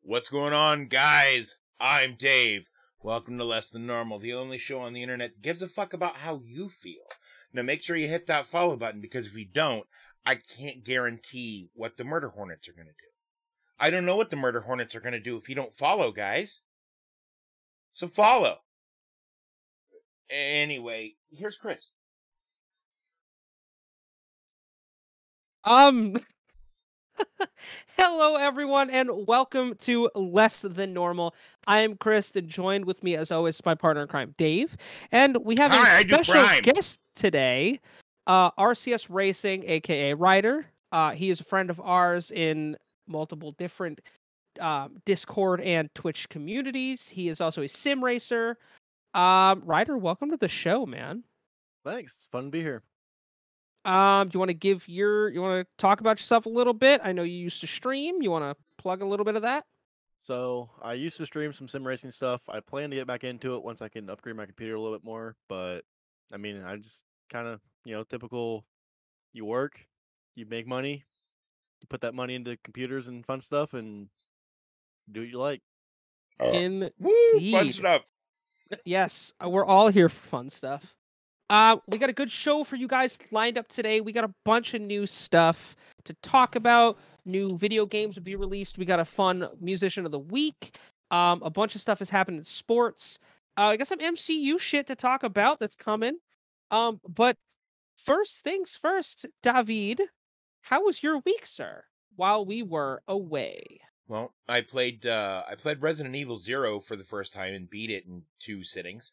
What's going on, guys? I'm Dave. Welcome to Less Than Normal, the only show on the internet that gives a fuck about how you feel. Now make sure you hit that follow button, because if you don't, I can't guarantee what the Murder Hornets are going to do. I don't know what the Murder Hornets are going to do if you don't follow, guys. So follow. Anyway, here's Chris. Hello, everyone, and welcome to Less Than Normal. I am Chris, and joined with me, as always, my partner in crime, Dave. And we have a special guest today, RCS Racing, a.k.a. Ryder. He is a friend of ours in multiple different Discord and Twitch communities. He is also a sim racer. Ryder, welcome to the show, man. Thanks. It's fun to be here. Do you want to talk about yourself a little bit? I know you used to stream. You want to plug a little bit of that? So I used to stream some sim racing stuff. I plan to get back into it once I can upgrade my computer a little bit more. But I mean, I just kind of, typical. You work, you make money, you put that money into computers and fun stuff, and do what you like. Indeed. Woo, fun stuff. Yes, we're all here for fun stuff. We got a good show for you guys lined up today. We got a bunch of new stuff to talk about. New video games will be released. We got a fun musician of the week. A bunch of stuff has happened in sports. I got some MCU shit to talk about that's coming. But first things first, David, how was your week, sir, while we were away? Well, I played Resident Evil 0 for the first time and beat it in 2 sittings.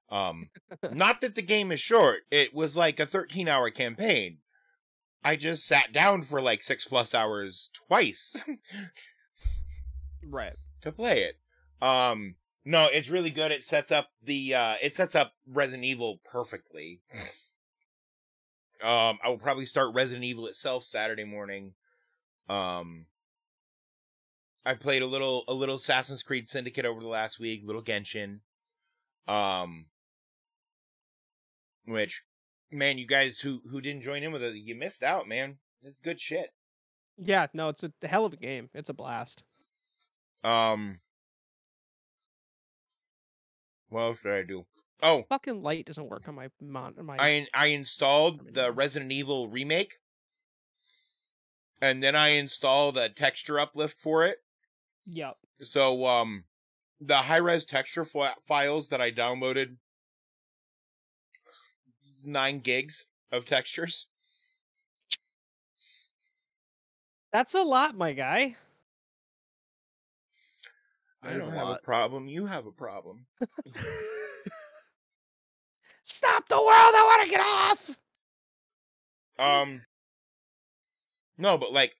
Not that the game is short. It was like a 13-hour campaign. I just sat down for like 6+ hours twice. Right. To play it. No, it's really good. It sets up Resident Evil perfectly. I will probably start Resident Evil itself Saturday morning. I played a little Assassin's Creed Syndicate over the last week, little Genshin. Which Man, you guys who didn't join in with it, you missed out, man. It's good shit. Yeah, no, it's a hell of a game. It's a blast. What else did I do? Oh, Fucking light doesn't work on my I installed the Resident Evil remake, and then I installed a texture uplift for it. Yep. So the high-res texture files that I downloaded, 9 gigs of textures. That's a lot, my guy. I don't have a problem. You have a problem. Stop the world! I want to get off. No, but like,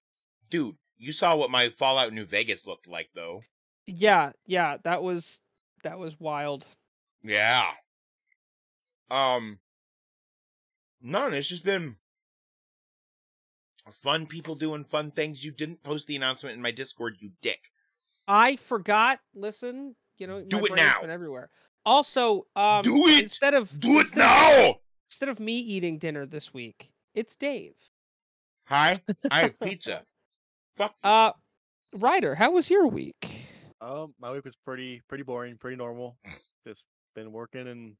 dude, you saw what my Fallout New Vegas looked like, though. Yeah, that was wild. Yeah. No, it's just been fun people doing fun things. You didn't post the announcement in my Discord, you dick. I forgot. Listen, you know, Do my it brain's now. been everywhere. Also, do it. Instead of now. Instead of me eating dinner this week, it's Dave. Hi, I have pizza. Fuck you. Ryder, how was your week? My week was pretty boring, pretty normal. Just been working and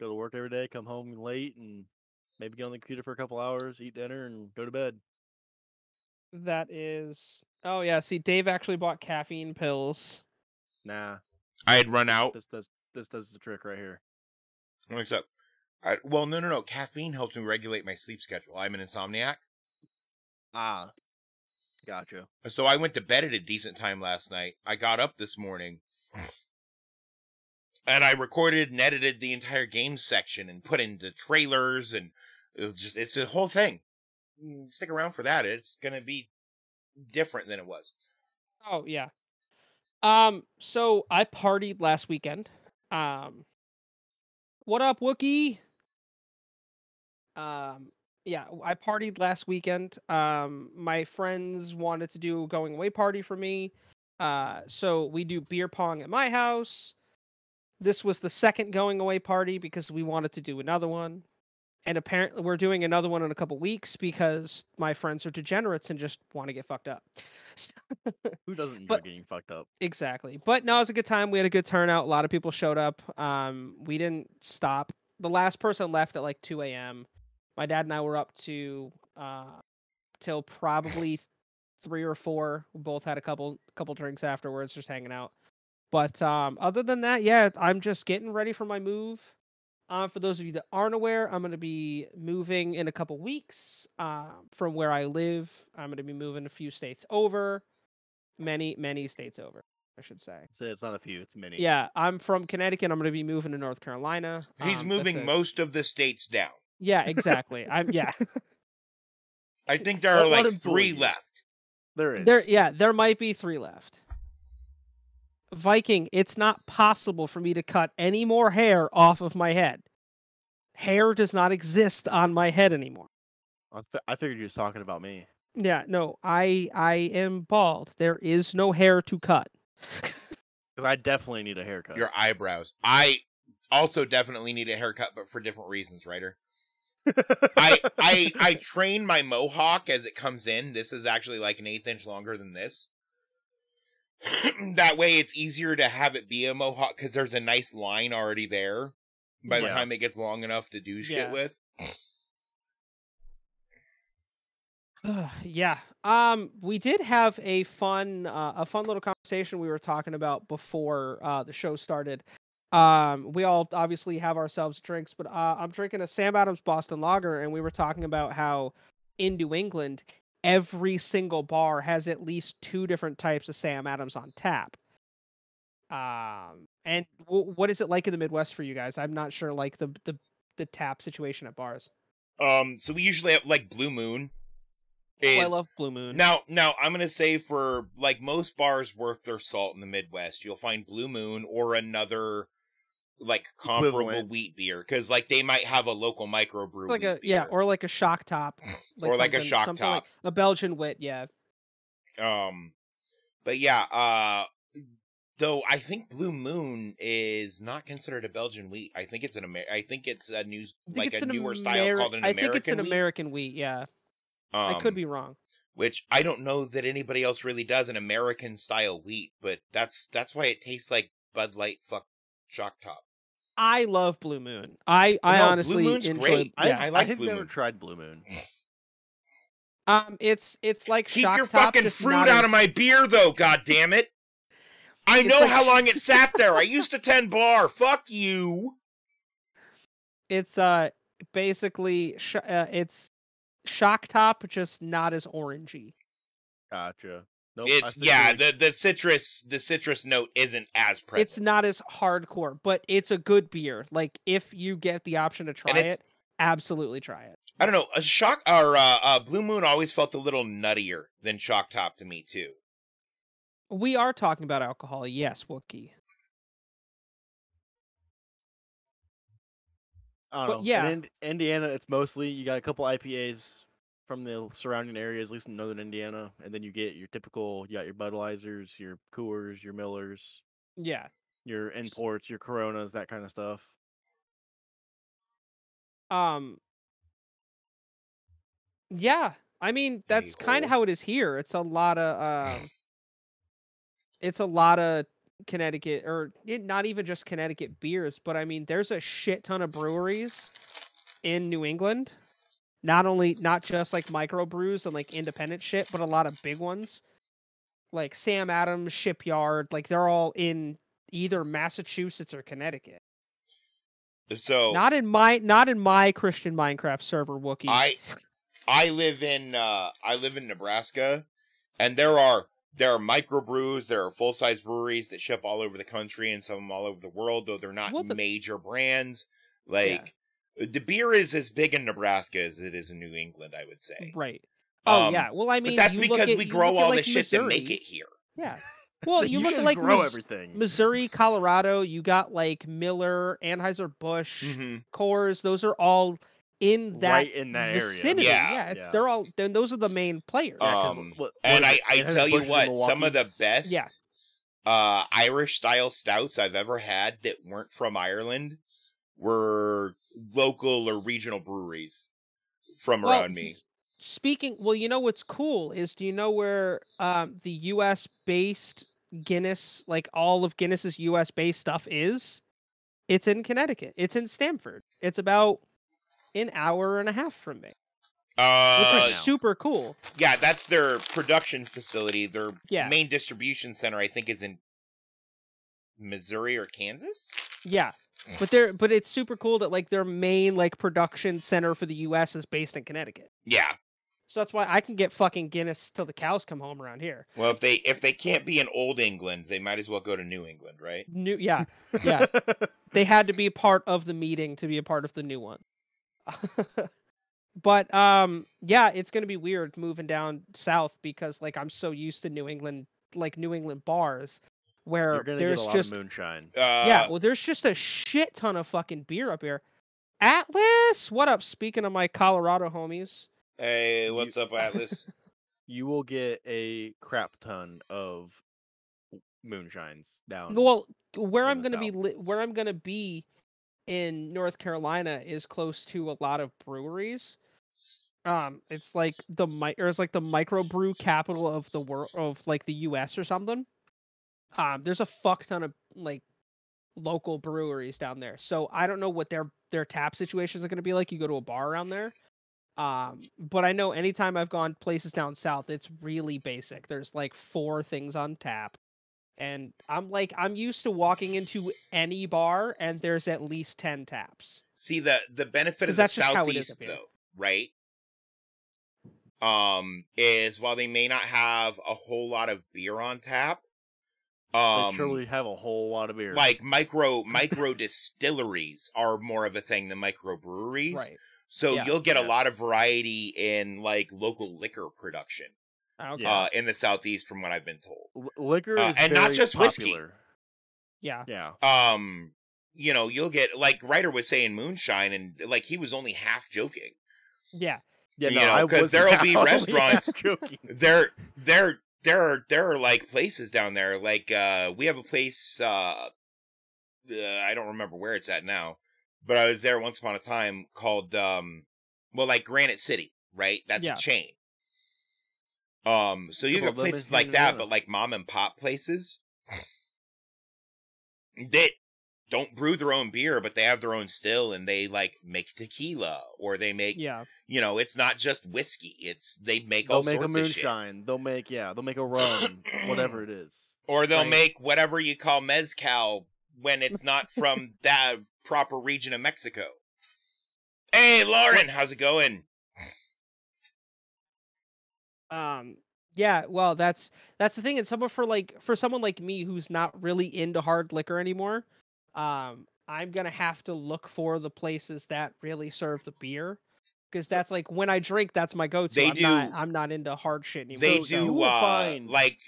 go to work every day, come home late, and maybe get on the computer for a couple hours, eat dinner, and go to bed. That is. Oh yeah, see, Dave actually bought caffeine pills. Nah, I had run out. this does the trick right here. What's up? Well, no. Caffeine helps me regulate my sleep schedule. I'm an insomniac. Ah, gotcha. So I went to bed at a decent time last night. I got up this morning. And I recorded and edited the entire game section and put in the trailers, and it's a whole thing. Stick around for that. It's going to be different than it was. Oh yeah. So I partied last weekend. What up, Wookie? Yeah, I partied last weekend. My friends wanted to do a going away party for me. So we do beer pong at my house. This was the second going away party because we wanted to do another one. And apparently we're doing another one in a couple weeks because my friends are degenerates and just want to get fucked up. Who doesn't enjoy But- getting fucked up? Exactly. But no, it was a good time. We had a good turnout. A lot of people showed up. We didn't stop. The last person left at like 2 a.m. My dad and I were up to till probably 3 or 4. We both had a couple drinks afterwards, just hanging out. But other than that, yeah, I'm just getting ready for my move. For those of you that aren't aware, I'm going to be moving in a couple weeks from where I live. I'm going to be moving a few states over. Many states over, I should say. It's not a few, it's many. Yeah, I'm from Connecticut. I'm going to be moving to North Carolina. He's moving most of the states down. Yeah, exactly. Yeah. I think there are like 3 left. There is. There might be 3 left. Viking, it's not possible for me to cut any more hair off of my head. Hair does not exist on my head anymore. I figured you was talking about me. Yeah, no, I am bald. There is no hair to cut. Because I definitely need a haircut. Your eyebrows. I also definitely need a haircut, but for different reasons, Ryder. I train my mohawk as it comes in. This is actually like an 1/8 inch longer than this. That way it's easier to have it be a mohawk because there's a nice line already there by the time it gets long enough to do shit with. Yeah. We did have a fun little conversation we were talking about before the show started. We all obviously have ourselves drinks, but I'm drinking a Sam Adams Boston Lager, and we were talking about how in New England, every single bar has at least 2 different types of Sam Adams on tap. And what is it like in the Midwest for you guys? I'm not sure, like the tap situation at bars. So we usually have like Blue Moon. I love Blue Moon. Now I'm gonna say for like most bars worth their salt in the Midwest, you'll find Blue Moon or another like comparable Equivalent. wheat beer, because like they might have a local microbrew, Like wheat beer. or like a shock top, Or like a shock something top. like a Belgian wit, yeah. But yeah, Though I think Blue Moon is not considered a Belgian wheat. I think it's I think it's a new, newer style called an American wheat. I think it's an American wheat. Yeah, I could be wrong. Which I don't know that anybody else really does an American style wheat, but that's why it tastes like Bud Light Shock Top. I love Blue Moon. I honestly Blue Moon's enjoy. great. Yeah. I like have Blue never Moon. tried Blue Moon. It's like keep Shock your Top, fucking just fruit not out as- of my beer, though. God damn it! I It's know like how long it sat there. I used to tend bar. Fuck you. It's basically it's Shock Top, just not as orangey. Gotcha. Nope, It's the citrus note isn't as present. It's not as hardcore, but it's a good beer. Like if you get the option to try it, absolutely try it. I don't know. Blue Moon always felt a little nuttier than Shock Top to me too. We are talking about alcohol, yes, Wookie. I don't But know. yeah. In Indiana, it's mostly you got a couple IPAs from the surrounding areas, at least in northern Indiana, and then you get your typical. You got your Budweisers, your Coors, your Millers, Yeah. your imports, your Coronas, that kind of stuff. Yeah. I mean, that's kind of how it is here. It's a lot of Connecticut, or not even just Connecticut beers, but I mean, there's a shit ton of breweries in New England. Not just like microbrews and like independent shit, but a lot of big ones. Like Sam Adams Shipyard, like they're all in either Massachusetts or Connecticut. So not in my Christian Minecraft server, Wookie. I live in Nebraska, and there are microbrews, there are full size breweries that ship all over the country and some of them all over the world, though they're not major brands. The beer is as big in Nebraska as it is in New England, I would say. Right. Oh yeah. Well, I mean, but that's because we grow all the shit to make it here. Yeah. Well, so you you look at like grow everything. Missouri, Colorado. You got like Miller, Anheuser-Busch, Coors. Those are all in that vicinity. Area. Yeah. They're all. Then those are the main players. And I tell you what, some of the best Irish style stouts I've ever had that weren't from Ireland were local or regional breweries from around me. You know what's cool is, do you know where the U.S. based Guinness, like all of Guinness's U.S. based stuff is? It's in Connecticut. It's in Stamford. It's about an hour and a half from me. Which is super cool. Yeah, that's their production facility. Their main distribution center, I think, is in Missouri or Kansas. Yeah, but it's super cool that like their main like production center for the U.S. is based in Connecticut. Yeah. So that's why I can get fucking Guinness till the cows come home around here. Well, if they can't be in Old England, they might as well go to New England, right? Yeah. They had to be part of the meeting to be a part of the new one. But yeah, it's gonna be weird moving down south because like I'm so used to New England bars where there's get a just lot of moonshine. There's just a shit ton of fucking beer up here. Atlas, what up? Speaking of my Colorado homies. Hey, what's up, Atlas? You will get a crap ton of moonshines down. Well, where I'm gonna be in North Carolina is close to a lot of breweries. It's like the microbrew capital of the world, of like the U.S. or something. There's a fuck ton of like local breweries down there, so I don't know what their tap situations are going to be like. You go to a bar around there, but I know anytime I've gone places down south, it's really basic. There's like 4 things on tap, and I'm used to walking into any bar and there's at least 10 taps. See, the benefit of the Southeast, though, right? Is while they may not have a whole lot of beer on tap, they surely have a whole lot of beer. Like micro distilleries are more of a thing than microbreweries, right? So you'll get a lot of variety in like local liquor production. In the Southeast, from what I've been told, liquor is and very not just popular. Whiskey. Yeah. You'll get, like Ryder was saying, moonshine, and like he was only half joking. Yeah. Yeah, no, because there'll be restaurants. there are like places down there. Like we have a place. I don't remember where it's at now, but I was there once upon a time called like Granite City, right? That's a Yeah. chain. So you Couple got of them places in like that, Indiana. but like mom and pop places, they don't brew their own beer, but they have their own still, and they like make tequila, or they make, Yeah. it's not just whiskey. They make They'll all make a sorts of shit. moonshine. They'll make a rum, whatever it is. Or they'll Like- make whatever you call mezcal when it's not from that proper region of Mexico. Hey, Lauren, how's it going? Yeah, well, that's the thing. And for someone like me who's not really into hard liquor anymore, I'm gonna have to look for the places that really serve the beer, because that's like when I drink, that's my go-to. They I'm not into hard shit anymore. They So you do, will find- like,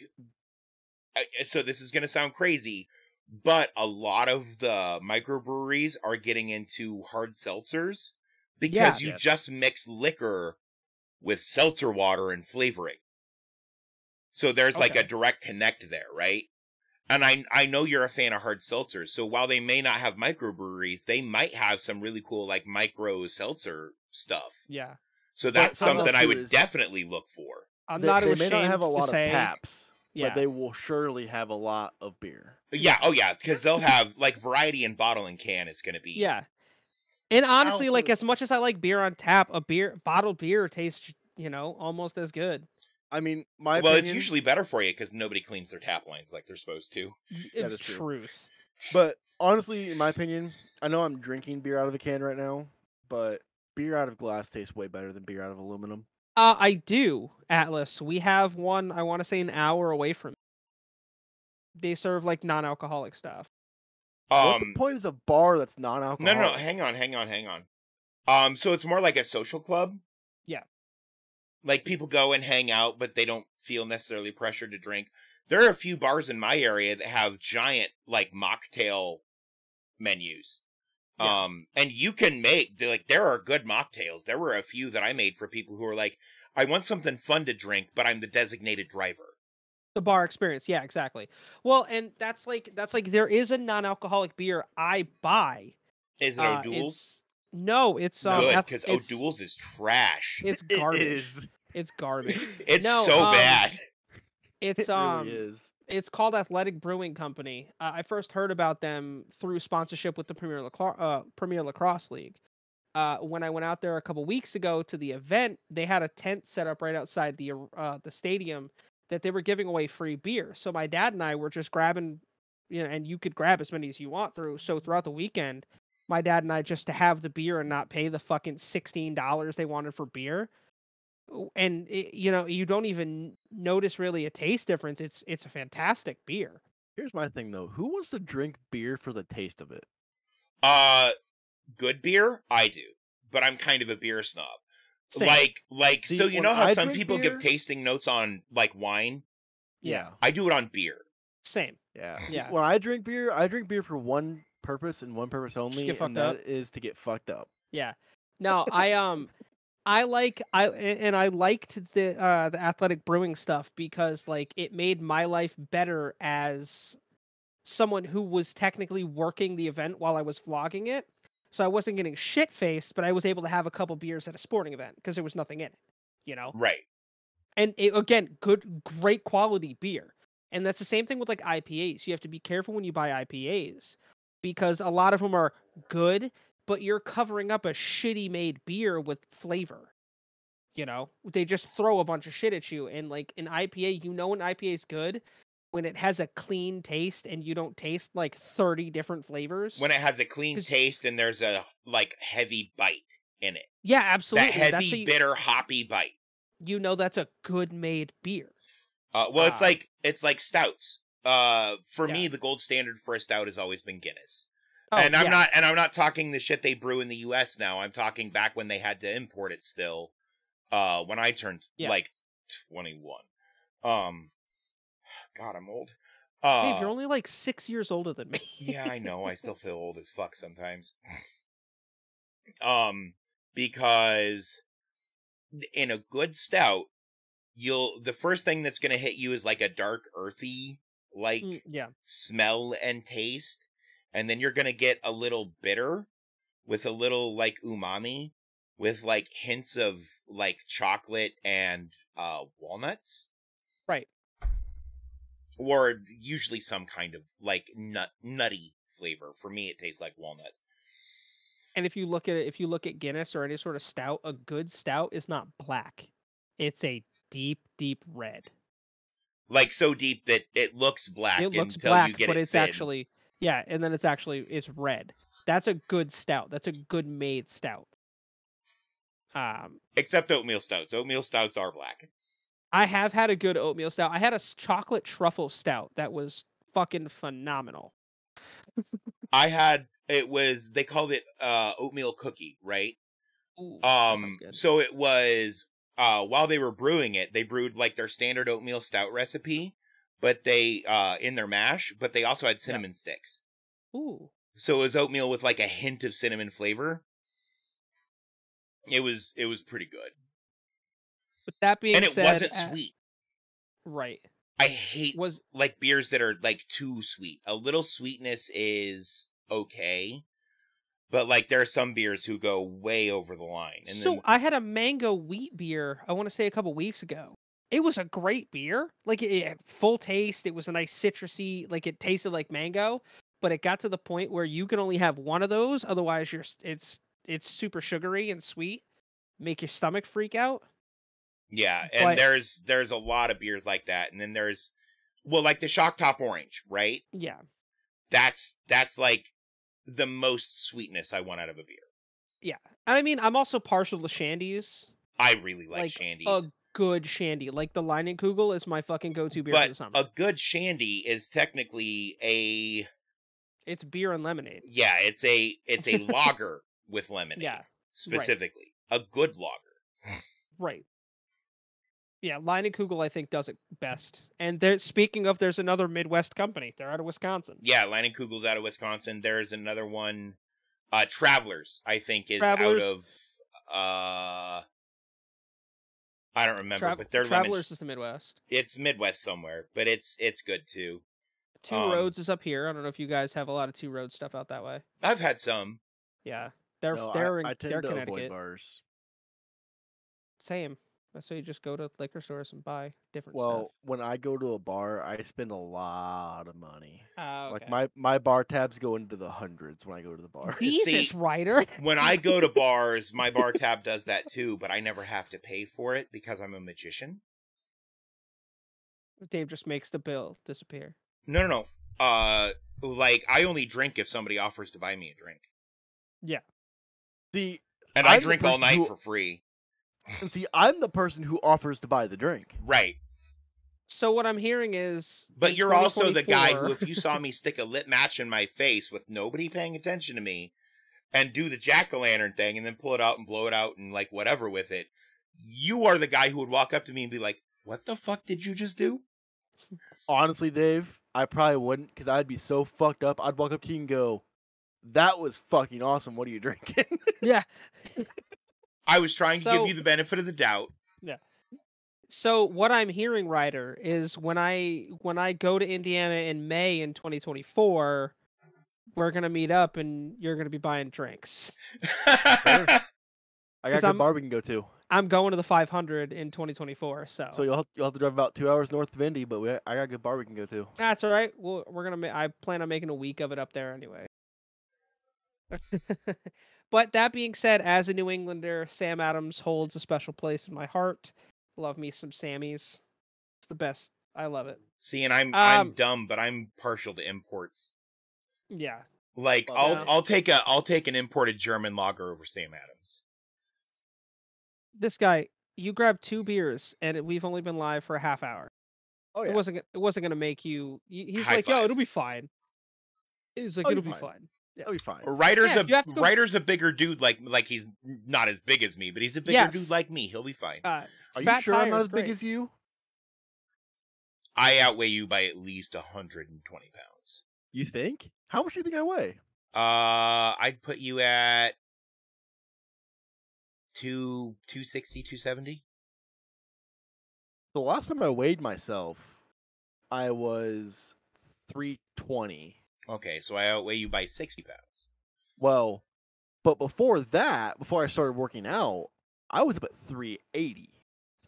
so this is going to sound crazy, but a lot of the microbreweries are getting into hard seltzers because you Yes. just mix liquor with seltzer water and flavoring. So there's like a Okay. direct connect there, right? And I know you're a fan of hard seltzers, so while they may not have microbreweries, they might have some really cool like micro seltzer stuff. Yeah, So that's some of something I too would is- definitely look for. I'm they, not they ashamed may not have a to lot say, of taps, Yeah. but they will surely have a lot of beer. Yeah, oh yeah, because they'll have like variety in bottle and can is going to be. Yeah. And honestly, like Alfred- as much as I like beer on tap, bottled beer tastes, almost as good. I mean, my Well, it's opinion, usually better for you because nobody cleans their tap lines like they're supposed to. That is true. Truth. but honestly, in my opinion, I know I'm drinking beer out of a can right now, but beer out of glass tastes way better than beer out of aluminum. I do, Atlas. We have one, I want to say an hour away from me. They serve like non-alcoholic stuff. What the point is a bar that's non-alcoholic? No, hang on. So it's more like a social club. Yeah. Like people go and hang out, but they don't feel necessarily pressured to drink. There are a few bars in my area that have giant like mocktail menus. Yeah. And you can there are good mocktails. There were a few that I made for people who are like, I want something fun to drink, but I'm the designated driver. The bar experience, yeah, exactly. Well, and that's like there is a non-alcoholic beer I buy. Is it O'Doul's? No, it's Good, because O'Doul's is trash. It's It garbage. is. It's garbage. It's No, so bad. It's It really is. It's called Athletic Brewing Company. I first heard about them through sponsorship with the Premier Lacrosse League. When I went out there a couple weeks ago to the event, they had a tent set up right outside the stadium that they were giving away free beer. So my dad and I were just grabbing, and you could grab as many as you want throughout the weekend. My dad and I, just to have the beer and not pay the fucking $16 they wanted for beer. And you don't even notice really a taste difference. It's a fantastic beer. Here's my thing though: who wants to drink beer for the taste of it? Good beer, I do, but I'm kind of a beer snob. Same. Like, See, so you when know how I some drink people give beer- tasting notes on like wine? Yeah. I do it on beer. Same. Yeah. Yeah. When I drink beer for one purpose and one purpose only, get fucked and that up. is to get fucked up. Yeah. No, I liked the athletic brewing stuff because like it made my life better as someone who was technically working the event while I was vlogging it. So I wasn't getting shit faced, but I was able to have a couple beers at a sporting event because there was nothing in it, Right. And again, great quality beer. And that's the same thing with like IPAs. You have to be careful when you buy IPAs because a lot of them are good, but you're covering up a shitty made beer with flavor. They just throw a bunch of shit at you. And like an IPA, an IPA is good when it has a clean taste and you don't taste like 30 different flavors. When it has a clean 'Cause- taste and there's a like heavy bite in it. Yeah, absolutely. That That's heavy, bitter, hoppy bite. that's a good made beer. Well, it's like stouts. For me, Yeah. the gold standard for a stout has always been Guinness. Oh, and I'm yeah. not talking the shit they brew in the US now. I'm talking back when they had to import it still. When I turned Yeah. like 21. God, I'm old. Dave, you're only like 6 years older than me. Yeah, I know. I still feel old as fuck sometimes. Because in a good stout, the first thing that's gonna hit you is like a dark, earthy Yeah. smell and taste, and then you're gonna get a little bitter with a little like umami, with like hints of like chocolate and walnuts, Right. or usually some kind of like nutty flavor. For me, it tastes like walnuts. And if you look at Guinness or any sort of stout, a good stout is not black. It's a deep, deep red. Like so deep that it looks black It looks until black, you get but it it's thin. actually and then it's red. That's a good stout. That's a good made stout. Except oatmeal stouts. Oatmeal stouts are black. I have had a good oatmeal stout. I had a chocolate truffle stout that was fucking phenomenal. They called it oatmeal cookie, right? Ooh, that sounds good. So it was while they were brewing it, they brewed like their standard oatmeal stout recipe, but they in their mash, but they also had cinnamon sticks. Ooh. So it was oatmeal with like a hint of cinnamon flavor. It was pretty good. But that being And it said, wasn't sweet. Right. I hate like beers that are like too sweet. A little sweetness is okay, but like there are some beers who go way over the line. And so I had a mango wheat beer, I want to say a couple weeks ago. It was a great beer. Like it had full taste. It was a nice citrusy, like it tasted like mango, but it got to the point where you can only have one of those, otherwise it's super sugary and sweet, make your stomach freak out. yeah, and there's a lot of beers like that, and then there's like the Shock Top Orange, right? Yeah. That's like the most sweetness I want out of a beer. Yeah. And I mean, I'm also partial to shandies. I really like shandies. A good shandy, like the Leinenkugel is my fucking go-to beer for the summer. A good shandy is technically it's beer and lemonade. Yeah, it's a lager with lemonade. Yeah. Specifically. Right. A good lager. Right. Yeah, Leinenkugel I think does it best. And speaking of, there's another Midwest company. They're out of Wisconsin. Yeah, Leinenkugel's out of Wisconsin. There's another one, Travelers, I think is Travelers. Out of I don't remember, but they're Travelers is the Midwest. It's Midwest somewhere, but it's good too. Two Roads is up here. I don't know if you guys have a lot of Two Roads stuff out that way. I've had some. Yeah. I tend they're to Connecticut. avoid bars. Same. So you just go to liquor stores and buy different stuff. Well, when I go to a bar, I spend a lot of money. Okay. Like my bar tabs go into the hundreds when I go to the bar. Jesus, Ryder. When I go to bars, my bar tab does that too, but I never have to pay for it because I'm a magician. Dave just makes the bill disappear. No. Like I only drink if somebody offers to buy me a drink. Yeah. And I drink all night for free. And see, I'm the person who offers to buy the drink. Right. So what I'm hearing is... But you're also the guy who, if you saw me stick a lit match in my face with nobody paying attention to me and do the jack-o'-lantern thing and then pull it out and blow it out and like whatever with it, you are the guy who would walk up to me and be like, what the fuck did you just do? Honestly, Dave, I probably wouldn't, because I'd be so fucked up. I'd walk up to you and go, that was fucking awesome. What are you drinking? Yeah. I was trying to give you the benefit of the doubt. Yeah. So what I'm hearing, Ryder, is when I go to Indiana in May in 2024, we're gonna meet up and you're gonna be buying drinks. I got good bar we can go to. I'm going to the 500 in 2024, so you'll have to drive about 2 hours north of Indy, but I got a good bar we can go to. That's all right. Well, I plan on making a week of it up there anyway. But that being said, as a New Englander, Sam Adams holds a special place in my heart. Love me some Sammys. It's the best. I love it. See, and I'm dumb, but I'm partial to imports. Yeah. Like I'll take an imported German lager over Sam Adams. This guy, you grabbed 2 beers and we've only been live for a half hour. Oh yeah. It wasn't gonna make you. He's High like, five. yo, it'll be fine. He's like, it'll be fine. Yeah. It'll be fine. Ryder's a bigger dude, like he's not as big as me, but he's a bigger dude like me. He'll be fine. Are you sure I'm not as big as you? I outweigh you by at least 120 pounds. You think? How much do you think I weigh? I'd put you at 260, 270. The last time I weighed myself, I was 320. Okay, so I outweigh you by 60 pounds. Well, but before that, before I started working out, I was about 380,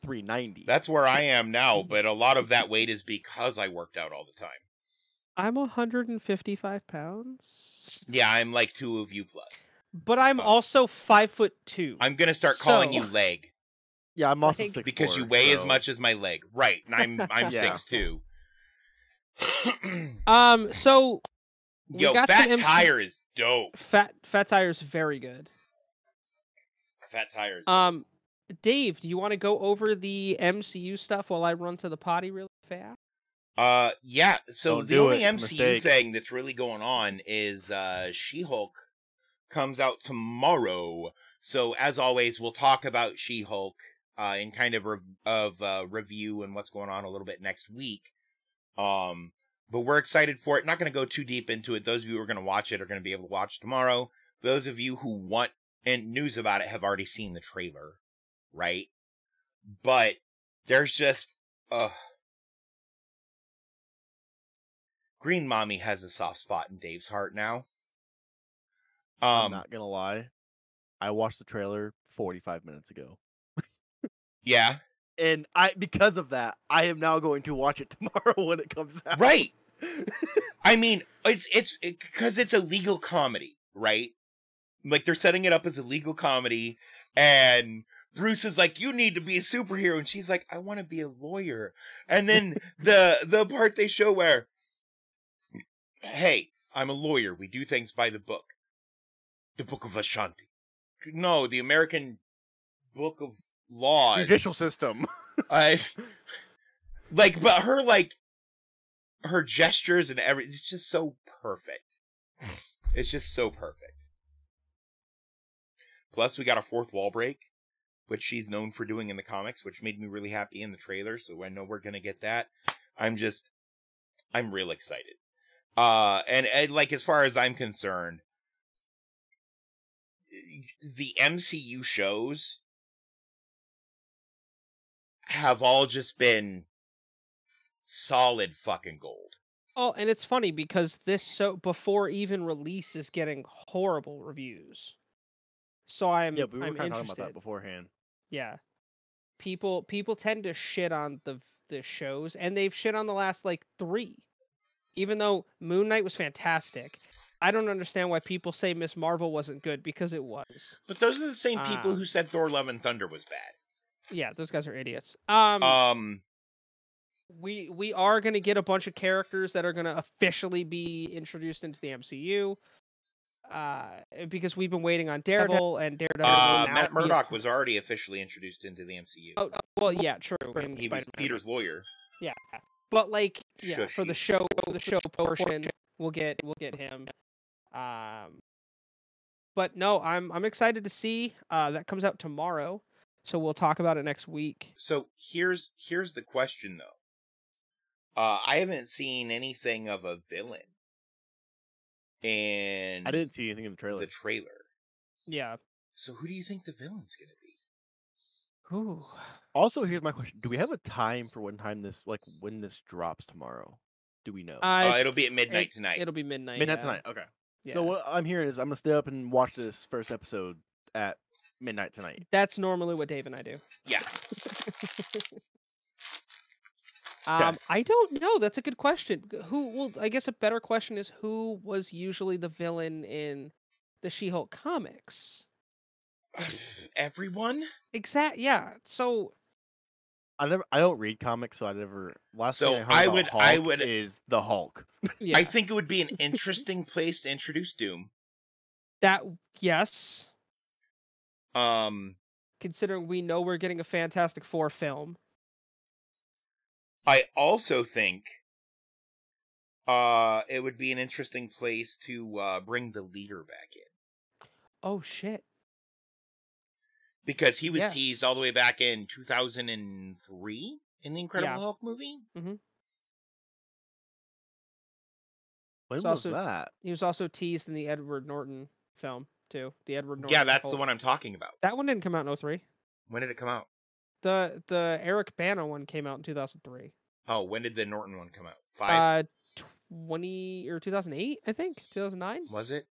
390. That's where I am now, but a lot of that weight is because I worked out all the time. I'm 155 pounds. Yeah, I'm like 2 of you plus. But I'm Oh. also 5'2". I'm gonna start calling you So- leg Yeah, I'm also Like- 6'4", because you weigh as so- much as my leg, right? And I'm Yeah. 6'2". So we Yo, got Fat some MC Tire is dope. Fat Tire is very good. Fat Tire is dope. Dave, do you want to go over the MCU stuff while I run to the potty really fast? Yeah, so Don't the do only it, it's a MCU mistake. thing that's really going on is She-Hulk comes out tomorrow. So as always, we'll talk about She-Hulk in kind of review and what's going on a little bit next week. But we're excited for it. Not going to go too deep into it. Those of you who are going to watch it are going to be able to watch tomorrow. Those of you who want news about it have already seen the trailer, right? But there's just Green Mommy has a soft spot in Dave's heart now. I'm not gonna lie. I watched the trailer 45 minutes ago. Yeah. And because of that, I am now going to watch it tomorrow when it comes out. Right. I mean, it's because it's a legal comedy, right? Like they're setting it up as a legal comedy, and Bruce is like, "You need to be a superhero," and she's like, "I want to be a lawyer." And then the part they show where, "Hey, I'm a lawyer. We do things by the book. The Book of Ashanti. No, the American Book of Laws. Judicial system. But her gestures and everything, it's just so perfect. It's just so perfect. Plus, we got a fourth wall break, which she's known for doing in the comics, which made me really happy in the trailer, so I know we're gonna get that. I'm real excited. And like, as far as I'm concerned, the MCU shows have all just been solid fucking gold. Oh, and it's funny because before even release is getting horrible reviews. So I'm Yeah, we were I'm kind of talking interested. about that beforehand. Yeah. People tend to shit on the shows, and they've shit on the last like 3. Even though Moon Knight was fantastic. I don't understand why people say Miss Marvel wasn't good, because it was. But those are the same people who said Thor: Love and Thunder was bad. Yeah, those guys are idiots. We are going to get a bunch of characters that are going to officially be introduced into the MCU. Because we've been waiting on Daredevil and Daredevil. Matt Murdock was already officially introduced into the MCU. Oh, well, yeah, true. He was Peter's lawyer. Yeah, but like, yeah, Shush for the you. show portion, we'll get him. But no, I'm excited to see. That comes out tomorrow, so we'll talk about it next week. So here's the question though. I haven't seen anything of a villain. And I didn't see anything in the trailer. Yeah. So who do you think the villain's gonna be? Ooh. Also, here's my question: do we have a time for when this drops tomorrow? Do we know? It'll be at midnight tonight. It'll be midnight. Midnight yeah. tonight. Okay. Yeah. So what I'm hearing is I'm gonna stay up and watch this first episode at midnight tonight. That's normally what Dave and I do. Yeah. I don't know. That's a good question. Well, I guess a better question is who was usually the villain in the She-Hulk comics? Everyone? Exact. Yeah. So I don't read comics, so I never. Last So thing I heard about I Hulk would- is the Hulk. yeah. I think it would be an interesting place to introduce Doom. Yes. Considering we know we're getting a Fantastic Four film. I also think it would be an interesting place to bring the leader back in. Oh shit. Because he was Yes. teased all the way back in 2003 in the Incredible Yeah. Hulk movie. When It's was also- that? He was also teased in the Edward Norton film too. The Edward Norton. Yeah, that's the Hulk. one I'm talking about. That one didn't come out in 03. When did it come out? The Eric Bana one came out in 2003. Oh, when did the Norton one come out? 5? 20 or 2008, I think. 2009. Was it?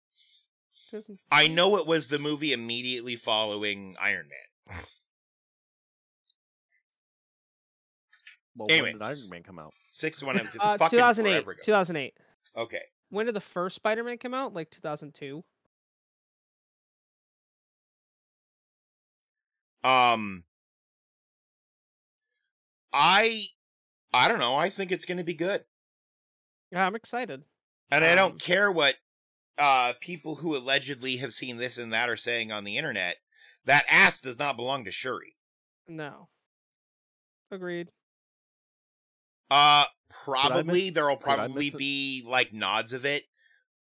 2000... I know it was the movie immediately following Iron Man. Well, Anyway, when did Iron Man come out? 6-1 fucking 2008. forever ago. 2008. Okay. When did the first Spider-Man come out? Like 2002. I don't know. I think it's going to be good. Yeah, I'm excited. And I don't care what people who allegedly have seen this and that are saying on the internet. That ass does not belong to Shuri. No. Agreed. Probably there'll probably be like nods of it,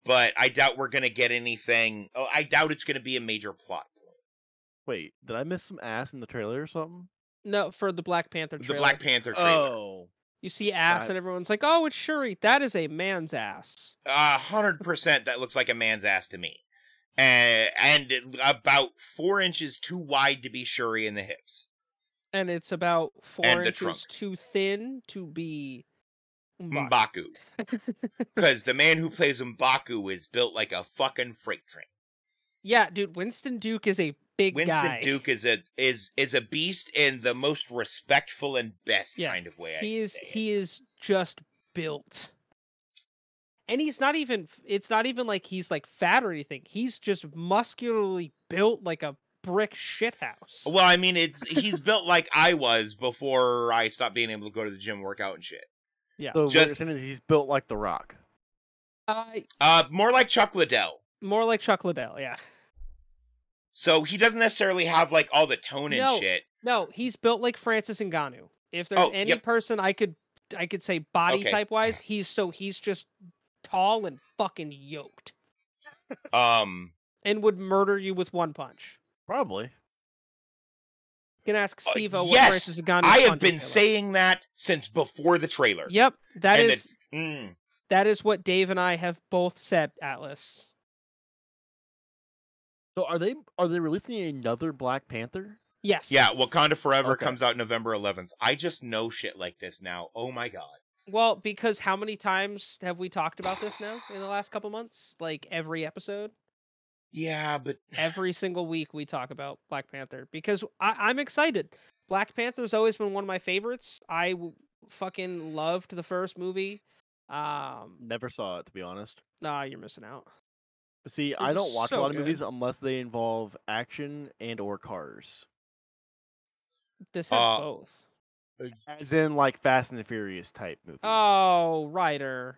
but I doubt we're going to get anything. Oh, I doubt it's going to be a major plot point. Wait, did I miss some ass in the trailer or something? No, for the Black Panther trailer. The Black Panther trailer. Oh. You see ass and everyone's like, "Oh, it's Shuri." That is a man's ass. 100% that looks like a man's ass to me. And about 4 inches too wide to be Shuri in the hips. And it's about 4 And the inches trunk. too thin to be M'Baku. Because the man who plays M'Baku is built like a fucking freight train. Yeah, dude, Winston Duke is a big guy. Winston Duke is a beast in the most respectful and best kind of way. He is just built. And he's not even, it's not even like he's like fat or anything. He's just muscularly built like a brick shithouse. Well, I mean, he's built like I was before I stopped being able to go to the gym, work out and shit. Yeah. So what you're saying is he's built like The Rock. More like Chuck Liddell. More like Chuck Liddell, yeah. So he doesn't necessarily have like all the tone and shit. No, he's built like Francis Ngannou. If there's any person I could say body type wise, he's just tall and fucking yoked. And would murder you with one punch. Probably. You can ask Steve what yes, Francis Ngannou. I have been saying that since before the trailer. Yep, that is what Dave and I have both said, Atlas. So are they releasing another Black Panther? Yes. Yeah, Wakanda Forever comes out November 11th. I just know shit like this now. Oh my god. Well, because how many times have we talked about this now in the last couple months? Like every episode? Yeah, but every single week we talk about Black Panther because I'm excited. Black Panther's always been one of my favorites. I fucking loved the first movie. Never saw it, to be honest. Nah, you're missing out. See, I don't watch a lot of movies unless they involve action and or cars. This has both. As in, like, Fast and the Furious type movies. Oh, Ryder.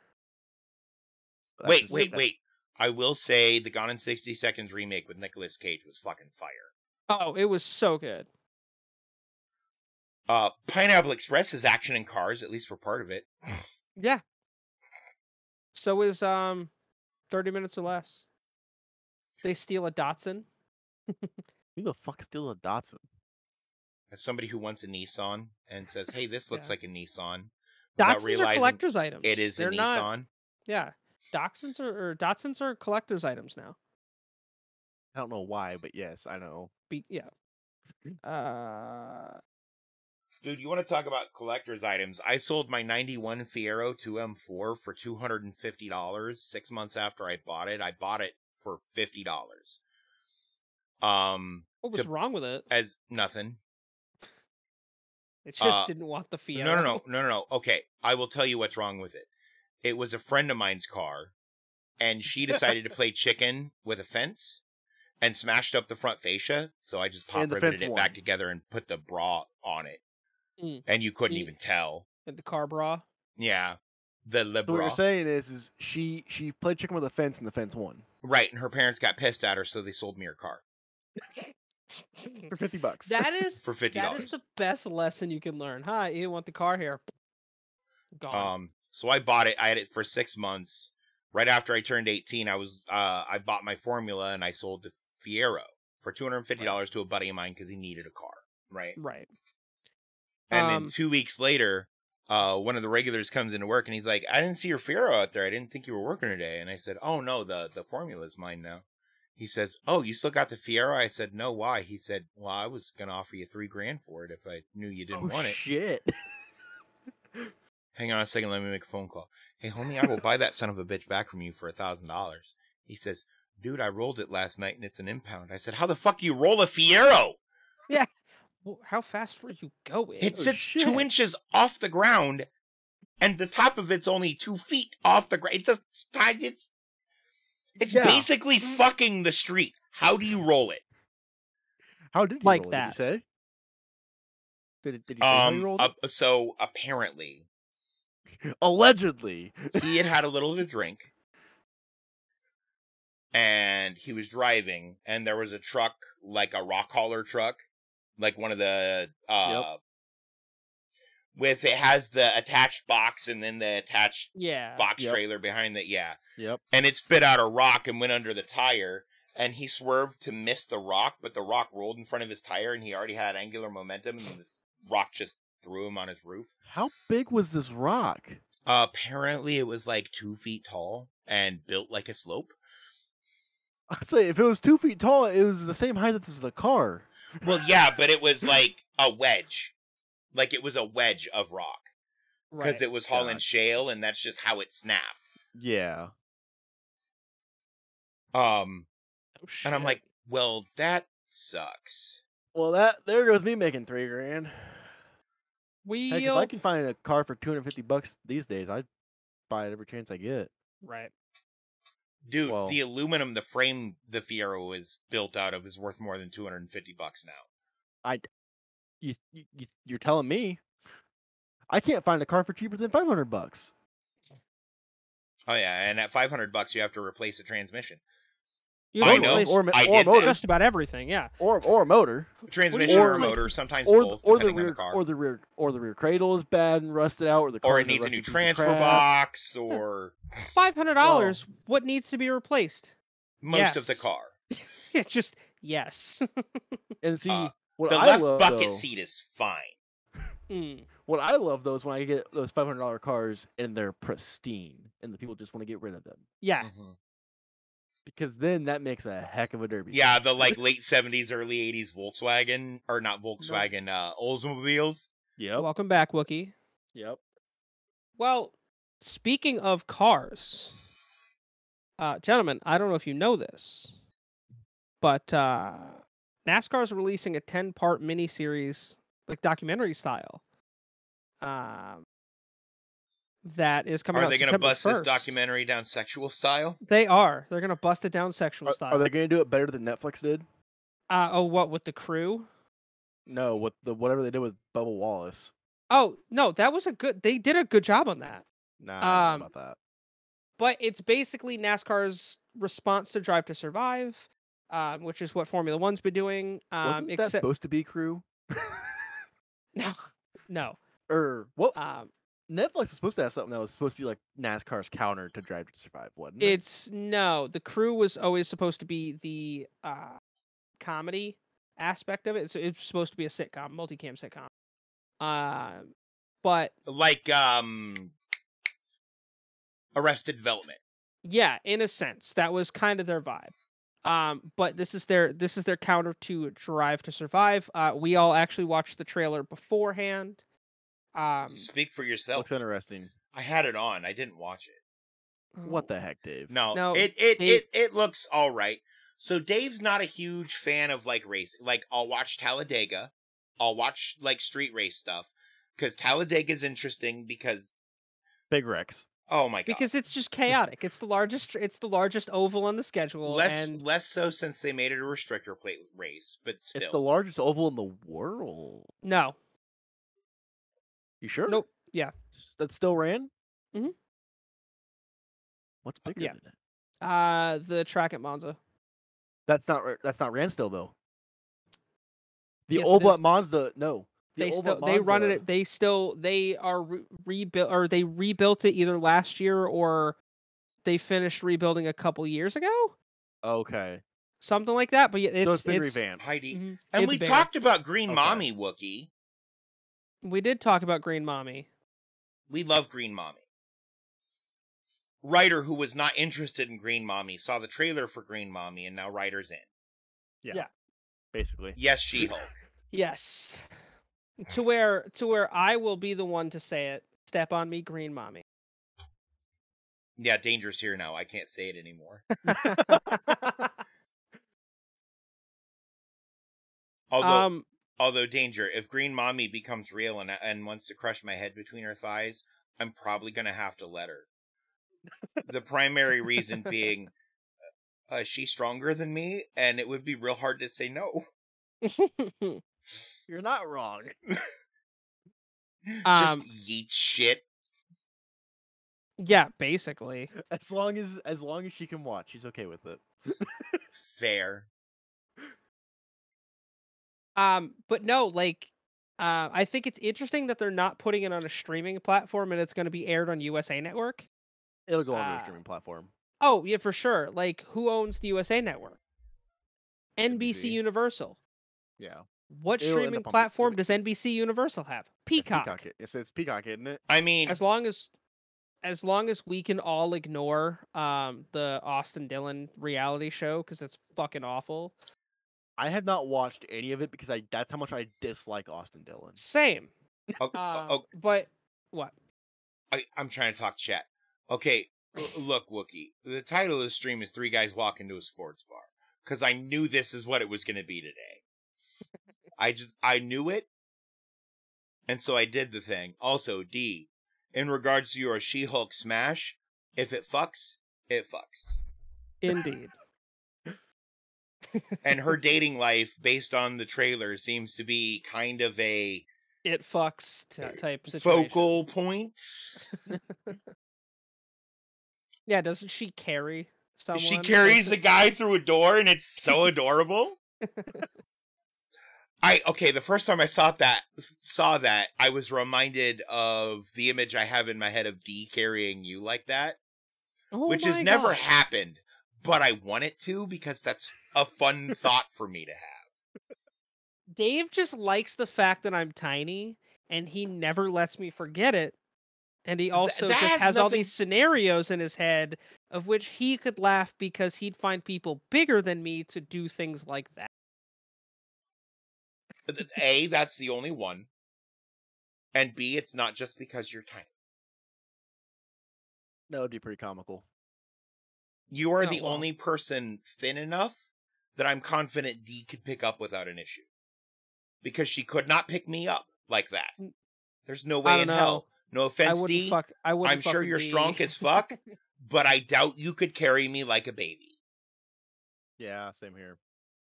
Wait. I will say the Gone in 60 Seconds remake with Nicolas Cage was fucking fire. Oh, it was so good. Pineapple Express is action and cars, at least for part of it. Yeah. So is 30 Minutes or Less. They steal a Datsun. Who the fuck steal a Datsun? As somebody who wants a Nissan and says, "Hey, this looks like a Nissan," Datsuns are collector's items. It is a Nissan. Yeah, Datsuns are collector's items now. I don't know why, but yes, I know. Yeah. Dude, you want to talk about collector's items? I sold my 91 Fiero 2M4 for $250 6 months after I bought it. I bought it for $50. What was wrong with it? As nothing. It just didn't want the Fiero. No. Okay, I will tell you what's wrong with it. It was a friend of mine's car, and she decided to play chicken with a fence and smashed up the front fascia, so I just pop riveted it back together and put the bra on it. And you couldn't even tell. And the car bra? Yeah. The bra. So what you're saying is she played chicken with a fence and the fence won. Right, and her parents got pissed at her, so they sold me her car. For $50. That is for $50. That is the best lesson you can learn. Hi, you want the car here? Gone. So I bought it. I had it for 6 months. Right after I turned 18, I bought my Formula and I sold the Fiero for $250 to a buddy of mine because he needed a car. Right. Right. And then 2 weeks later, one of the regulars comes into work and he's like, "I didn't see your Fiero out there. I didn't think you were working today." And I said, "Oh no, the Formula is mine now." He says, "Oh, you still got the Fiero?" I said, "No, why?" He said, "Well, I was going to offer you $3,000 for it if I knew you didn't want it." Shit. Hang on a second, let me make a phone call. "Hey, homie, I will buy that son of a bitch back from you for $1,000. He says, "Dude, I rolled it last night and it's an impound." I said, "How the fuck you roll a Fiero?" Yeah. Well, how fast were you going? It sits shit. 2 inches off the ground, and the top of it's only 2 feet off the ground. It's Yeah. basically fucking the street. How do you roll it? How did you Like roll it? that. Did you say? Did you say how you rolled it? So apparently, Allegedly. he had a little to drink, and he was driving, and there was a truck, like a rock hauler truck, like one of the Yep. with, it has the attached box and then the attached Yeah. box Yep. trailer behind it. Yeah. Yep. And it spit out a rock and went under the tire, and he swerved to miss the rock, but the rock rolled in front of his tire, and he already had angular momentum, and the rock just threw him on his roof. How big was this rock? Apparently it was like 2 feet tall and built like a slope. I'd say if it was 2 feet tall, it was the same height as the car. Well, yeah, but it was like a wedge. Like it was a wedge of rock. Because Right. it was hauling God. shale, and that's just how it snapped. Yeah. Oh, And I'm shit. like, well, that sucks. Well, there goes me making $3,000. Heck, if I Wheel. can find a car for $250 these days, I'd buy it every chance I get. Right. Dude, Well- the aluminum, the frame the Fiero is built out of is worth more than $250 now. You're telling me I can't find a car for cheaper than $500. Oh yeah, and at $500 you have to replace a transmission. You I have to know. replace I or did motor, that. just about everything. Yeah. or a motor, A transmission Or- or a motor, sometimes or both, or the depending on rear the car. or the rear cradle is bad and rusted out, or the Or car's it needs a new rusty piece of transfer crap. box, or $500. What needs to be replaced? most of the Yes. car. Just yes. And see, what The I left love bucket though, seat is fine. what I love though is when I get those $500 cars and they're pristine, and the people just want to get rid of them, Yeah. because then that makes a heck of a derby. Yeah, the like late 70s, early 80s Volkswagen, or not Volkswagen, Oldsmobiles. Yep. Welcome back, Wookie. Yep. Well, speaking of cars, gentlemen, I don't know if you know this, but NASCAR is releasing a 10-part miniseries, like documentary style. That is coming out. Are they going to September bust this 1st. documentary down sexual style? They are. They're gonna bust it down sexual Are style. they going to do it better than Netflix did? What with the crew? No, with whatever they did with Bubba Wallace. Oh no, that was a good. They did a good job on that. Nah, I don't know about that. But it's basically NASCAR's response to Drive to Survive, which is what Formula One's been doing. Wasn't that Except supposed to be crew? no. Or what? Um, Netflix was supposed to have something that was supposed to be like NASCAR's counter to Drive to Survive, wasn't it? it's no. The crew was always supposed to be the comedy aspect of it. So it's supposed to be a sitcom, multicam sitcom. But Like, Arrested Development. yeah, in a sense, that was kind of their vibe. But this is their counter to Drive to Survive. We all actually watched the trailer beforehand. Speak for yourself. Looks interesting. I had it on. I didn't watch it. What the heck, Dave? No, it looks all right. So Dave's not a huge fan of like racing. Like I'll watch Talladega, I'll watch like street race stuff because Talladega's interesting because Big Rex. oh my god, because it's just chaotic. It's the largest oval on the schedule. less so since they made it a restrictor plate race, but still. It's the largest oval in the world. No, You sure? nope, yeah, That still ran? Mhm. What's bigger Yeah. than it? the track at Monza. That's not ran still though. The Yes, it oval is. at Monza, no. The They oval still at they run Monza- it. They are rebuilt, or they rebuilt it either last year or they finished rebuilding a couple years ago, Okay. something like that. But yeah, So it's been revamped. Heidi. Mhm. And It's we bigger. talked about Green Okay. Mommy, Wookie. We did talk about Green Mommy. We love Green Mommy. Ryder, who was not interested in Green Mommy, saw the trailer for Green Mommy, and now Ryder's in. Yeah. Basically. Yes, She-Hulk. Yes. To where I will be the one to say it. Step on me, Green Mommy. Yeah, Danger's here now. I can't say it anymore. Although Danger, if Green Mommy becomes real and wants to crush my head between her thighs, I'm probably gonna have to let her. The primary reason being, she's stronger than me, and it would be real hard to say no. You're not wrong. Just yeet shit. Yeah, basically. As long as she can watch, she's okay with it. Fair. But no, like, I think it's interesting that they're not putting it on a streaming platform and it's going to be aired on USA Network. It'll go on a streaming platform. Oh, yeah, for sure. Like, who owns the USA Network? NBC Universal. Yeah. What streaming platform does NBC Universal have? Peacock. It's Peacock, isn't it? I mean, as long as we can all ignore the Austin Dillon reality show because it's fucking awful. I have not watched any of it because that's how much I dislike Austin Dillon. Same. But what? I'm trying to talk chat. Okay, look, Wookie. The title of the stream is 3 Guys Walk Into a Sports Bar. Because I knew this is what it was going to be today. I knew it. And so I did the thing. Also, D, in regards to your She-Hulk smash, if it fucks, it fucks. Indeed. And her dating life, based on the trailer, seems to be kind of a... It fucks type situation. Focal point. Yeah, doesn't she carry someone? She carries a guy through a door, and it's so adorable. The first time I saw that, I was reminded of the image I have in my head of D carrying you like that, which has never happened, but I want it to because that's a fun thought for me to have. Dave just likes the fact that I'm tiny, and he never lets me forget it. And he also just has all these scenarios in his head of which he could laugh because he'd find people bigger than me to do things like that. A, that's the only one. And B, it's not just because you're tiny. That would be pretty comical. You are the only person thin enough that I'm confident D could pick up without an issue. Because she could not pick me up like that. There's no way in hell. No offense, D. I'm sure you're strong as fuck, but I doubt you could carry me like a baby. Yeah, same here.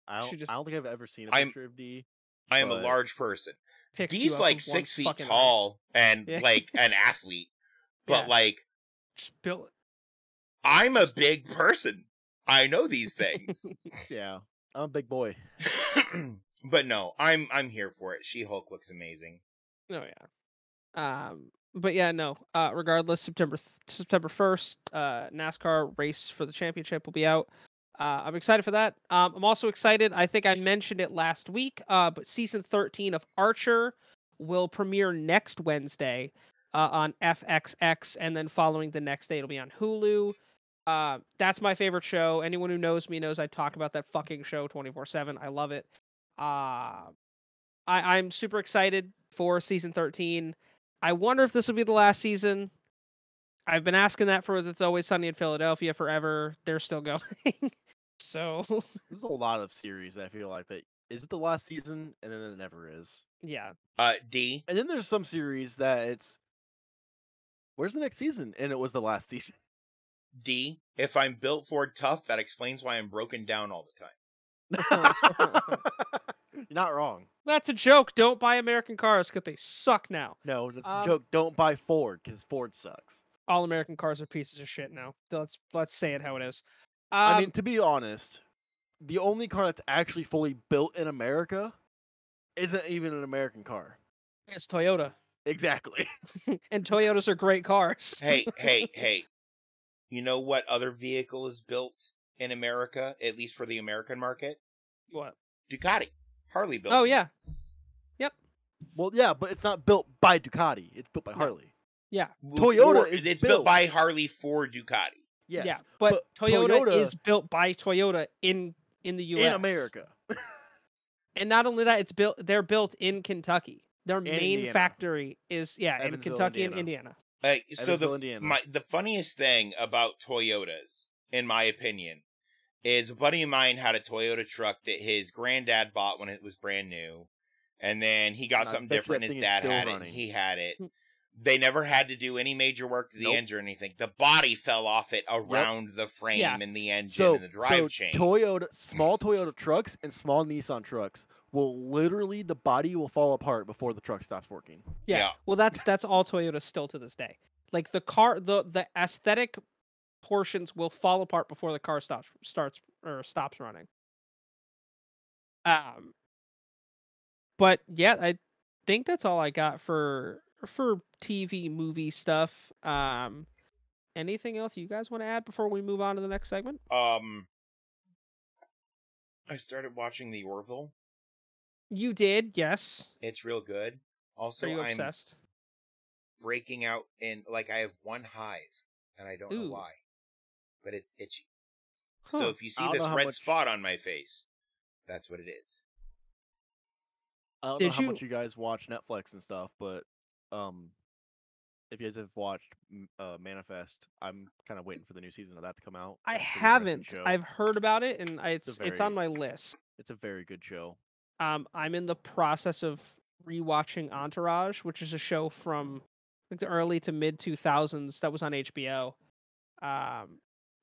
I don't think I've ever seen a picture of D. I am a large person. D's like 6 feet tall and like an athlete, but like, I'm a big person. I know these things. Yeah, I'm a big boy. But no, I'm here for it. She-Hulk looks amazing. Oh yeah. But yeah, no. Regardless, September 1st, NASCAR race for the championship will be out. I'm excited for that. I'm also excited. I think I mentioned it last week. But season 13 of Archer will premiere next Wednesday on FXX, and then following the next day, it'll be on Hulu. That's my favorite show. Anyone who knows me knows I talk about that fucking show 24/7. I love it. I'm super excited for season 13. I wonder if this will be the last season. I've been asking that for It's Always Sunny in Philadelphia forever. They're still going. So there's a lot of series that I feel like that is it the last season, and then it never is. Yeah. D. And then there's some series that it's where's the next season, and it was the last season. D. If I'm built Ford tough, that explains why I'm broken down all the time. You're not wrong. That's a joke. Don't buy American cars because they suck now. No, that's a joke. Don't buy Ford because Ford sucks. All American cars are pieces of shit now. Let's say it how it is. I mean, to be honest, the only car that's actually fully built in America isn't even an American car. It's Toyota. Exactly. And Toyotas are great cars. Hey. You know what other vehicle is built in America, at least for the American market? What? Ducati. Harley built. Oh, yeah. Yep. Well, yeah, but it's not built by Ducati. It's built by Harley. Yeah. Toyota is it's built by Harley for Ducati. Yes, Yeah, but Toyota Toyota is built by Toyota in the U.S. in America. And not only that, they're built in Kentucky. Their main Indiana. factory is in Evansville, Kentucky Indiana. and Indiana. So Evansville, Indiana. the funniest thing about Toyotas, in my opinion, is a buddy of mine had a Toyota truck that his granddad bought when it was brand new, and then he got And I something bet you different. that His thing is dad still had it. running. He had it. Hmm. They never had to do any major work to the Nope. engine or anything. The body fell off it around the frame Yeah. and the engine and the drive chain. Small Toyota trucks and small Nissan trucks will literally, the body will fall apart before the truck stops working. Yeah. Well, that's all Toyota still to this day. Like the car, the aesthetic portions will fall apart before the car stops running. But yeah, I think that's all I got for TV movie stuff. Anything else you guys want to add before we move on to the next segment? I started watching The Orville. You did, yes. It's real good. Also, Are you I'm obsessed? breaking out in, like, I have one hive, and I don't know Ooh. why, but it's itchy. Huh. So if you I see don't this know how red much- spot on my face, that's what it is. I don't Did know how you- much you guys watch Netflix and stuff, but if you guys have watched Manifest, I'm kind of waiting for the new season of that to come out. I It's a pretty haven't. interesting show. I've heard about it, and it's very- on my list. It's a very good show. I'm in the process of rewatching Entourage, which is a show from I think the early to mid 2000s that was on HBO.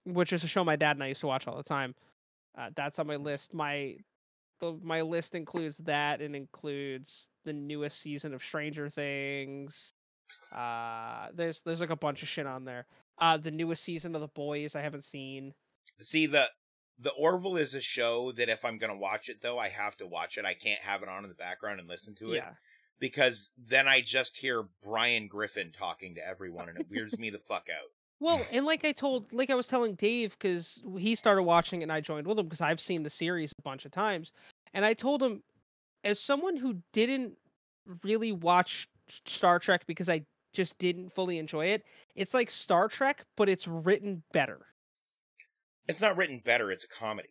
Which is a show my dad and I used to watch all the time. That's on my list. My list includes that and includes the newest season of Stranger Things. There's like a bunch of shit on there. The newest season of The Boys I haven't seen. See, the Orville is a show that if I'm going to watch it, though, I have to watch it. I can't have it on in the background and listen to it. Yeah. Because then I just hear Brian Griffin talking to everyone, and it weirds me the fuck out. Well, and like I was telling Dave, because he started watching it and I joined with him because I've seen the series a bunch of times. And I told him, as someone who didn't really watch Star Trek because I just didn't fully enjoy it, it's like Star Trek, but it's written better. It's not written better, it's a comedy.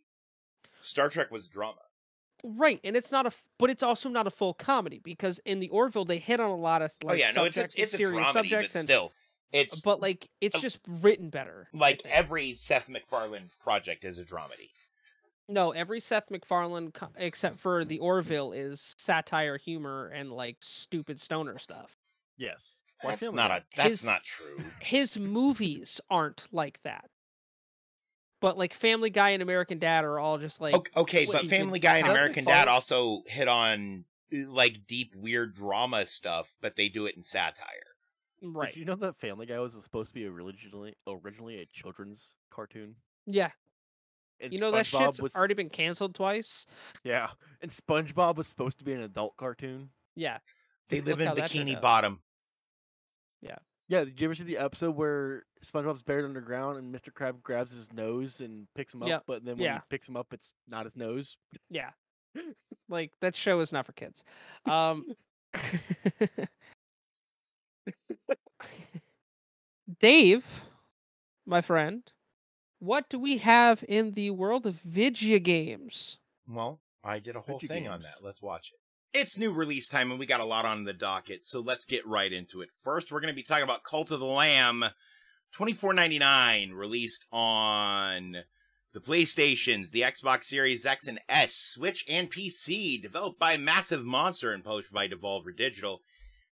Star Trek was drama. Right, and it's not but it's also not a full comedy because in the Orville they hit on a lot of subjects, it's a serious dramedy, subjects, but and still, it's but like it's just written better. like every Seth MacFarlane project is a dramedy. No, every Seth MacFarlane except for the Orville is satire, humor, and like stupid stoner stuff. Yes. That's not true. His movies aren't like that. But like Family Guy and American Dad are all just like Okay, but Family Guy and Seth American MacFarlane- Dad also hit on like deep, weird drama stuff, but they do it in satire. right. Did you know that Family Guy was supposed to be originally a children's cartoon? Yeah, And you know that SpongeBob shit's was already been canceled twice. Yeah, and SpongeBob was supposed to be an adult cartoon. Yeah, They Look live in how that turned Bikini out. Bottom. Yeah, did you ever see the episode where SpongeBob's buried underground and Mr. Krabs grabs his nose and picks him up, Yep, but then when yeah. he picks him up, it's not his nose? yeah. Like that show is not for kids. Dave, my friend, what do we have in the world of video games? Well, I did a whole Video thing on games. that. Let's watch it. It's new release time, and we got a lot on the docket, so let's get right into it. First, we're going to be talking about Cult of the Lamb, $24.99, released on the PlayStations, the Xbox Series X and S, Switch, and PC, developed by Massive Monster and published by Devolver Digital.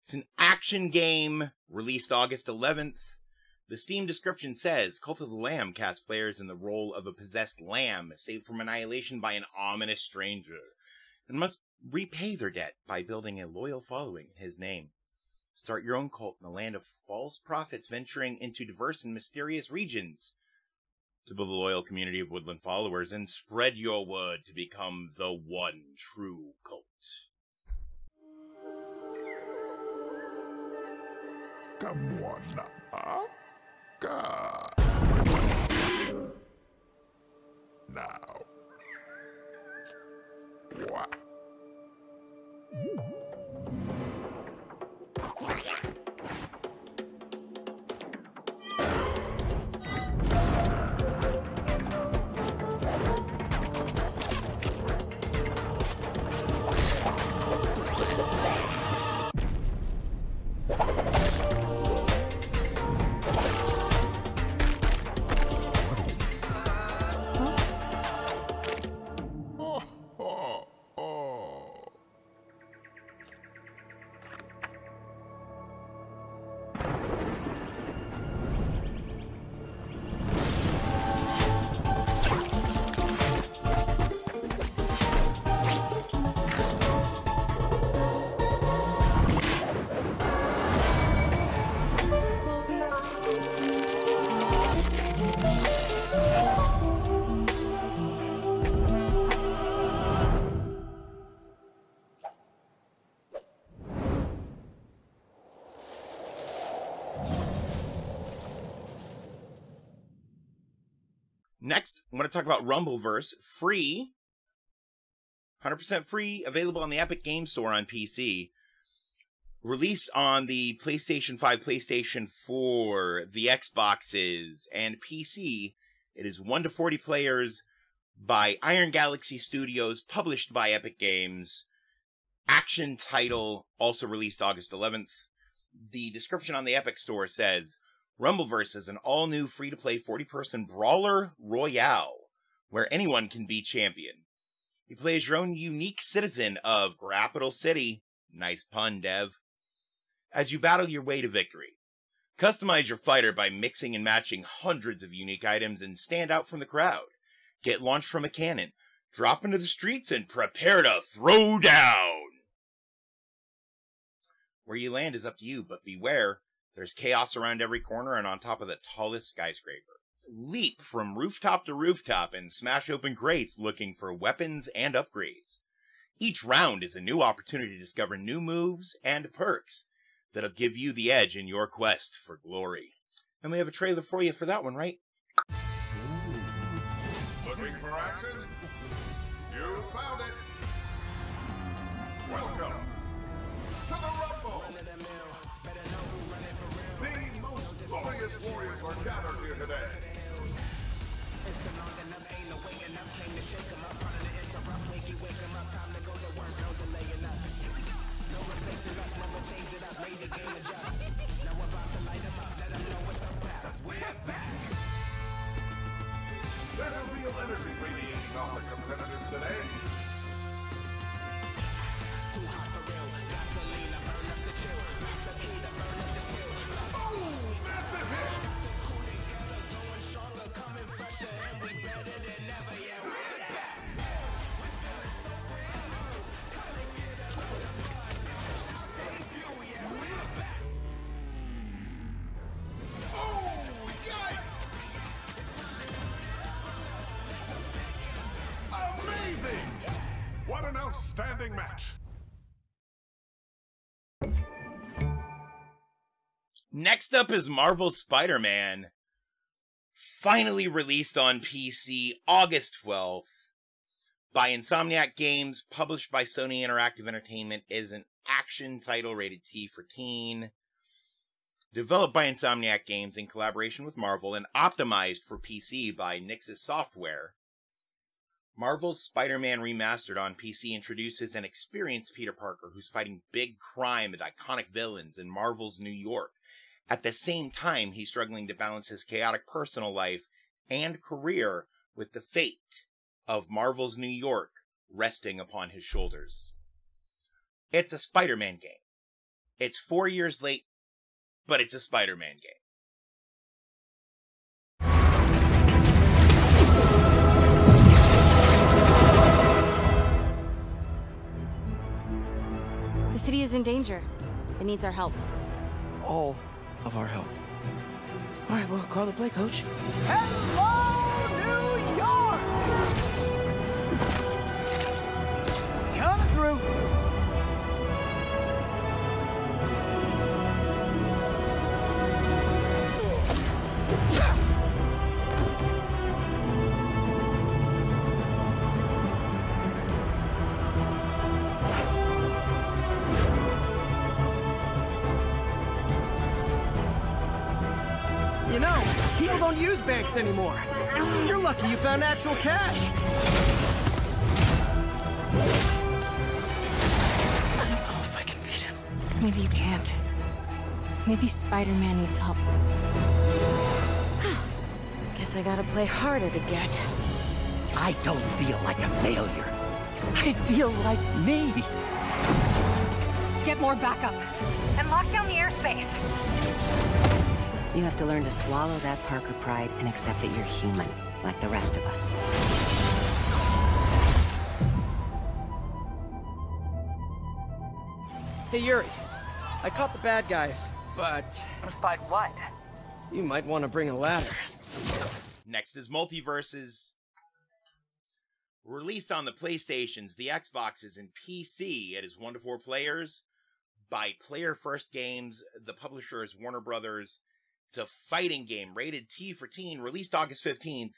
It's an action game, released August 11th. The Steam description says, Cult of the Lamb casts players in the role of a possessed lamb, saved from annihilation by an ominous stranger, and must repay their debt by building a loyal following in his name. Start your own cult in a land of false prophets venturing into diverse and mysterious regions to build a loyal community of woodland followers and spread your word to become the one true cult. Come on, God. Now. What? Next, I'm going to talk about Rumbleverse. Free. 100% free. Available on the Epic Game Store on PC. Released on the PlayStation 5, PlayStation 4, the Xboxes, and PC. It is 1 to 40 players by Iron Galaxy Studios, published by Epic Games. Action title, also released August 11th. The description on the Epic Store says, Rumbleverse is an all-new free-to-play 40-person brawler royale, where anyone can be champion. You play as your own unique citizen of Capital City. Nice pun, Dev. As you battle your way to victory. Customize your fighter by mixing and matching hundreds of unique items and stand out from the crowd. Get launched from a cannon. Drop into the streets and prepare to throw down. Where you land is up to you, but beware, there's chaos around every corner and on top of the tallest skyscraper. Leap from rooftop to rooftop and smash open crates looking for weapons and upgrades. Each round is a new opportunity to discover new moves and perks that'll give you the edge in your quest for glory. And we have a trailer for you for that one, right? Looking for action? You found it! Welcome to the Rumble! The most glorious warriors are gathered here today. There's a real energy radiating off the competitors today. Too hot for real. Gasoline, I burn up the chill. Gasoline, I burn up the skill. Oh, massive hit! Going stronger, coming fresher, and we better than ever. Yeah, we're back. Oh, yikes! Amazing! What an outstanding match! Next up is Marvel's Spider-Man. Finally released on PC August 12th by Insomniac Games, published by Sony Interactive Entertainment, is an action title rated T for teen. Developed by Insomniac Games in collaboration with Marvel and optimized for PC by Nixxes Software. Marvel's Spider-Man Remastered on PC introduces an experienced Peter Parker who's fighting big crime and iconic villains in Marvel's New York. At the same time, he's struggling to balance his chaotic personal life and career with the fate of Marvel's New York resting upon his shoulders. It's a Spider-Man game. It's 4 years late, but it's a Spider-Man game. The city is in danger. It needs our help. All of our help. All right, well, call the play, coach. Hello, New York! Coming through. You know, people don't use banks anymore. You're lucky you found actual cash. I don't know if I can beat him. Maybe you can't. Maybe Spider-Man needs help. Guess I gotta play harder to get. I don't feel like a failure. I feel like me. Get more backup. And lock down the airspace. You have to learn to swallow that Parker pride and accept that you're human, like the rest of us. Hey, Yuri. I caught the bad guys, but... But what? You might want to bring a ladder. Next is Multiverses. Released on the PlayStations, the Xboxes, and PC, it is 1 to 4 players by Player First Games. The publisher is Warner Brothers. It's a fighting game, rated T for teen, released August 15th.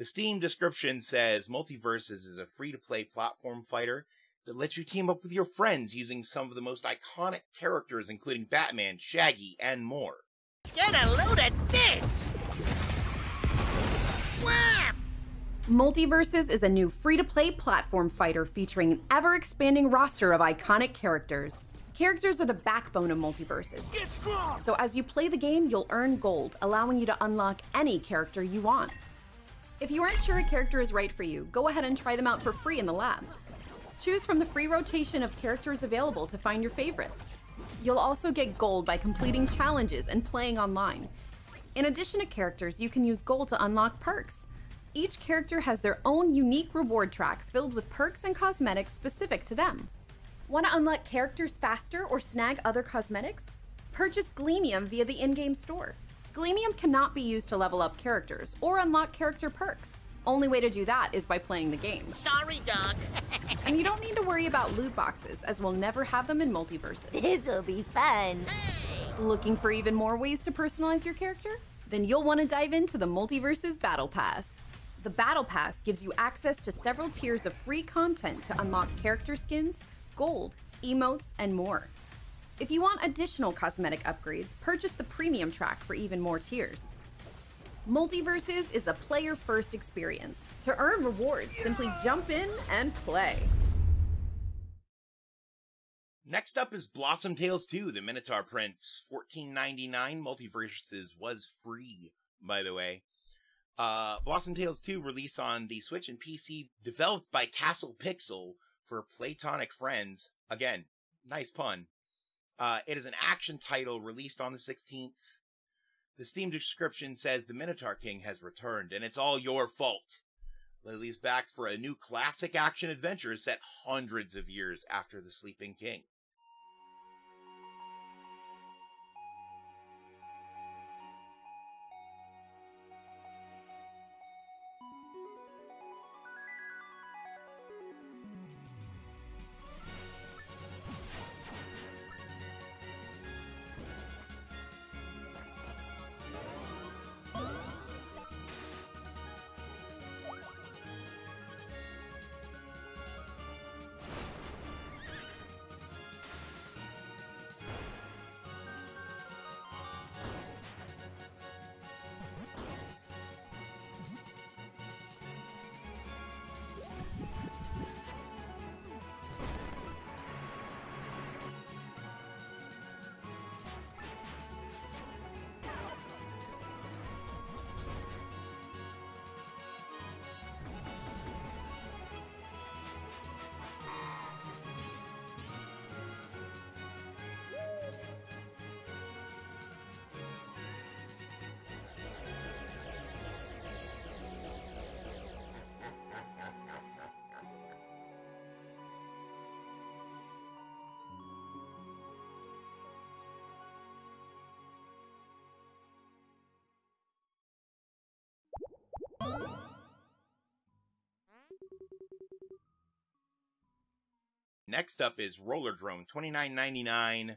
The Steam description says Multiverses is a free-to-play platform fighter that lets you team up with your friends using some of the most iconic characters, including Batman, Shaggy, and more. Get a load of this! Whap! Multiverses is a new free-to-play platform fighter featuring an ever-expanding roster of iconic characters. Characters are the backbone of Multiverses. Get strong! So as you play the game, you'll earn gold, allowing you to unlock any character you want. If you aren't sure a character is right for you, go ahead and try them out for free in the lab. Choose from the free rotation of characters available to find your favorite. You'll also get gold by completing challenges and playing online. In addition to characters, you can use gold to unlock perks. Each character has their own unique reward track filled with perks and cosmetics specific to them. Want to unlock characters faster or snag other cosmetics? Purchase Gleamium via the in-game store. Gleamium cannot be used to level up characters or unlock character perks. Only way to do that is by playing the game. Sorry, dog. And you don't need to worry about loot boxes, as we'll never have them in Multiverses. This'll be fun. Looking for even more ways to personalize your character? Then you'll want to dive into the Multiverses Battle Pass. The Battle Pass gives you access to several tiers of free content to unlock character skins, gold, emotes, and more. If you want additional cosmetic upgrades, purchase the premium track for even more tiers. Multiverses is a player-first experience. To earn rewards, simply jump in and play. Next up is Blossom Tales 2, the Minotaur Prince. $14.99. Multiverses was free, by the way. Blossom Tales 2 released on the Switch and PC, developed by Castle Pixel for Platonic Friends. Again, nice pun. It is an action title released on the 16th. The Steam description says the Minotaur King has returned, and it's all your fault. Lily's back for a new classic action adventure set hundreds of years after the Sleeping King. Next up is Roller Drone, $29.99,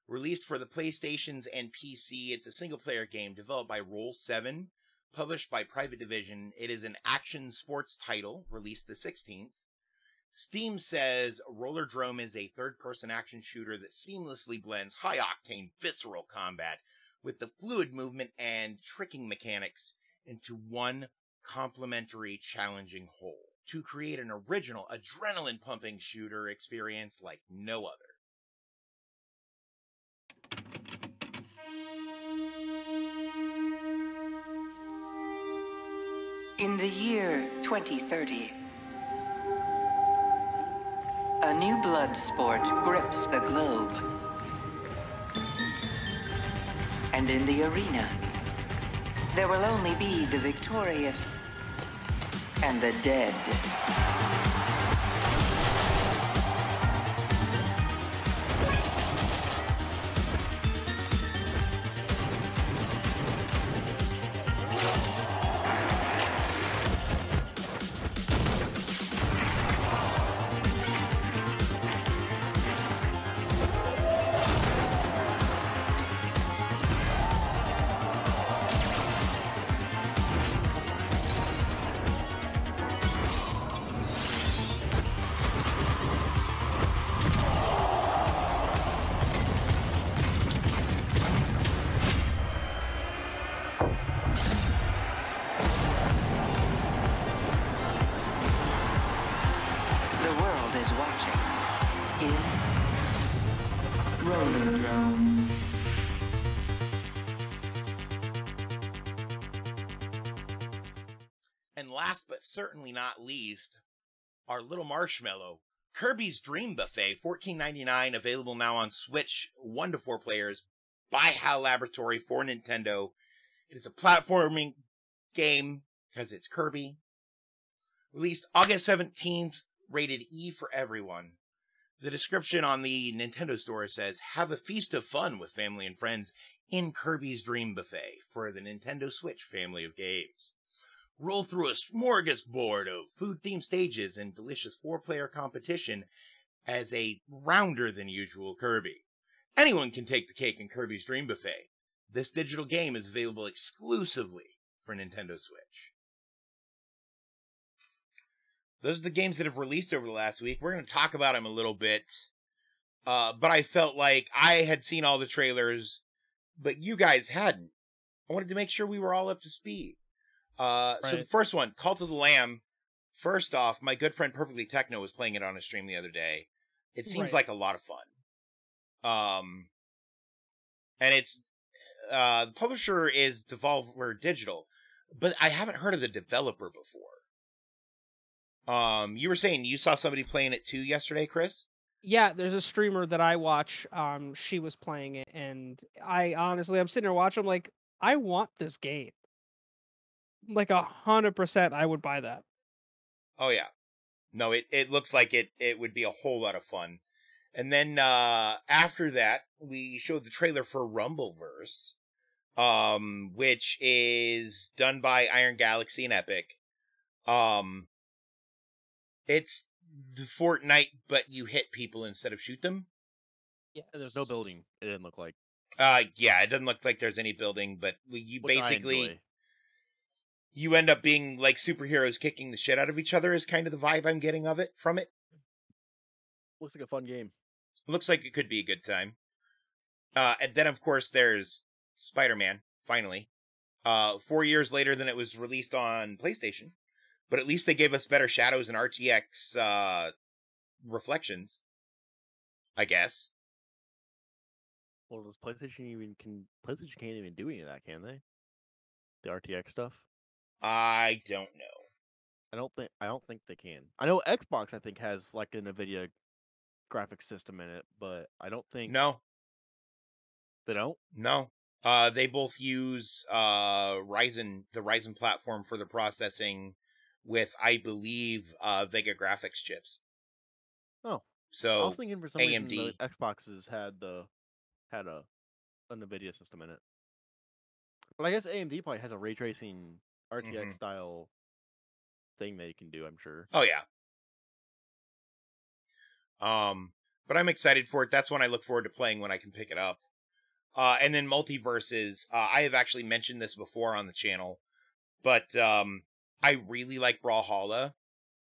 released for the PlayStations and PC. It's a single-player game developed by Roll7, published by Private Division. It is an action sports title, released the 16th. Steam says Roller Drone is a third-person action shooter that seamlessly blends high-octane visceral combat with the fluid movement and tricking mechanics into one complementary, challenging whole to create an original, adrenaline-pumping shooter experience like no other. In the year 2030, a new blood sport grips the globe. And in the arena, there will only be the victorious and the dead. Rollerdrome. And last but certainly not least, our little marshmallow, Kirby's Dream Buffet, $14.99, available now on Switch, 1 to 4 players, by HAL Laboratory for Nintendo. It is a platforming game, because it's Kirby. Released August 17th, rated E for everyone. The description on the Nintendo Store says, have a feast of fun with family and friends in Kirby's Dream Buffet for the Nintendo Switch family of games. Roll through a smorgasbord of food-themed stages and delicious 4-player competition as a rounder-than-usual Kirby. Anyone can take the cake in Kirby's Dream Buffet. This digital game is available exclusively for Nintendo Switch. Those are the games that have released over the last week. We're going to talk about them a little bit. But I felt like I had seen all the trailers, but you guys hadn't. I wanted to make sure we were all up to speed. So the first one, Cult of the Lamb. First off, my good friend Perfectly Techno was playing it on a stream the other day. It seems like a lot of fun. And it's the publisher is Devolver Digital, but I haven't heard of the developer before. You were saying you saw somebody playing it too yesterday, Chris? Yeah, there's a streamer that I watch. She was playing it, and I'm sitting there watching. I'm like, I want this game. Like 100%, I would buy that. Oh yeah, no, it looks like it would be a whole lot of fun. And then after that, we showed the trailer for Rumbleverse, which is done by Iron Galaxy and Epic. It's the Fortnite, but you hit people instead of shoot them. Yeah, there's no building. It didn't look like. Yeah, it doesn't look like there's any building, but you Which basically you end up being like superheroes kicking the shit out of each other. Is kind of the vibe I'm getting from it. Looks like a fun game. Looks like it could be a good time. And then of course there's Spider-Man. Finally, 4 years later than it was released on PlayStation. But at least they gave us better shadows and RTX reflections, I guess. Well, does PlayStation can't even do any of that, can they? The RTX stuff? I don't know. I don't think they can. I know Xbox I think has like a NVIDIA graphics system in it, but I don't think they don't. No. They both use the Ryzen platform for the processing with, I believe, Vega graphics chips. Oh, so I was thinking for some AMD. reason the Xboxes had a NVIDIA system in it. But I guess AMD probably has a ray tracing RTX style thing they can do. I'm sure. Oh yeah. But I'm excited for it. That's one I look forward to playing when I can pick it up. And then Multiverses. I have actually mentioned this before on the channel, but I really like Brawlhalla.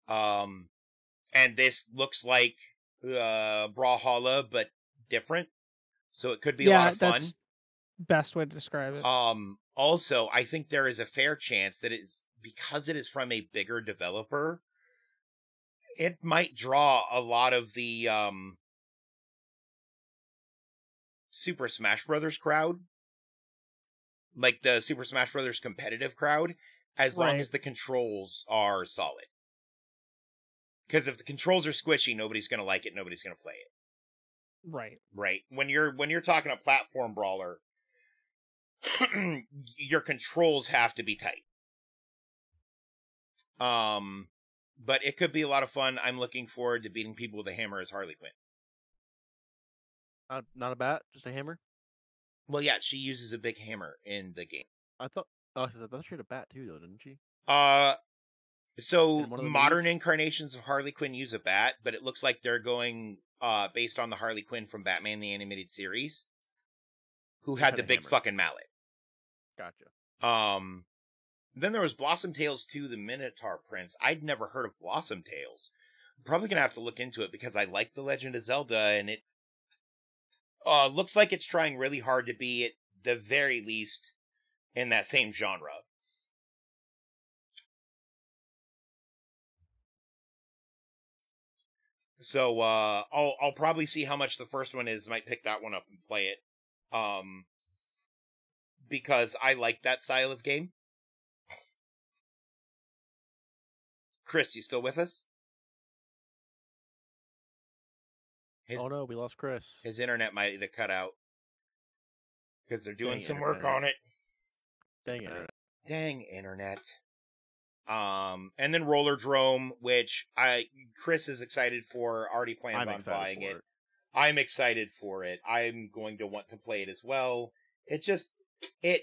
And this looks like Brawlhalla, but different. So it could be a lot of fun. That's best way to describe it. Also, I think there is a fair chance that because it is from a bigger developer, it might draw a lot of the Super Smash Brothers crowd. Like the Super Smash Brothers competitive crowd, as long as the controls are solid. Because if the controls are squishy, nobody's going to like it, nobody's going to play it. Right. Right. When you're talking a platform brawler, your controls have to be tight. But it could be a lot of fun. I'm looking forward to beating people with a hammer as Harley Quinn. Not a bat, just a hammer? Well, yeah, she uses a big hammer in the game. I thought she had a bat too, though, didn't she? So modern incarnations of Harley Quinn use a bat, but it looks like they're going based on the Harley Quinn from Batman the Animated Series, who had the big fucking mallet. Gotcha. Then there was Blossom Tales 2, the Minotaur Prince. I'd never heard of Blossom Tales. I'm probably going to have to look into it because I like The Legend of Zelda, and it looks like it's trying really hard to be, at the very least, in that same genre. So I'll probably see how much the first one is. Might pick that one up and play it. Because I like that style of game. Chris, you still with us? Oh no, we lost Chris. His internet might have cut out. Because they're doing Dang some work internet. on it. Dang it. Dang internet. And then Roller Drome, which Chris is excited for, already plans on buying it. I'm excited for it. I'm going to want to play it as well. It just, it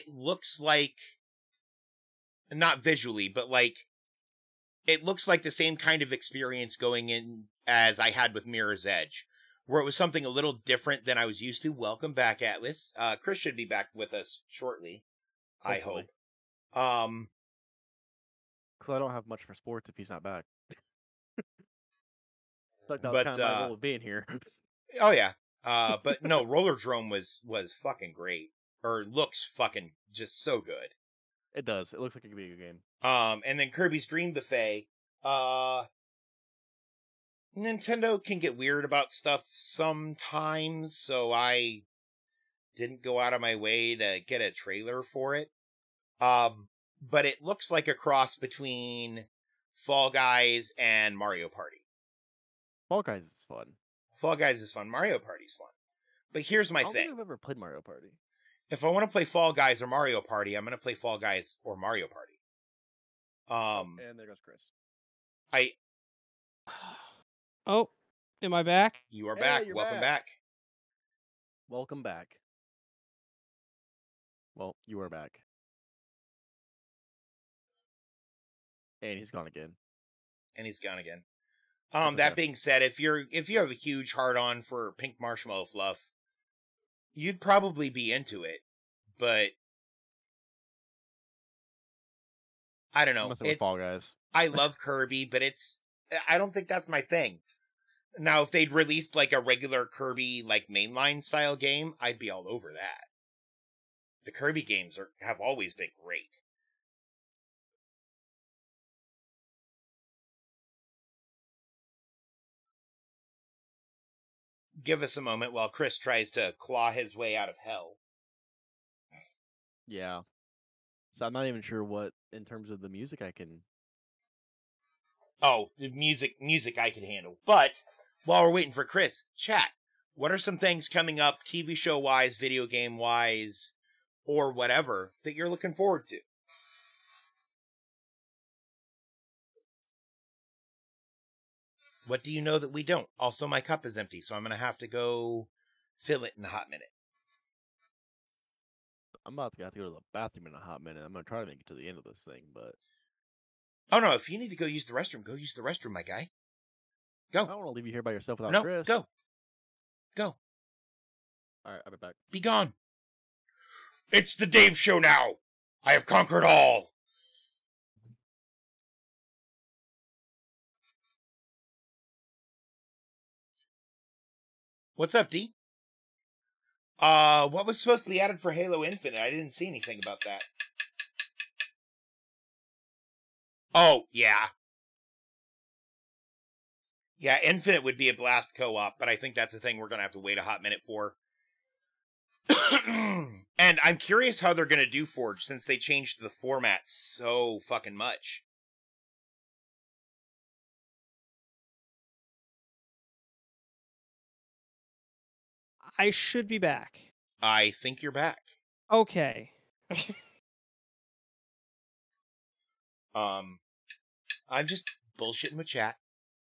looks like, not visually, but like, it looks like the same kind of experience going in as I had with Mirror's Edge, where it was something a little different than I was used to. Welcome back, Atlas. Chris should be back with us shortly, Hopefully. I hope. Because I don't have much for sports if he's not back. But that was kind of my role of being here. Oh yeah. But no, Roller Drome was fucking great. Or looks fucking just so good. It does. It looks like it could be a good game. And then Kirby's Dream Buffet. Nintendo can get weird about stuff sometimes, so I didn't go out of my way to get a trailer for it. But it looks like a cross between Fall Guys and Mario Party. Fall Guys is fun. Fall Guys is fun. Mario Party's fun. But here's my I don't thing. think I've ever played Mario Party. If I want to play Fall Guys or Mario Party, I'm going to play Fall Guys or Mario Party. And there goes Chris. Oh, am I back? You are back. You're Welcome back. Welcome back. Well, you are back. And he's gone again. That being said, if you have a huge hard-on for pink marshmallow fluff, you'd probably be into it. But I don't know. With Fall Guys. I love Kirby, but I don't think that's my thing. Now, if they'd released like a regular Kirby like mainline style game, I'd be all over that. The Kirby games have always been great. Give us a moment while Chris tries to claw his way out of hell. Yeah. So I'm not even sure what, in terms of the music, I can... Oh, the music I can handle. But, while we're waiting for Chris, chat. What are some things coming up, TV show-wise, video game-wise, or whatever, that you're looking forward to? What do you know that we don't? Also, my cup is empty, so I'm going to have to go fill it in a hot minute. I'm about to have to go to the bathroom in a hot minute. I'm going to try to make it to the end of this thing, but... Oh, no, if you need to go use the restroom, go use the restroom, my guy. Go. I don't want to leave you here by yourself without Chris. Go. Go. Alright, I'll be back. Be gone. It's the Dave Show now. I have conquered all. What's up, D? What was supposed to be added for Halo Infinite? I didn't see anything about that. Oh, yeah. Yeah, Infinite would be a blast co-op, but I think that's a thing we're going to have to wait a hot minute for. And I'm curious how they're going to do Forge, since they changed the format so fucking much. I should be back. I think you're back. Okay. I'm just bullshitting with chat.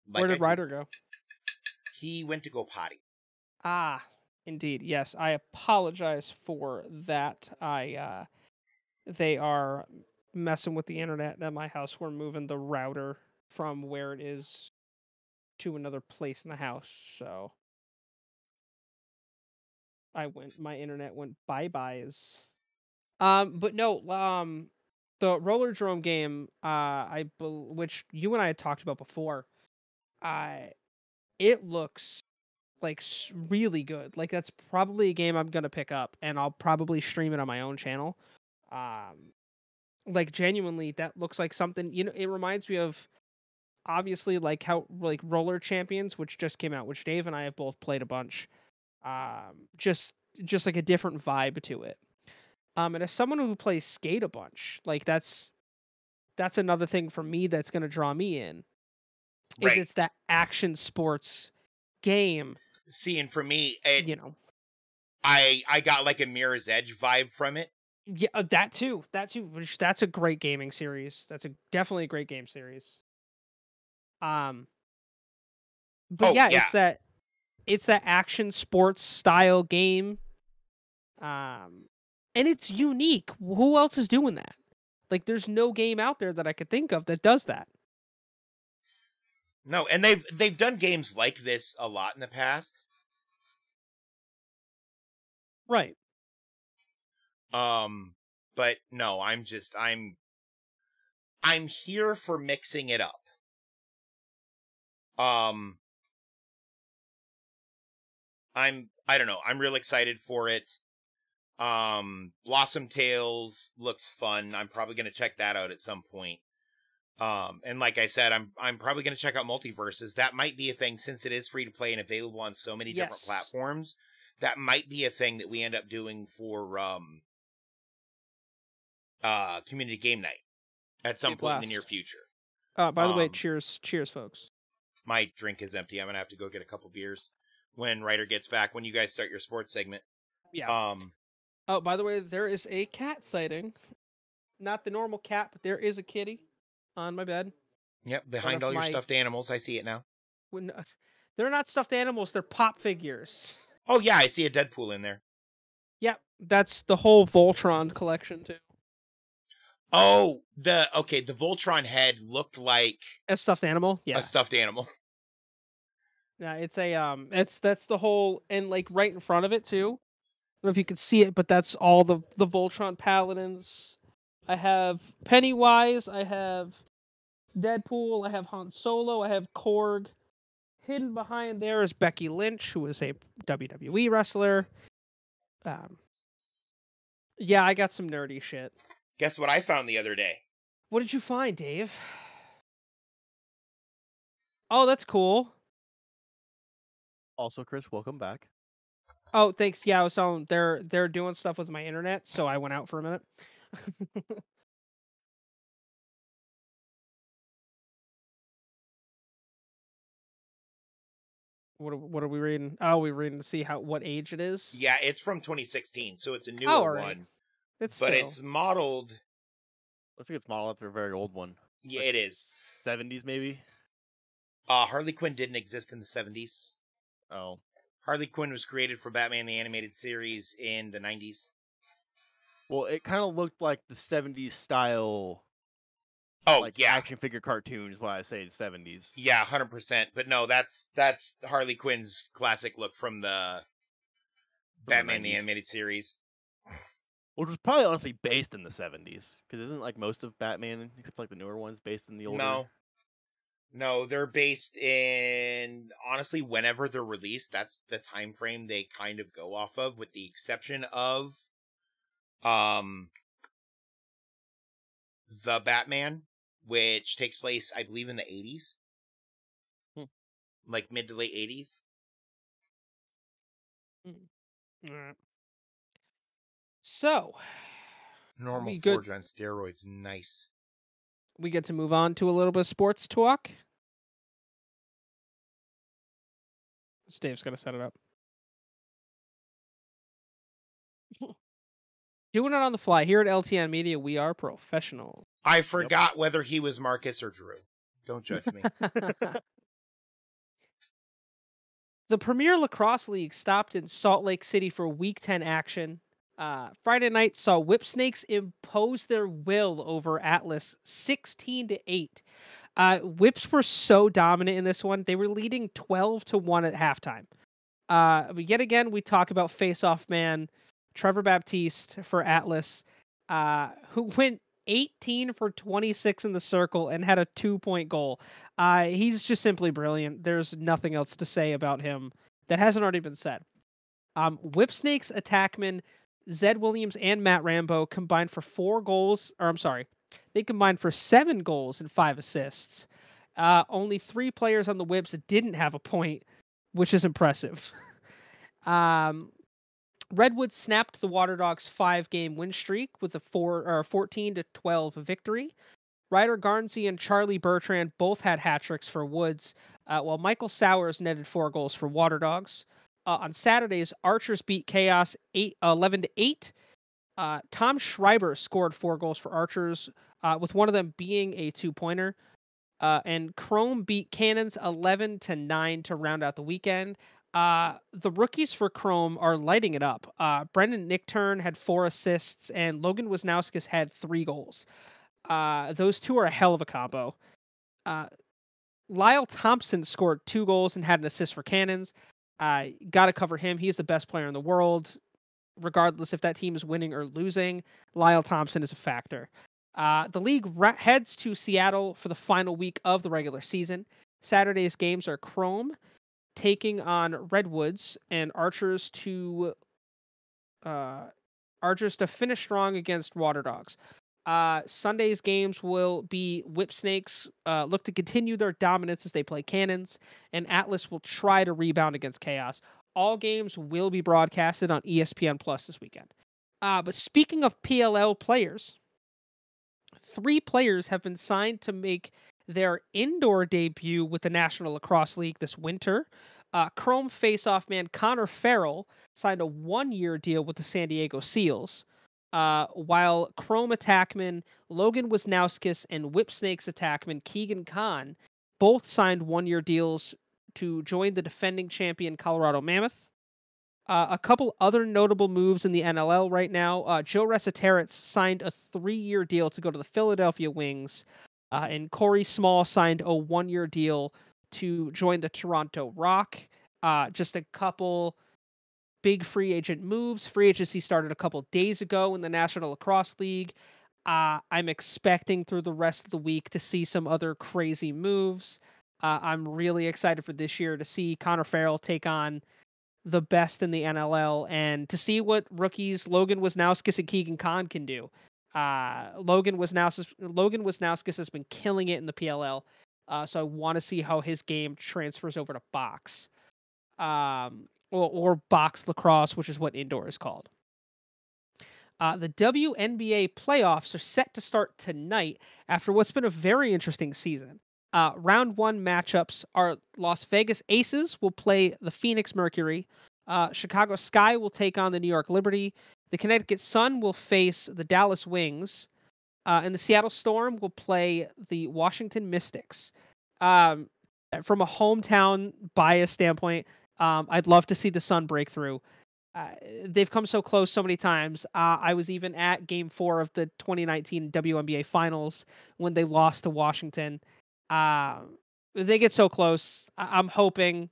Like where did Ryder go? He went to go potty. Ah, indeed. Yes, I apologize for that. They are messing with the internet at my house. We're moving the router from where it is to another place in the house, so my internet went bye-byes. But no, the Roller Drome game, which you and I had talked about before, it looks like really good. Like that's probably a game I'm gonna pick up, and I'll probably stream it on my own channel. Like genuinely, that looks like something. You know, it reminds me of obviously like how like Roller Champions, which just came out, which Dave and I have both played a bunch. Just like a different vibe to it. And as someone who plays Skate a bunch, like that's another thing for me that's going to draw me in. Is Right. it's that action sports game. See, and for me, You know, I got like a Mirror's Edge vibe from it. yeah, that too. Which that's a great gaming series. That's definitely a great game series. But Oh, yeah, yeah. it's that action sports style game. And it's unique. Who else is doing that? Like, there's no game out there that I could think of that does that. No, and they've done games like this a lot in the past. Right. But no, I'm here for mixing it up. I don't know. I'm real excited for it. Blossom Tales looks fun. I'm probably going to check that out at some point. And like I said, I'm probably going to check out Multiverses. That might be a thing since it is free to play and available on so many different platforms. That might be a thing that we end up doing for community game night at some point in the near future. By the way, cheers, folks. My drink is empty. I'm gonna have to go get a couple beers when Ryder gets back. When you guys start your sports segment. Yeah. Oh, by the way, there is a cat sighting. Not the normal cat, but there is a kitty on my bed. Yep, behind all your stuffed animals. I see it now. They're not stuffed animals. They're pop figures. Oh yeah, I see a Deadpool in there. Yep, that's the whole Voltron collection too. Oh, the Voltron head looked like a stuffed animal. Yeah, a stuffed animal. Yeah, it's a that's the whole, and like right in front of it too. I don't know if you can see it, but that's all the Voltron Paladins. I have Pennywise. I have Deadpool. I have Han Solo. I have Korg. Hidden behind there is Becky Lynch, who is a WWE wrestler. Yeah, I got some nerdy shit. Guess what I found the other day? What did you find, Dave? Oh, that's cool. Also, Chris, welcome back. Oh, thanks. Yeah, I was telling they're doing stuff with my internet, so I went out for a minute. What are we reading? Oh, we're reading to see what age it is. Yeah, it's from 2016, so it's a newer one. It's modeled. Looks like it's modeled after a very old one. Yeah, it is 70s maybe. Harley Quinn didn't exist in the 70s. Oh, Harley Quinn was created for Batman the Animated Series in the 90s. Well, it kind of looked like the 70s style. Oh, like yeah. Action figure cartoons, why I say the 70s. Yeah, 100%. But no, that's Harley Quinn's classic look from the Batman the Animated Series. Which was probably honestly based in the 70s. Because isn't like most of Batman, except for like the newer ones, based in the older? No, they're based in, honestly, whenever they're released. That's the time frame they kind of go off of, with the exception of The Batman, which takes place, I believe, in the 80s. Like mid to late 80s. So, Normal Forge on steroids. Nice. We get to move on to a little bit of sports talk. Dave's going to set it up. Doing it on the fly. Here at LTN Media, we are professionals. I forgot whether he was Marcus or Drew. Don't judge me. The Premier Lacrosse League stopped in Salt Lake City for Week 10 action. Friday night saw Whipsnakes impose their will over Atlas 16-8. Whips were so dominant in this one. They were leading 12-1 at halftime. But yet again, we talk about face-off man Trevor Baptiste for Atlas, who went 18 for 26 in the circle and had a 2-point goal. He's just simply brilliant. There's nothing else to say about him that hasn't already been said. Whipsnakes attackmen Zed Williams and Matt Rambo combined for 4 goals. Or I'm sorry, they combined for 7 goals and 5 assists. Only 3 players on the Whips didn't have a point, which is impressive. Redwood snapped the Water Dogs' 5-game win streak with a 14-12 victory. Ryder Garnsey and Charlie Bertrand both had hat tricks for Woods, while Michael Sowers netted 4 goals for Water Dogs. On Saturdays, Archers beat Chaos 11-8. Tom Schreiber scored 4 goals for Archers, with one of them being a 2-pointer. And Chrome beat Cannons 11-9 to round out the weekend. The rookies for Chrome are lighting it up. Brendan Nickturn had 4 assists, and Logan Wisnauskas had 3 goals. Those two are a hell of a combo. Lyle Thompson scored 2 goals and had an assist for Cannons. Got to cover him. He's the best player in the world. Regardless if that team is winning or losing, Lyle Thompson is a factor. The league heads to Seattle for the final week of the regular season. Saturday's games are Chrome taking on Redwoods and Archers to finish strong against Water Dogs. Sunday's games will be Whip Snakes look to continue their dominance as they play Cannons, and Atlas will try to rebound against Chaos. All games will be broadcasted on ESPN Plus this weekend. But speaking of PLL players, 3 players have been signed to make their indoor debut with the National Lacrosse League this winter. Chrome faceoff man Connor Farrell signed a 1-year deal with the San Diego Seals, while Chrome attackman Logan Wisnauskas and Whip Snakes attackman Keegan Khan both signed 1-year deals to join the defending champion Colorado Mammoth. A couple other notable moves in the NLL right now. Joe Resiteritz signed a 3-year deal to go to the Philadelphia Wings, and Corey Small signed a 1-year deal to join the Toronto Rock. Just a couple big free agent moves. Free agency started a couple days ago in the National Lacrosse League. I'm expecting through the rest of the week to see some other crazy moves. I'm really excited for this year to see Connor Farrell take on the best in the NLL and to see what rookies Logan Wisnauskas and Keegan Khan can do. Logan Wisnauskas has been killing it in the PLL, so I want to see how his game transfers over to box, or box lacrosse, which is what indoor is called. The WNBA playoffs are set to start tonight after what's been a very interesting season. Round 1 matchups are Las Vegas Aces will play the Phoenix Mercury. Chicago Sky will take on the New York Liberty. The Connecticut Sun will face the Dallas Wings. And the Seattle Storm will play the Washington Mystics. From a hometown bias standpoint, I'd love to see the Sun break through. They've come so close so many times. I was even at Game 4 of the 2019 WNBA Finals when they lost to Washington. They get so close. I'm hoping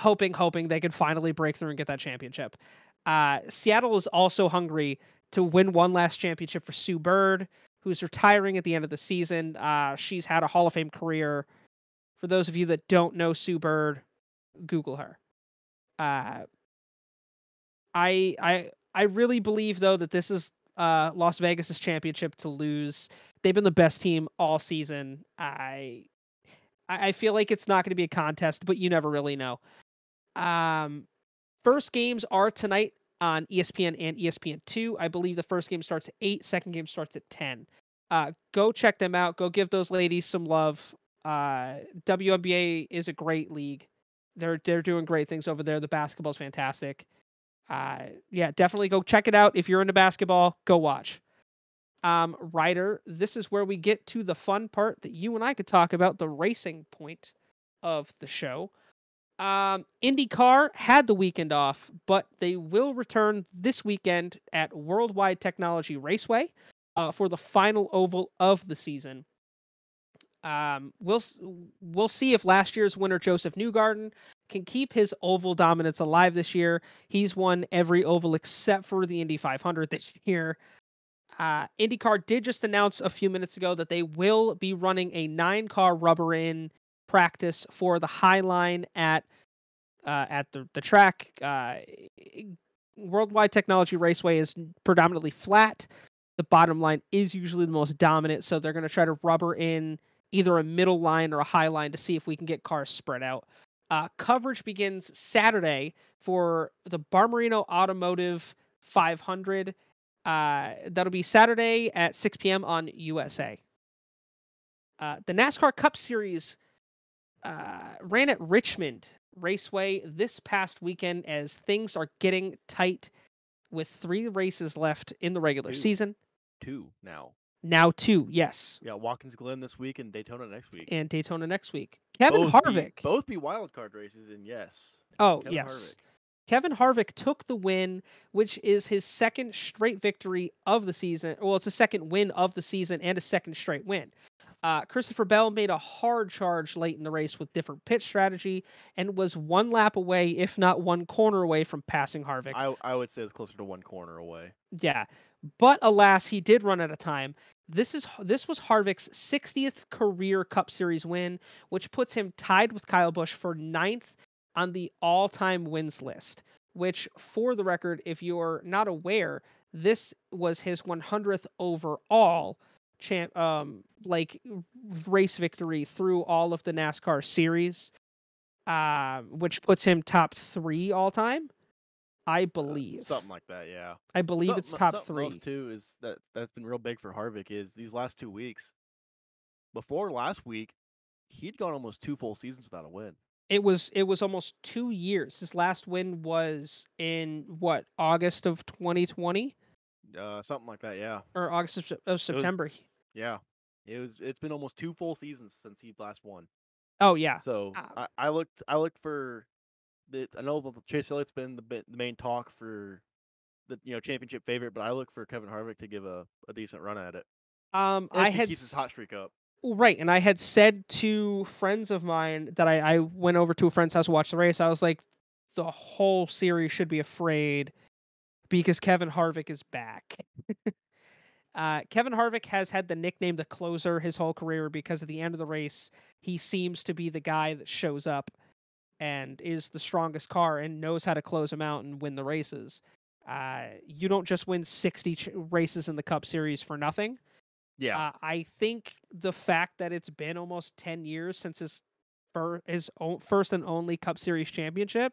they can finally break through and get that championship. Seattle is also hungry to win one last championship for Sue Bird, who's retiring at the end of the season. She's had a Hall of Fame career. For those of you that don't know Sue Bird, Google her. I really believe though that this is Las Vegas's championship to lose. They've been the best team all season. I feel like it's not going to be a contest, but you never really know. First games are tonight on ESPN and ESPN2. I believe the first game starts at 8, second game starts at 10. Go check them out. Go give those ladies some love. WNBA is a great league. They're doing great things over there. The basketball's fantastic. Yeah, definitely go check it out. If you're into basketball, go watch. Ryder, this is where we get to the fun part that you and I could talk about, the racing point of the show. IndyCar had the weekend off, but they will return this weekend at Worldwide Technology Raceway for the final oval of the season. We'll see if last year's winner Joseph Newgarden can keep his oval dominance alive this year. He's won every oval except for the Indy 500 this year. IndyCar did just announce a few minutes ago that they will be running a 9-car rubber-in practice for the High Line at the track. Worldwide Technology Raceway is predominantly flat. The bottom line is usually the most dominant, so they're going to try to rubber in either a middle line or a high line to see if we can get cars spread out. Coverage begins Saturday for the Bar Marino Automotive 500. That'll be Saturday at 6 p.m. on USA. The NASCAR Cup Series ran at Richmond Raceway this past weekend as things are getting tight with 3 races left in the regular season. 2 now. Now 2, yes. Yeah, Watkins Glen this week and Daytona next week. And Daytona next week. Kevin Harvick. Both be wild card races, and yes. Oh, Kevin yes. Harvick. Kevin Harvick took the win, which is his second straight victory of the season. Well, it's a second win of the season and a second straight win. Christopher Bell made a hard charge late in the race with different pit strategy and was 1 lap away, if not 1 corner away from passing Harvick. I would say it's closer to 1 corner away. Yeah, but alas, he did run out of time. This was Harvick's 60th career Cup Series win, which puts him tied with Kyle Busch for 9th on the all-time wins list, which, for the record, if you're not aware, this was his 100th overall race victory through all of the NASCAR series, which puts him top 3 all time, I believe. Something like that, yeah. I believe it's top 3. Else too is that's been real big for Harvick is these last 2 weeks. Before last week, he'd gone almost 2 full seasons without a win. It was almost 2 years. His last win was in August of 2020? Something like that, yeah. Or August of September. Yeah. It's been almost 2 full seasons since he last won. Oh yeah. So I looked for I know Chase Elliott's been the main talk for the championship favorite, but I look for Kevin Harvick to give a decent run at it. I had keeps his hot streak up. Right, and I had said to friends of mine that I went over to a friend's house to watch the race. I was like, the whole series should be afraid because Kevin Harvick is back. Kevin Harvick has had the nickname the closer his whole career because at the end of the race, he seems to be the guy that shows up and is the strongest car and knows how to close them out and win the races. You don't just win 60 races in the Cup Series for nothing. Yeah. I think the fact that it's been almost 10 years since his first and only Cup Series championship,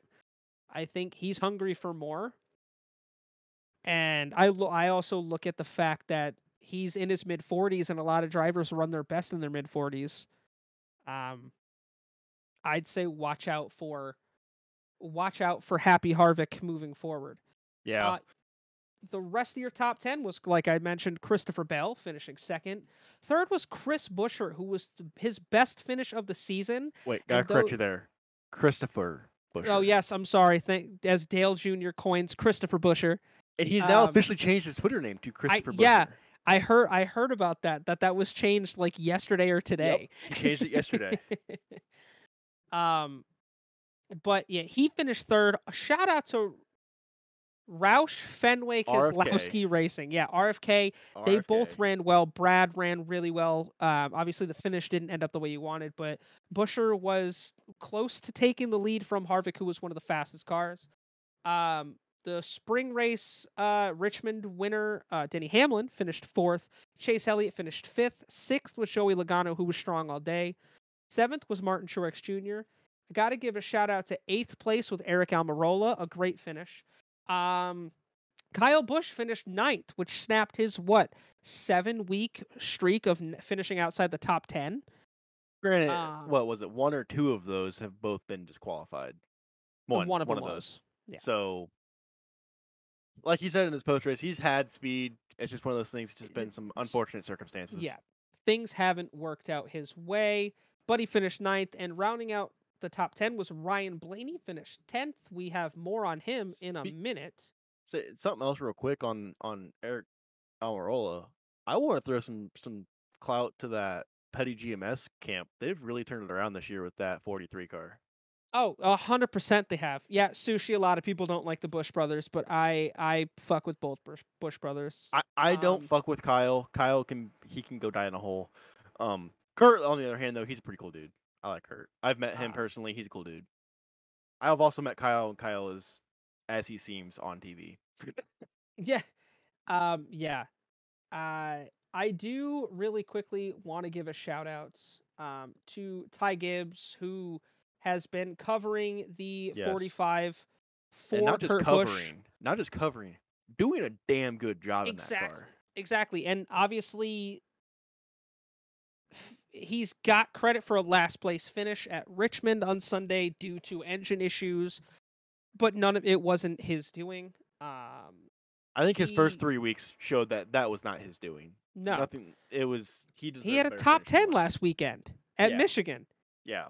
I think he's hungry for more. And I also look at the fact that he's in his mid-40s and a lot of drivers run their best in their mid-40s. I'd say watch out for Happy Harvick moving forward. Yeah. The rest of your top 10 was, like I mentioned, Christopher Bell finishing 2nd. 3rd was Chris Buescher, who was his best finish of the season. Wait, gotta correct you there. Christopher Buescher. Oh, yes, I'm sorry. As Dale Jr. coins Christopher Buescher. And he's now officially changed his Twitter name to Christopher Buescher. Yeah, I heard about that was changed like yesterday or today. Yep, he changed it yesterday. But yeah, he finished 3rd. A shout out to Roush Fenway Keselowski Racing. Yeah, RFK. They both ran well. Brad ran really well. Obviously, the finish didn't end up the way you wanted, but Buescher was close to taking the lead from Harvick, who was one of the fastest cars. The spring race Richmond winner, Denny Hamlin, finished 4th. Chase Elliott finished 5th. 6th was Joey Logano, who was strong all day. 7th was Martin Truex Jr. I got to give a shout out to 8th place with Eric Almirola, a great finish. Kyle Busch finished 9th, which snapped his 7-week streak of finishing outside the top 10. Granted, what was it? 1 or 2 of those have both been disqualified. One of those. Yeah. So, like he said in his post race, he's had speed. It's just one of those things. It's just been some unfortunate circumstances. Yeah, things haven't worked out his way, but he finished 9th, and rounding out the top 10 was Ryan Blaney, finished 10th. We have more on him in a minute. So, something else real quick on Eric Almirola. I want to throw some clout to that Petty GMS camp. They've really turned it around this year with that 43 car. Oh, 100% they have. Yeah, Sushi, a lot of people don't like the Busch brothers, but I fuck with both Busch brothers. I don't fuck with Kyle. Kyle can go die in a hole. Kurt, on the other hand, though, he's a pretty cool dude. I like Kurt. I've met him personally. He's a cool dude. I have also met Kyle, and Kyle is as he seems on TV. Yeah. Yeah. I do really quickly want to give a shout out to Ty Gibbs, who has been covering the Yes. 45 for And not just Kurt Busch. covering, doing a damn good job in that car. Exactly. And obviously, he's got credit for a last place finish at Richmond on Sunday due to engine issues, but none of it wasn't his doing. I think his first 3 weeks showed that was not his doing. No. Nothing. It was he deserved He had a better top finish than 10 last. last weekend at Yeah. Michigan. Yeah.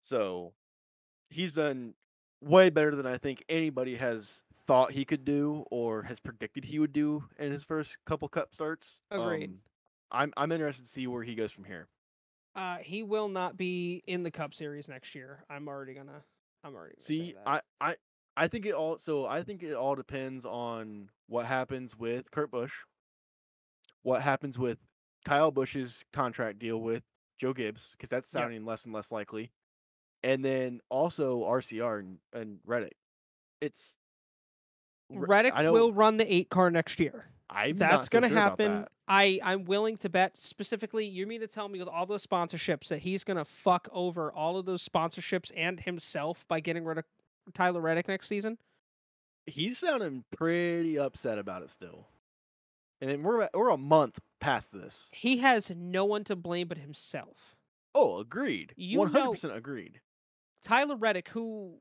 So he's been way better than I think anybody has thought he could do or has predicted he would do in his first couple cup starts. Agreed. I'm interested to see where he goes from here. He will not be in the Cup Series next year. I'm already gonna See, say that. I think it all depends on what happens with Kurt Busch, what happens with Kyle Busch's contract deal with Joe Gibbs, because that's sounding less and less likely, and then also RCR and Reddick. It's Reddick will run the 8 car next year. I'm That's not so going to sure about happen. that. I'm willing to bet specifically. You mean to tell me with all those sponsorships that he's going to fuck over all of those sponsorships and himself by getting rid of Tyler Reddick next season? He's sounding pretty upset about it still, and then we're a month past this. He has no one to blame but himself. Oh, agreed. You 100% agreed. Tyler Reddick, who,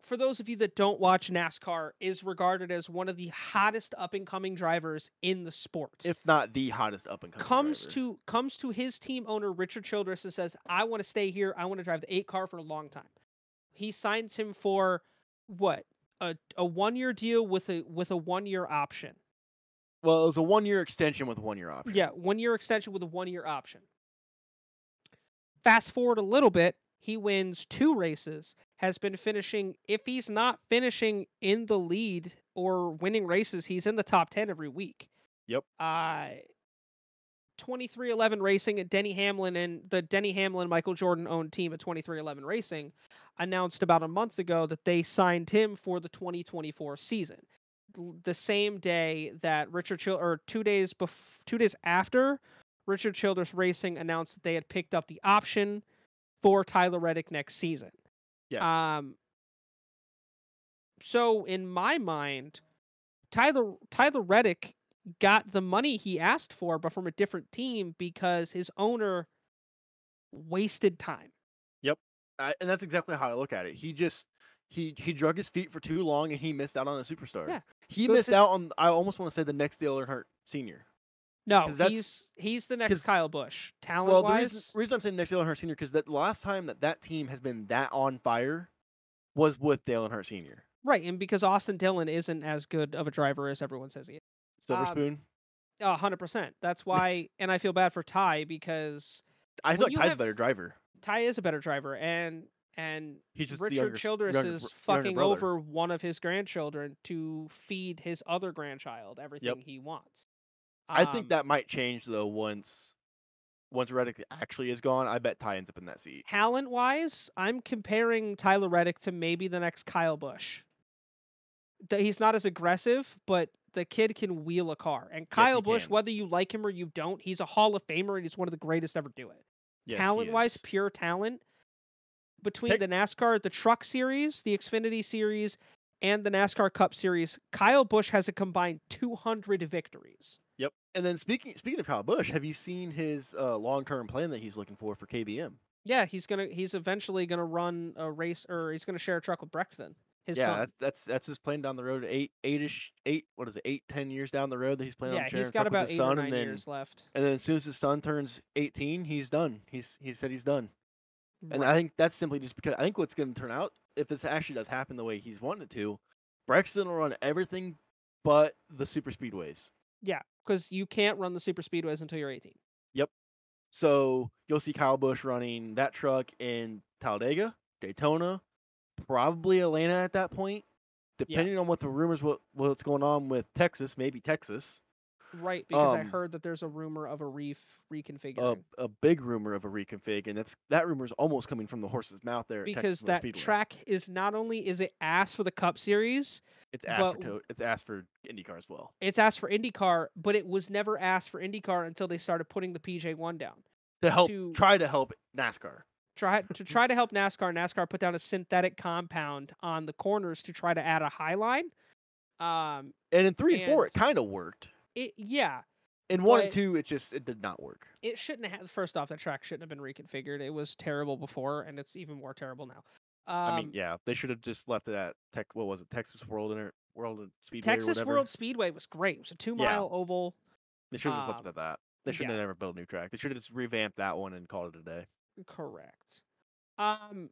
for those of you that don't watch NASCAR, is regarded as one of the hottest up-and-coming drivers in the sport. If not the hottest up-and-coming driver. Comes to his team owner, Richard Childress, and says, I want to stay here. I want to drive the 8 car for a long time. He signs him for, what, a 1-year deal with a 1-year option. Well, it was a 1-year extension with a 1-year option. Yeah, 1-year extension with a 1-year option. Fast forward a little bit, he wins 2 races, has been finishing, if he's not finishing in the lead or winning races, he's in the top 10 every week. Yep. 2311 Racing at Denny Hamlin and the Denny Hamlin Michael Jordan owned team at 2311 Racing announced about a month ago that they signed him for the 2024 season. The same day that 2 days after Richard Childress Racing announced that they had picked up the option for Tyler Reddick next season. Yes. So in my mind, Tyler Reddick got the money he asked for, but from a different team because his owner wasted time. Yep. And that's exactly how I look at it. He drug his feet for too long and he missed out on a superstar. Yeah. He missed out on, I almost want to say, the next Dale Earnhardt Sr. No, he's the next Kyle Busch. Talent-wise. Well, the reason I'm saying next Dale Earnhardt Sr. because the last time that team has been that on fire was with Dale Earnhardt Sr. Right, and because Austin Dillon isn't as good of a driver as everyone says he is. Silver Spoon? 100%. That's why, and I feel bad for Ty because I feel like Ty's a better driver. Ty is a better driver, and he's just Richard Childress is fucking brother. over one of his grandchildren to feed his other grandchild everything he wants. I think that might change though once Reddick actually is gone. I bet Ty ends up in that seat. Talent-wise, I'm comparing Tyler Reddick to maybe the next Kyle Busch. He's not as aggressive, but the kid can wheel a car. And Kyle Busch, whether you like him or you don't, he's a Hall of Famer and he's one of the greatest ever do it. Yes, talent-wise, pure talent. Between the NASCAR, the Truck Series, the Xfinity Series, and the NASCAR Cup Series, Kyle Busch has a combined 200 victories. Yep. And then speaking of Kyle Busch, have you seen his long-term plan that he's looking for KBM? Yeah, he's eventually gonna run a race, or he's gonna share a truck with Brexton. His son. That's his plan down the road. 10 years down the road that he's planning on sharing. Yeah, he's got about with his 8 son, or 9 years left. And then as soon as his son turns 18, he's done. He said he's done. Right. And I think that's simply just because I think what's going to turn out, if this actually does happen the way he's wanting it to, Brexton will run everything but the super speedways. Yeah, because you can't run the super speedways until you're 18. Yep. So you'll see Kyle Busch running that truck in Talladega, Daytona, probably Atlanta at that point, depending on what the rumors, what's going on with Texas, maybe Texas. Right, because I heard that there's a rumor of a reconfiguring. A big rumor of a reconfig, and that rumor is almost coming from the horse's mouth there. Because at that Speedway. track is not only is it ass for the Cup Series, it's ass for IndyCar as well. It's ass for IndyCar, but it was never ass for IndyCar until they started putting the PJ1 down. to try to help NASCAR. try to help NASCAR. NASCAR put down a synthetic compound on the corners to try to add a high line. And in 3 and 4, it and kind of worked. Yeah. In 1 and but 2, it did not work. It shouldn't have. First off, that track shouldn't have been reconfigured. It was terrible before, and it's even more terrible now. I mean, yeah, they should have just left it at what was it, Texas World Speedway or Texas whatever. World Speedway was great. It was a 2-mile oval. They should have just left it at that. They should have never built a new track. They should have just revamped that one and called it a day. Correct. But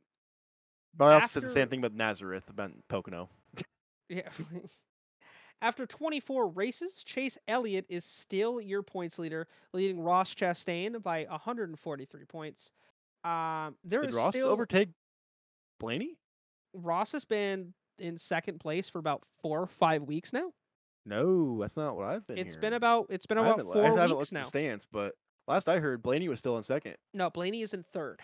I also said the same thing about Nazareth, about Pocono. Yeah. After 24 races, Chase Elliott is still your points leader, leading Ross Chastain by 143 points. Did Ross overtake Blaney? Ross has been in second place for about 4 or 5 weeks now. No, that's not what I've been. It's hearing. been about 4 weeks now. I haven't looked at the stance, but last I heard, Blaney was still in second. No, Blaney is in third.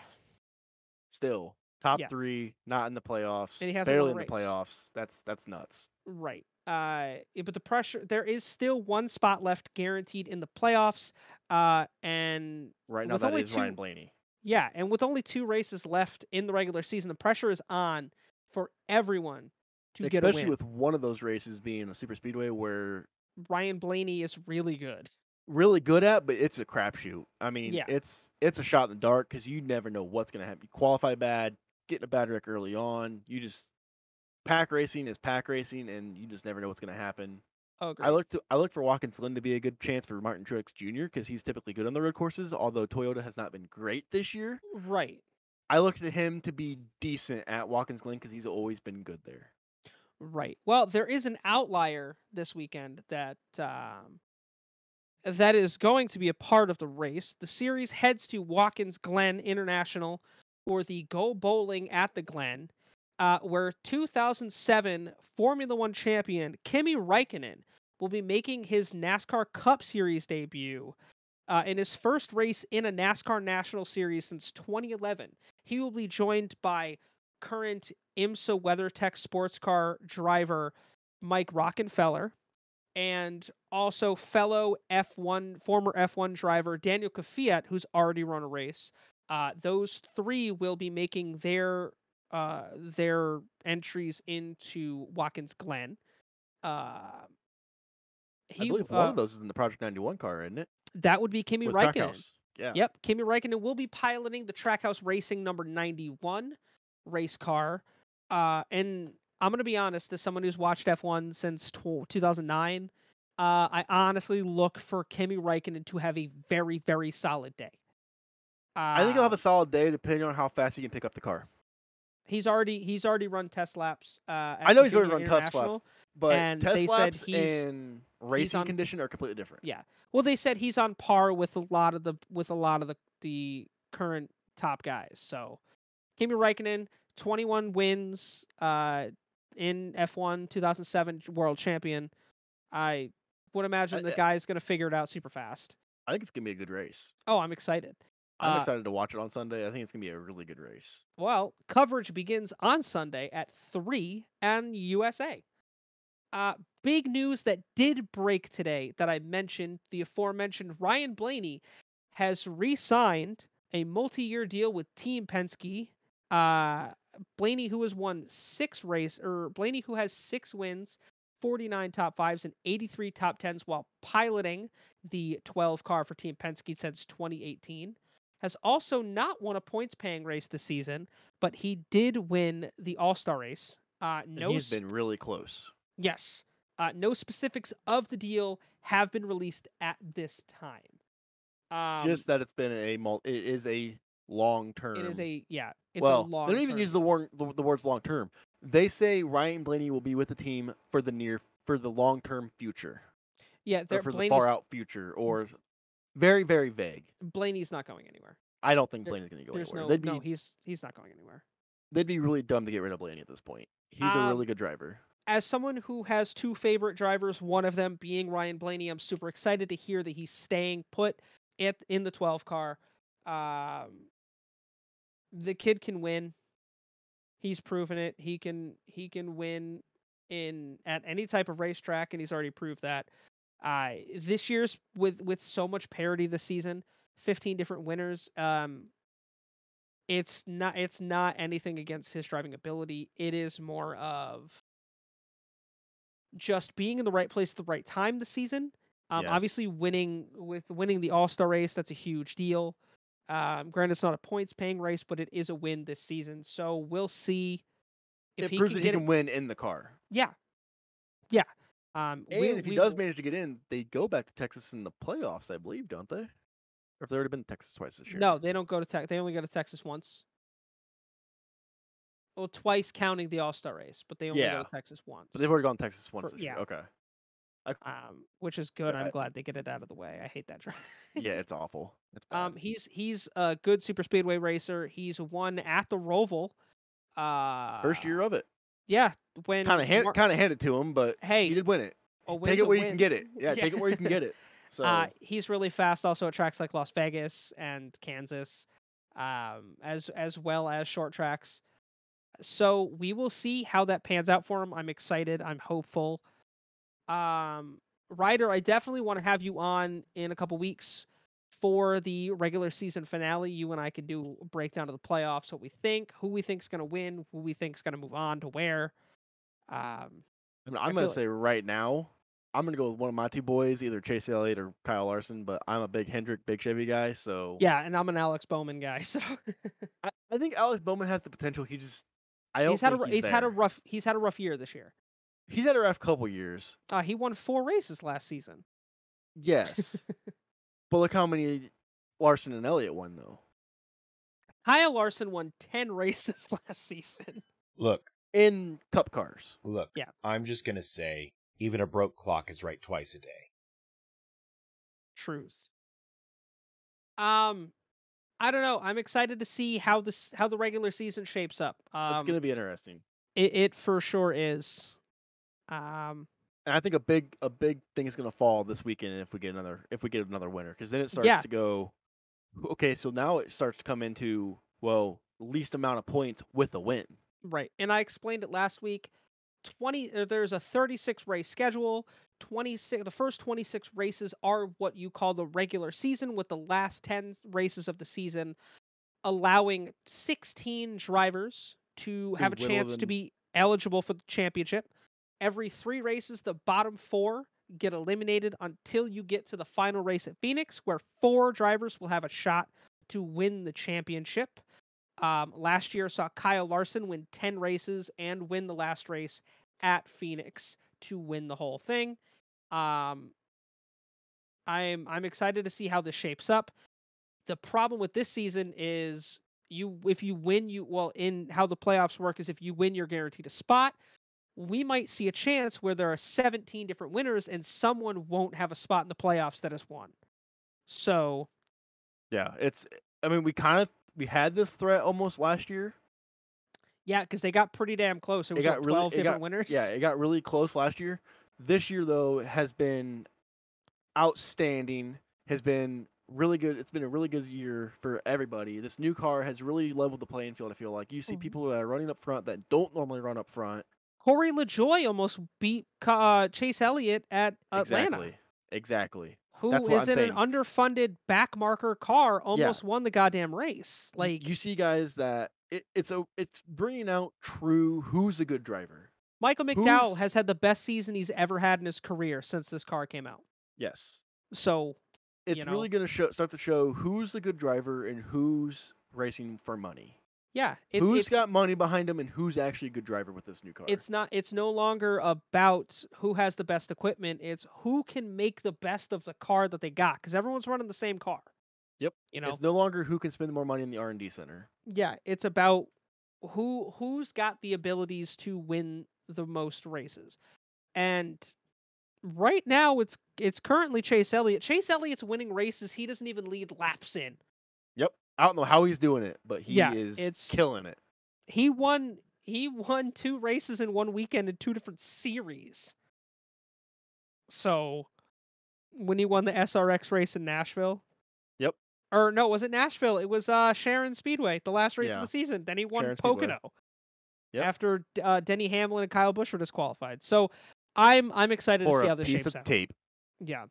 Still top 3, not in the playoffs. And he hasn't barely won a in the race. playoffs. That's nuts. Right. But the pressure, there is still one spot left guaranteed in the playoffs. And right now with that only is Ryan Blaney. Yeah, and with only 2 races left in the regular season, the pressure is on for everyone to get a win. Especially with one of those races being a super speedway where Ryan Blaney is really good. But it's a crapshoot. I mean, Yeah. it's a shot in the dark because you never know what's going to happen. You qualify bad, get in a bad wreck early on. Pack racing is pack racing, and you just never know what's going to happen. Oh, great. I look for Watkins Glen to be a good chance for Martin Truex Jr. because he's typically good on the road courses, although Toyota has not been great this year. Right. I look to him to be decent at Watkins Glen because he's always been good there. Right. Well, there is an outlier this weekend that that is going to be a part of the race. The series heads to Watkins Glen International for the Go Bowling at the Glen, where 2007 Formula One champion Kimi Räikkönen will be making his NASCAR Cup Series debut in his first race in a NASCAR National Series since 2011. He will be joined by current IMSA WeatherTech sports car driver Mike Rockenfeller, and also fellow former F1 driver Daniel Kvyat, who's already run a race. Those 3 will be making their entries into Watkins Glen. I believe one of those is in the Project 91 car, isn't it? That would be Kimi With Räikkönen. Trackhouse. Yeah. Yep, Kimi Räikkönen will be piloting the Trackhouse Racing number 91 race car. And I'm going to be honest, as someone who's watched F1 since 2009, I honestly look for Kimi Räikkönen to have a very, very solid day. I think he'll have a solid day depending on how fast he can pick up the car. He's already run test laps. I know he's already run test laps, but and test they laps said he's and racing condition are completely different. Yeah. Well, they said he's on par with a lot of the current top guys. So, Kimi Räikkönen, 21 wins in F1, 2007 world champion. I would imagine the guy's going to figure it out super fast. I think it's going to be a good race. Oh, I'm excited. I'm excited to watch it on Sunday. I think it's going to be a really good race. Well, coverage begins on Sunday at 3 on USA. Big news that did break today that I mentioned, the aforementioned Ryan Blaney has re-signed a multi-year deal with Team Penske. Blaney, who has won 6 Blaney, who has 6 wins, 49 top 5s, and 83 top 10s while piloting the 12 car for Team Penske since 2018, has also not won a points-paying race this season, but he did win the All-Star race. He's been really close. Yes. No specifics of the deal have been released at this time. Just that it is a long term. It is a It's a long. They don't even use the words long term. They say Ryan Blaney will be with the team for the long term future. Yeah, for the far out future, or very, very vague. Blaney's not going anywhere. I don't think Blaney's going to go anywhere. He's not going anywhere. They'd be really dumb to get rid of Blaney at this point. He's a really good driver. As someone who has 2 favorite drivers, one of them being Ryan Blaney, I'm super excited to hear that he's staying put in the 12 car. The kid can win. He's proven it. He can win at any type of racetrack, and he's already proved that. This year's with so much parity this season, 15 different winners. It's not anything against his driving ability. It is more of just being in the right place at the right time this season. Obviously, Yes. winning the All-Star race, that's a huge deal. Granted, it's not a points-paying race, but it is a win this season. So we'll see if It he proves can that he get can win in the car. Yeah, yeah. And if he does manage to get in, they go back to Texas in the playoffs, I believe, don't they? Or have they already been to Texas twice this year? No, they don't go to Texas. They only go to Texas once. Well, twice counting the All-Star race, but they only go to Texas once. But they've already gone to Texas once this year. Yeah. Okay. Which is good. I'm glad they get it out of the way. I hate that drive. Yeah, it's awful. It's bad. He's a good super speedway racer. He's won at the Roval. First year of it. Yeah, when kind of handed to him, but hey, he did win it. A Take it where you can get it. Yeah, take it where you can get it. So he's really fast also at tracks like Las Vegas and Kansas, as well as short tracks. So we will see how that pans out for him. I'm excited. I'm hopeful. Ryder, I definitely want to have you on in a couple weeks for the regular season finale. You and I could do a breakdown of the playoffs, what we think, who we think is going to win, who we think is going to move on to where. I'm going to say right now, I'm going to go with one of my two boys, either Chase Elliott or Kyle Larson, but I'm a big Hendrick, big Chevy guy, so... Yeah, and I'm an Alex Bowman guy, so... I think Alex Bowman has the potential. He's had a rough year this year. He's had a rough couple years. He won 4 races last season. Yes. But look how many Larson and Elliott won, though. Kyle Larson won 10 races last season. Look. In Cup cars. Look. Yeah. I'm just going to say, even a broke clock is right twice a day. Truth. I don't know. I'm excited to see how the regular season shapes up. It's going to be interesting. It for sure is. And I think a big thing is going to fall this weekend if we get another winner, because then it starts to go. Okay, so now it starts to come into least amount of points with a win. Right, and I explained it last week. There's a 36 race schedule. The first 26 races are what you call the regular season, with the last 10 races of the season allowing 16 drivers to have a chance to be eligible for the championship. Every 3 races, the bottom 4 get eliminated until you get to the final race at Phoenix, where 4 drivers will have a shot to win the championship. Last year saw Kyle Larson win 10 races and win the last race at Phoenix to win the whole thing. I'm excited to see how this shapes up. The problem with this season is if you win, in how the playoffs work is if you win, you're guaranteed a spot. We might see a chance where there are 17 different winners and someone won't have a spot in the playoffs that has won. So, yeah, we had this threat almost last year. Yeah, because they got pretty damn close. It was 12 different winners. Yeah, it got really close last year. This year, though, has been outstanding. Has been really good. It's been a really good year for everybody. This new car has really leveled the playing field, I feel like. You see people that are running up front that don't normally run up front. Corey LaJoie almost beat Chase Elliott at Atlanta. Exactly. Who is in an underfunded backmarker car almost won the goddamn race. Like, you see guys that it's bringing out true who's a good driver. Michael McDowell has had the best season he's ever had in his career since this car came out. Yes. So it's really going to start to show who's the good driver and who's racing for money. Yeah, who's got money behind him and who's actually a good driver with this new car. It's no longer about who has the best equipment. It's who can make the best of the car that they got, because everyone's running the same car. Yep. It's no longer who can spend more money in the R&D center. Yeah, it's about who's got the abilities to win the most races. And right now it's currently Chase Elliott. Chase Elliott's winning races he doesn't even lead laps in. Yep. I don't know how he's doing it, but he is killing it. He won 2 races in one weekend in 2 different series. So when he won the SRX race in Nashville. Yep. Or no, was it Nashville? It was Sharon Speedway, the last race of the season. Then he won Sharon Pocono. Yep. After Denny Hamlin and Kyle Busch were disqualified. So I'm excited to see how this shapes out. Tape. Yeah.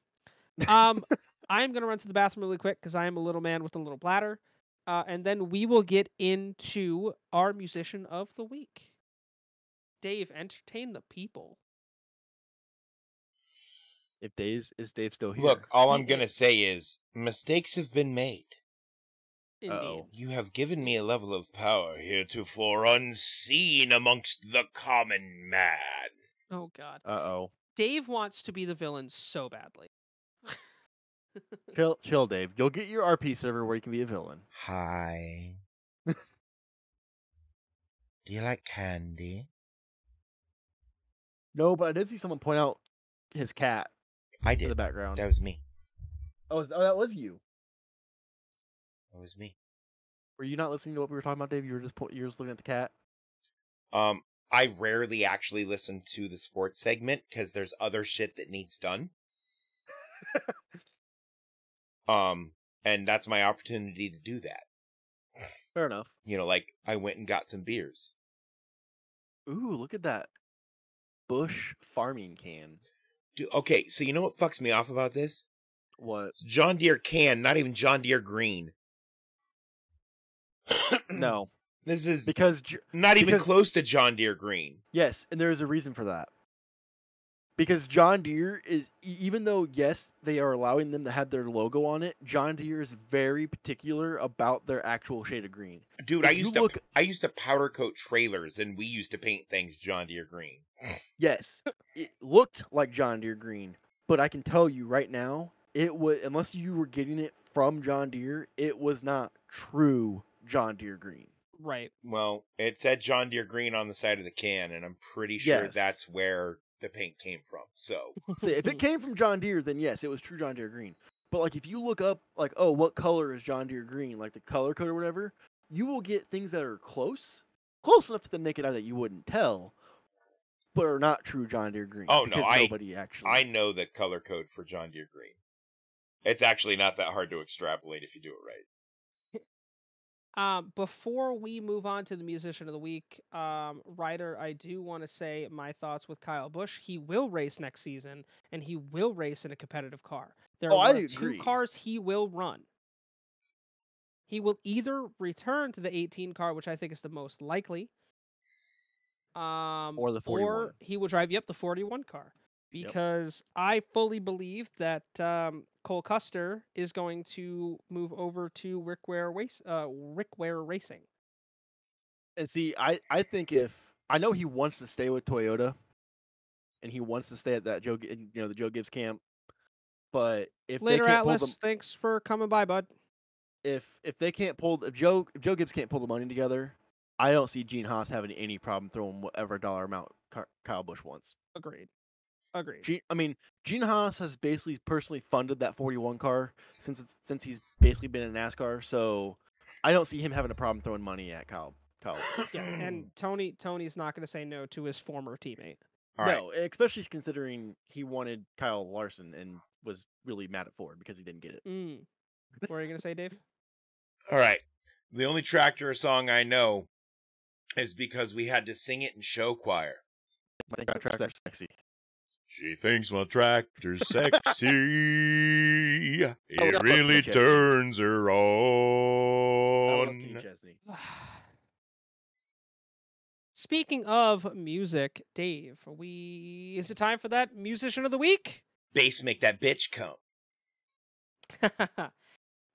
I'm going to run to the bathroom really quick because I am a little man with a little bladder. And then we will get into our musician of the week. Dave, entertain the people. Is Dave still here? Look, all He I'm gonna is. say is mistakes have been made. Indeed. Uh-oh. You have given me a level of power heretofore unseen amongst the common man. Oh, God. Uh-oh. Dave wants to be the villain so badly. Chill, Dave. You'll get your RP server where you can be a villain. Hi. Do you like candy? No, but I did see someone point out his cat I in did. the background. That was me. Oh, that was you. That was me. Were you not listening to what we were talking about, Dave? You were just looking at the cat. I rarely actually listen to the sports segment because there's other shit that needs done. And that's my opportunity to do that. Fair enough. You know, like I went and got some beers. Ooh, look at that bush farming can. Dude, okay, so you know what fucks me off about this? What? It's John Deere can, not even John Deere green. No, This is because not even close to John Deere green. Yes, and there is a reason for that. Because John Deere is, even though, yes, they are allowing them to have their logo on it, John Deere is very particular about their actual shade of green. Dude, I used to powder coat trailers, and we used to paint things John Deere green. Yes, it looked like John Deere green, but I can tell you right now, it was, unless you were getting it from John Deere, it was not true John Deere green. Right. Well, it said John Deere green on the side of the can, and I'm pretty sure Yes. that's where the paint came from. So, See, if it came from John Deere, then yes, it was true John Deere green. But like, if you look up, like, oh, what color is John Deere green, like the color code or whatever, you will get things that are close enough to the naked eye that you wouldn't tell, but are not true John Deere green. oh no, because nobody actually. I know the color code for John Deere green. It's actually not that hard to extrapolate if you do it right. Before we move on to the musician of the week, Ryder, I do want to say my thoughts with Kyle Busch. He will race next season, and he will race in a competitive car. There are I two agree. cars he will run. He will either return to the 18 car, which I think is the most likely, or the 41. or he will drive the 41 car. Because I fully believe that Cole Custer is going to move over to Rickware Racing. And see, I think I know he wants to stay with Toyota, and he wants to stay at that the Joe Gibbs camp, but if Later, they can't Atlas. pull them, Thanks for coming by, bud. if they can't pull if Joe Gibbs can't pull the money together, I don't see Gene Haas having any problem throwing whatever dollar amount Kyle Busch wants. Agreed. Gene Haas has basically personally funded that 41 car since he's basically been in NASCAR, so I don't see him having a problem throwing money at Kyle. Yeah, and Tony's not going to say no to his former teammate. No, especially considering he wanted Kyle Larson and was really mad at Ford because he didn't get it. What are you going to say, Dave? All right. The only tractor song I know is because we had to sing it in show choir. I think our tractor's sexy. She thinks my tractor's sexy. It love really Kenny Chesney. turns her I love on. Kenny Chesney. Speaking of music, Dave, is it time for that musician of the week? Bass make that bitch come.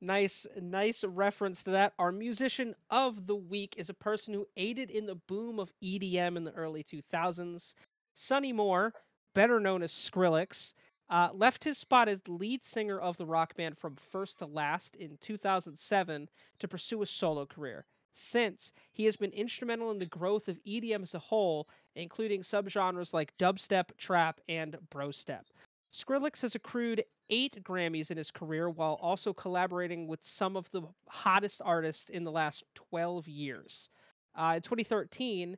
Nice reference to that. Our musician of the week is a person who aided in the boom of EDM in the early 2000s. Sonny Moore, better known as Skrillex, left his spot as the lead singer of the rock band From First to Last in 2007 to pursue a solo career. Since, he has been instrumental in the growth of EDM as a whole, including subgenres like dubstep, trap, and brostep. Skrillex has accrued 8 Grammys in his career while also collaborating with some of the hottest artists in the last 12 years. In 2013,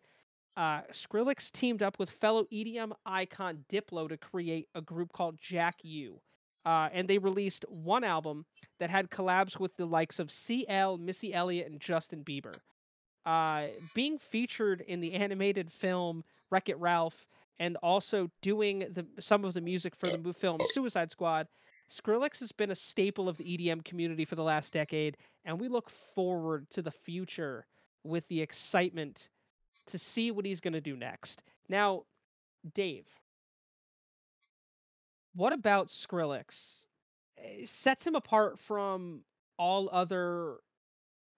Skrillex teamed up with fellow EDM icon Diplo to create a group called Jack U. And they released one album that had collabs with the likes of CL, Missy Elliott, and Justin Bieber. Being featured in the animated film Wreck-It Ralph and also doing some of the music for the film Suicide Squad, Skrillex has been a staple of the EDM community for the last decade, and we look forward to the future with the excitement to see what he's going to do next. Now, Dave, what about Skrillex sets him apart from all other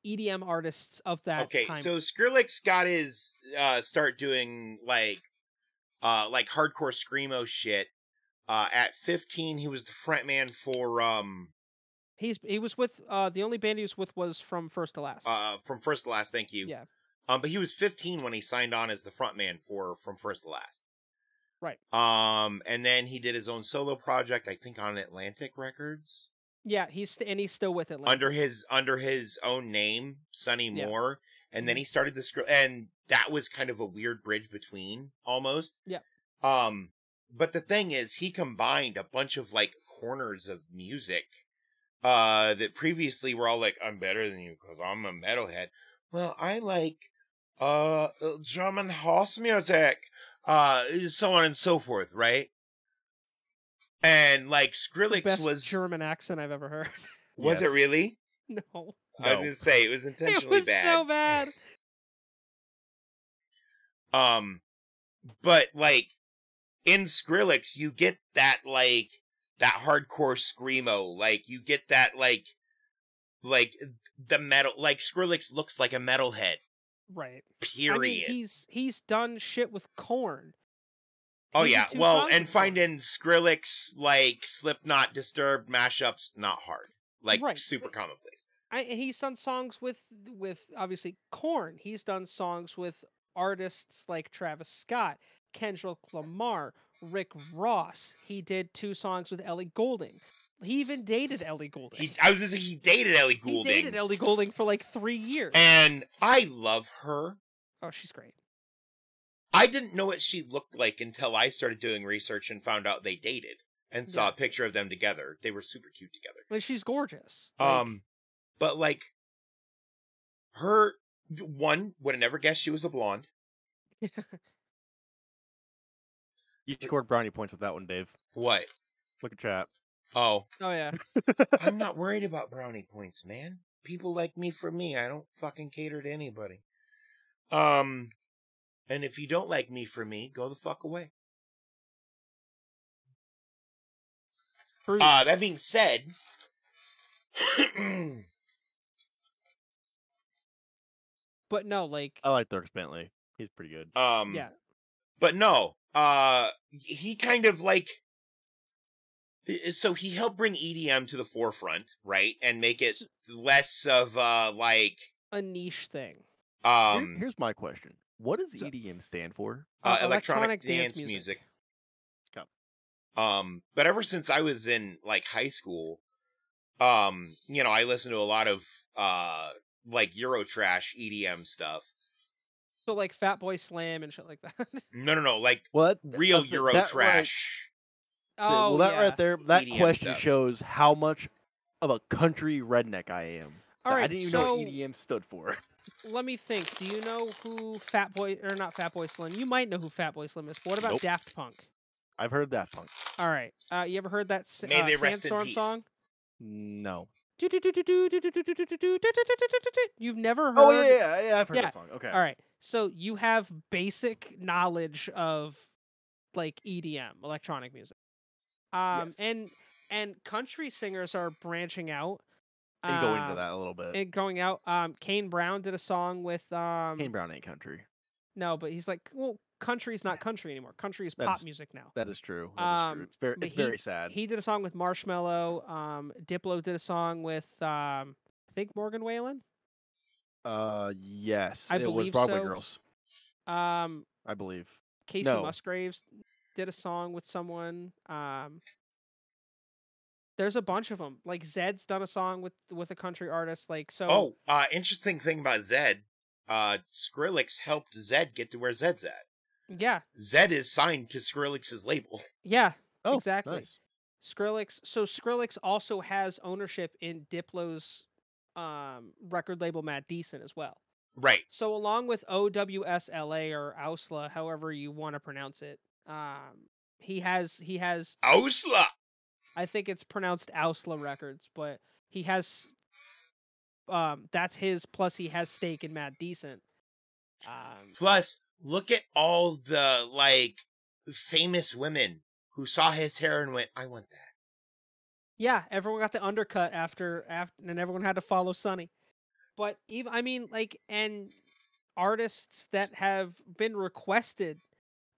EDM artists of that Okay, time? so Skrillex got his start doing like hardcore screamo shit. At 15, he was the frontman for He was with the only band he was with was From First to Last. From First to Last. Thank you. Yeah. But he was 15 when he signed on as the frontman for From First to Last. Right. And then he did his own solo project, I think on Atlantic Records. Yeah, he's still with Atlantic. Under his own name, Sonny Yeah. Moore, and then he started and that was kind of a weird bridge between almost. Yeah. But the thing is, he combined a bunch of like corners of music that previously were all like, I'm better than you because I'm a metalhead. Well, I like German house music, so on and so forth, right? And like Skrillex Best was German accent I've ever heard. Was it really? No. I was gonna say it was intentionally It was so bad. But like in Skrillex, you get that hardcore screamo, like you get that like the metal, like Skrillex looks like a metalhead. Right. Period. I mean, he's done shit with Korn. Oh He did yeah, 2 well, songs and with Korn. finding Skrillex like Slipknot, Disturbed mashups not hard, like Right. super commonplace. He's done songs with obviously Korn. He's done songs with artists like Travis Scott, Kendrick Lamar, Rick Ross. He did 2 songs with Ellie Goulding. He even dated Ellie Goulding. I was gonna say he dated Ellie He Goulding. dated Ellie Goulding for like 3 years. And I love her. Oh, she's great. I didn't know what she looked like until I started doing research and found out they dated and saw a picture of them together. They were super cute together. Like, she's gorgeous. But like her would have never guessed she was a blonde. You scored brownie points with that one, Dave. What? Look at chat. Oh. Oh yeah. I'm not worried about brownie points, man. People like me for me. I don't fucking cater to anybody. And if you don't like me for me, go the fuck away. That being said, but no, like I like Dirk Bentley. He's pretty good. yeah. But no, he kind of like, so he helped bring EDM to the forefront, right, and make it less of like a niche thing. Here's my question: what does EDM stand for? Electronic dance music. But ever since I was in like high school, you know, I listened to a lot of like Eurotrash EDM stuff. So like Fatboy Slam and shit like that. No, like what real Eurotrash. Right. Oh, well, that yeah. right there, that EDM question stuff. shows how much of a country redneck I am. All right, I didn't even know what EDM stood for. Let me think. Do you know who not Fatboy Slim? You might know who Fatboy Slim is. But what about Nope. Daft Punk? I've heard Daft Punk. All right. You ever heard that May they rest in Sandstorm peace. song? No. You've never heard? Oh yeah, I've heard that song. Okay. All right. So you have basic knowledge of like EDM, electronic music. Yes. And country singers are branching out. And go into that a little bit. And going out. Kane Brown did a song with Kane Brown ain't country. No, but he's like, well, country's not country anymore. Country is pop music now. That is true. That is true. It's very sad. He did a song with Marshmello. Diplo did a song with I think Morgan Wallen. Yes. I it was believe Broadway so. Girls. I believe. Casey Musgraves did a song with someone. There's a bunch of them. Like Zed's done a song with a country artist. Like so. Oh, interesting thing about Zed. Skrillex helped Zed get to where Zed's at. Yeah. Zed is signed to Skrillex's label. Yeah. Oh, exactly. nice. Skrillex. So Skrillex also has ownership in Diplo's record label Mad Decent as well. Right. So along with OWSLA or Ausla, however you want to pronounce it, he has Ausla. I think it's pronounced Ausla Records, but he has that's his. Plus, he has stake in Mad Decent. Plus, look at all the like famous women who saw his hair and went, "I want that." Yeah, everyone got the undercut after, and everyone had to follow Sonny. But even, I mean, like, and artists that have been requested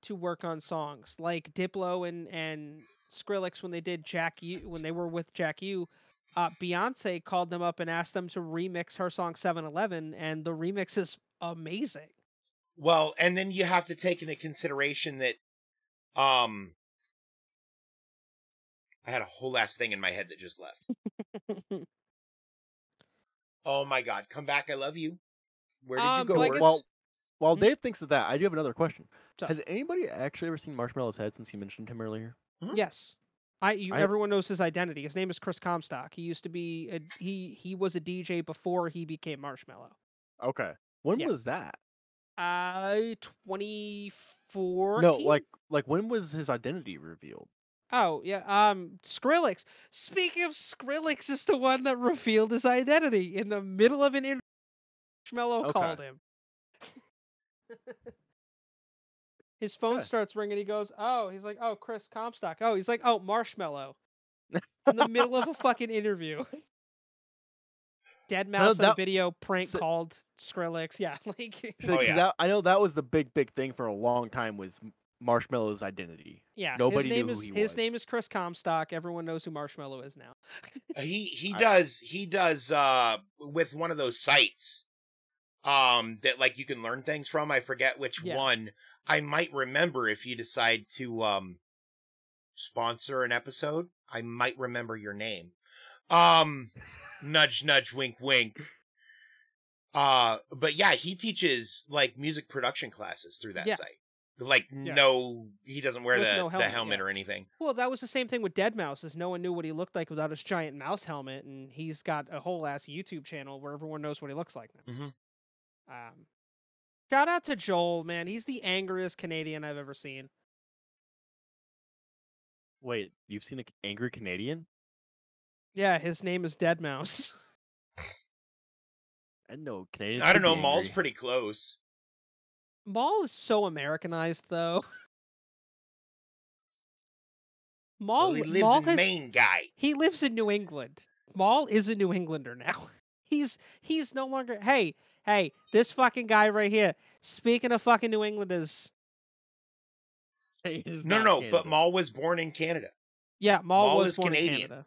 to work on songs, like Diplo and Skrillex when they did Jack U, when they were with Jack U, Beyonce called them up and asked them to remix her song 7-Eleven, and the remix is amazing. Well, and then you have to take into consideration that I had a whole ass thing in my head that just left. Oh my god, come back, I love you. Where did you go? Well, while Dave thinks of that, I do have another question. So, has anybody actually ever seen Marshmallow's head since you mentioned him earlier? Yes. Everyone knows his identity. His name is Chris Comstock. He used to be he was a DJ before he became Marshmallow. Okay. When was that? 2014. No, like when was his identity revealed? Oh, yeah. Skrillex. Speaking of, Skrillex is the one that revealed his identity in the middle of an interview. Marshmallow called him. His phone starts ringing. He goes, "Oh," he's like, "Oh, Chris Comstock." Oh, he's like, "Oh, Marshmallow." In the middle of a fucking interview. Dead Mouse on video prank called Skrillex. Yeah, like. I know that was the big thing for a long time was Marshmallow's identity. Yeah, nobody knew who he was. His name is Chris Comstock. Everyone knows who Marshmallow is now. He does with one of those sites that like you can learn things from. I forget which one. I might remember if you decide to sponsor an episode. I might remember your name. Nudge nudge wink wink. But yeah, he teaches like music production classes through that site. Like no, he doesn't wear the helmet or anything. Well, that was the same thing with Dead Mouse, is no one knew what he looked like without his giant mouse helmet, and he's got a whole ass YouTube channel where everyone knows what he looks like now. Mm-hmm. Shout out to Joel, man. He's the angriest Canadian I've ever seen. Wait, you've seen an angry Canadian? Yeah, his name is Dead Mouse. I know Canadians. I don't know. Maul's pretty close. Maul is so Americanized, though. Maul, he lives in Maine, guy. He lives in New England. Maul is a New Englander now. He's no longer. Hey, this fucking guy right here. Speaking of fucking New Englanders. No, but Maul was born in Canada. Yeah, Maul was born Canadian. In Canada.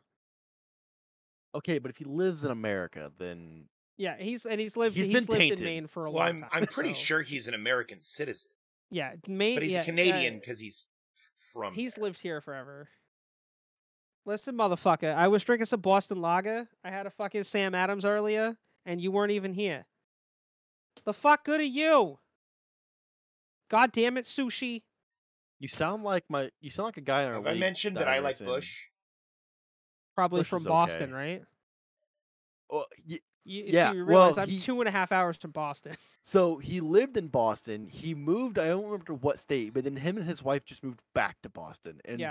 Okay, but if he lives in America, then yeah, he's lived in Maine for a long time. I'm pretty sure he's an American citizen. Yeah, Maine, but he's Canadian because he's from. He's lived here forever. Listen, motherfucker, I was drinking some Boston Lager. I had a fucking Sam Adams earlier, and you weren't even here. The fuck good are you? God damn it, Sushi. You sound like a guy in our Have I mentioned that I like Bush? Probably Bush from Boston, right? Well, yeah. So you realize I'm 2.5 hours from Boston. So he lived in Boston. He moved. I don't remember what state, but then him and his wife just moved back to Boston. And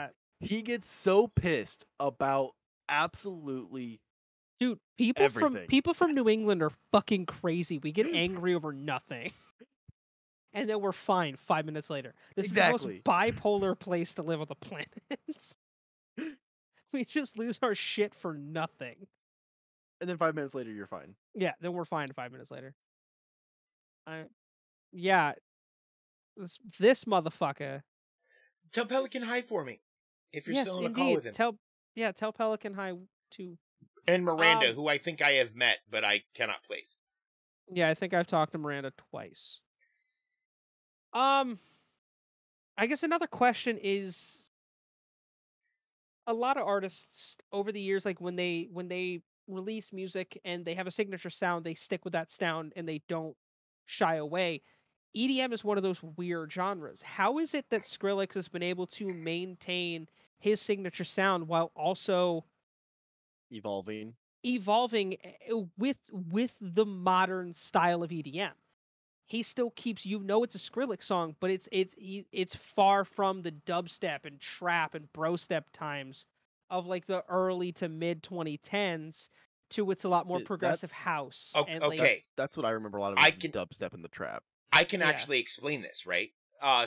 he gets so pissed about absolutely. Dude, people from New England are fucking crazy. We get angry over nothing. And then we're fine 5 minutes later. This is the most bipolar place to live on the planet. We just lose our shit for nothing. And then 5 minutes later, you're fine. Yeah, then we're fine 5 minutes later. This motherfucker. Tell Pelican hi for me. If you're still on a call with him. Tell Pelican hi to. And Miranda, who I think I have met, but I cannot place. Yeah, I think I've talked to Miranda twice. I guess another question is, a lot of artists over the years, like when they release music and they have a signature sound, they stick with that sound and they don't shy away. EDM is one of those weird genres. How is it that Skrillex has been able to maintain his signature sound while also evolving with the modern style of EDM? He still keeps, it's a Skrillex song, but it's far from the dubstep and trap and brostep times of like the early to mid 2010s to it's a lot more See, progressive that's- house. O- And like, okay. That's what I remember a lot of I it from can- dubstep and the trap. I can Yeah. actually explain this, right?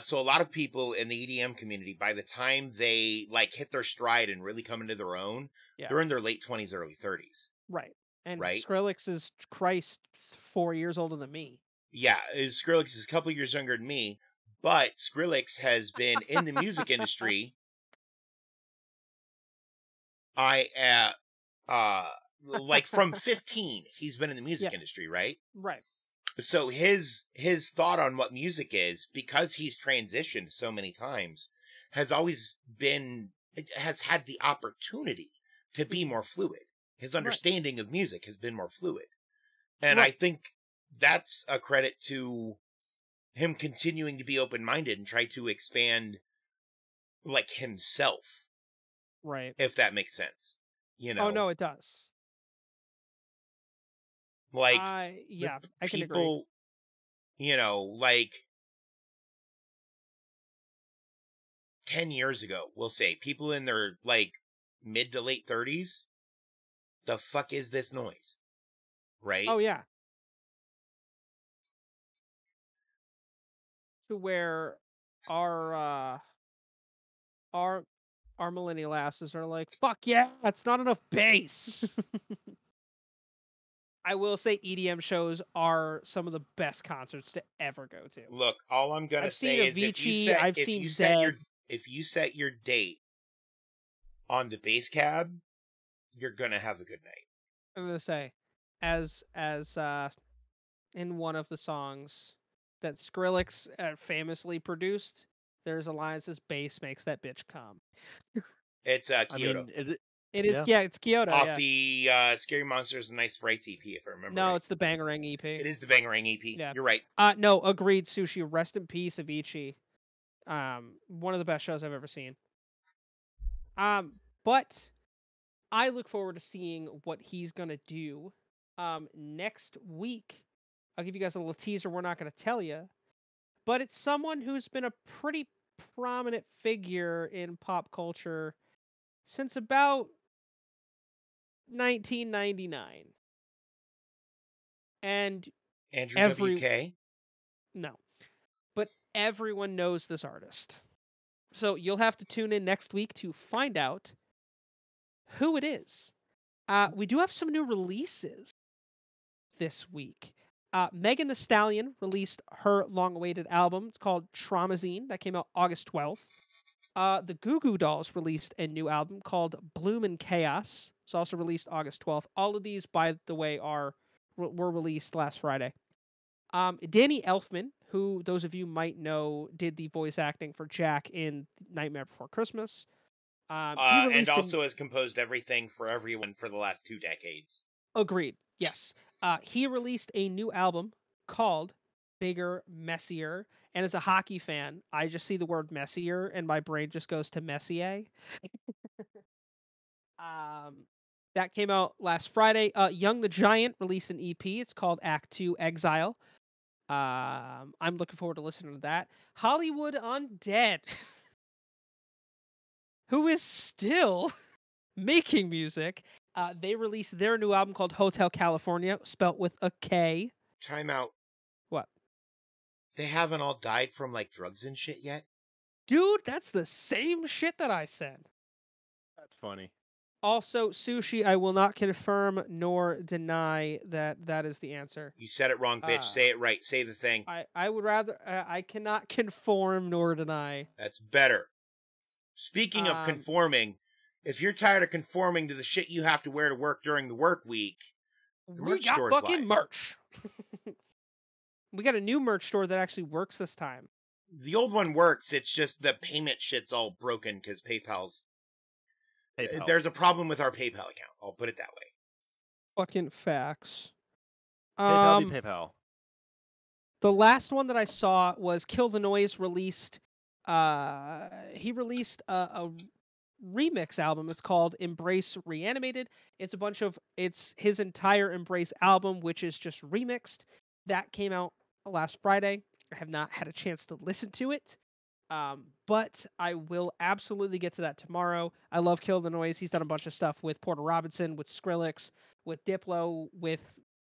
So a lot of people in the EDM community, by the time they like hit their stride and really come into their own, Yeah. they're in their late 20s, early 30s. right. And Right. Skrillex is Christ 4 years older than me. Yeah, Skrillex is a couple years younger than me, but Skrillex has been in the music industry. Like from 15, he's been in the music Yeah. industry, right? Right. So his thought on what music is, because he's transitioned so many times, has always been has had the opportunity to be more fluid. His understanding of music has been more fluid. And I think that's a credit to him continuing to be open-minded and try to expand like himself, Right. if that makes sense. You know. Oh no, it does. Like I can agree. people, you know, like 10 years ago, we'll say, people in their like mid to late 30s, the fuck is this noise? Right? Oh yeah. To where our millennial asses are like, fuck yeah, it's not enough bass. I will say EDM shows are some of the best concerts to ever go to. Look, all I'm gonna I've say seen is if you Avicii, set, I've if seen you set your Zed. if you set your date on the bass cab, you're gonna have a good night. I'm gonna say, as in one of the songs that Skrillex famously produced, there's a line that says "bass makes that bitch come." It's Kyoto. I mean, It is, yeah. it's Kyoto. Off Yeah. the Scary Monsters and Nice Sprites EP, if I remember No, right. it's the Bangarang EP. It is the Bangarang EP. Yeah. You're right. No, agreed, Sushi. Rest in peace, Avicii. One of the best shows I've ever seen. But I look forward to seeing what he's gonna do. Next week, I'll give you guys a little teaser. We're not gonna tell you, but it's someone who's been a pretty prominent figure in pop culture since about 1999. And Andrew WK. No. But everyone knows this artist. So you'll have to tune in next week to find out who it is. We do have some new releases this week. Megan Thee Stallion released her long-awaited album. It's called Traumazine. That came out August 12th. The Goo Goo Dolls released a new album called Bloom and Chaos. It's also released August 12th. All of these, by the way, were released last Friday. Danny Elfman, who those of you might know did the voice acting for Jack in Nightmare Before Christmas. And also has composed everything for everyone for the last 2 decades. Agreed. Yes. He released a new album called Bigger, Messier. And as a hockey fan, I just see the word Messier and my brain just goes to Messier. That came out last Friday. Young the Giant released an EP. It's called Act 2 Exile. I'm looking forward to listening to that. Hollywood Undead, who is still making music. They released their new album called Hotel California, spelt with a K. Time out. What? They haven't all died from like drugs and shit yet? Dude, that's the same shit that I said. That's funny. Also, Sushi, I will not confirm nor deny that that is the answer. You said it wrong, bitch. Say it right. Say the thing. I would rather... I cannot conform nor deny. That's better. Speaking of conforming, if you're tired of conforming to the shit you have to wear to work during the work week, the we merch got store's fucking live. merch. We got a new merch store that actually works this time. The old one works. It's just the payment shit's all broken because PayPal's... PayPal. There's a problem with our PayPal account. I'll put it that way. Fucking facts. PayPal be PayPal. The last one that I saw was Kill the Noise released. He released a remix album. It's called Embrace Reanimated. It's his entire Embrace album, which is just remixed. That came out last Friday. I have not had a chance to listen to it. But I will absolutely get to that tomorrow. I love Kill the Noise. He's done a bunch of stuff with Porter Robinson, with Skrillex, with Diplo, with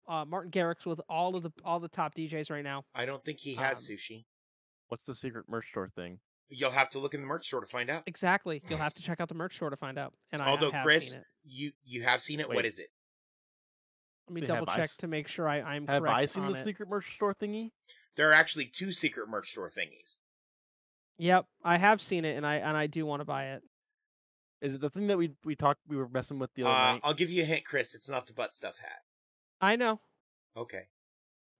Martin Garrix, with all the top DJs right now. I don't think he has Sushi. What's the secret merch store thing? You'll have to look in the merch store to find out. Exactly. You'll have to check out the merch store to find out. And Although, I have Chris, seen it. you have seen it. Wait. What is it? Let me double check to make sure I'm correct. Have I seen on the it. secret merch store thingy? There are actually 2 secret merch store thingies. Yep, I have seen it, and I do want to buy it. Is it the thing that we were messing with the other night? I'll give you a hint, Chris. It's not the butt stuff hat. I know. Okay.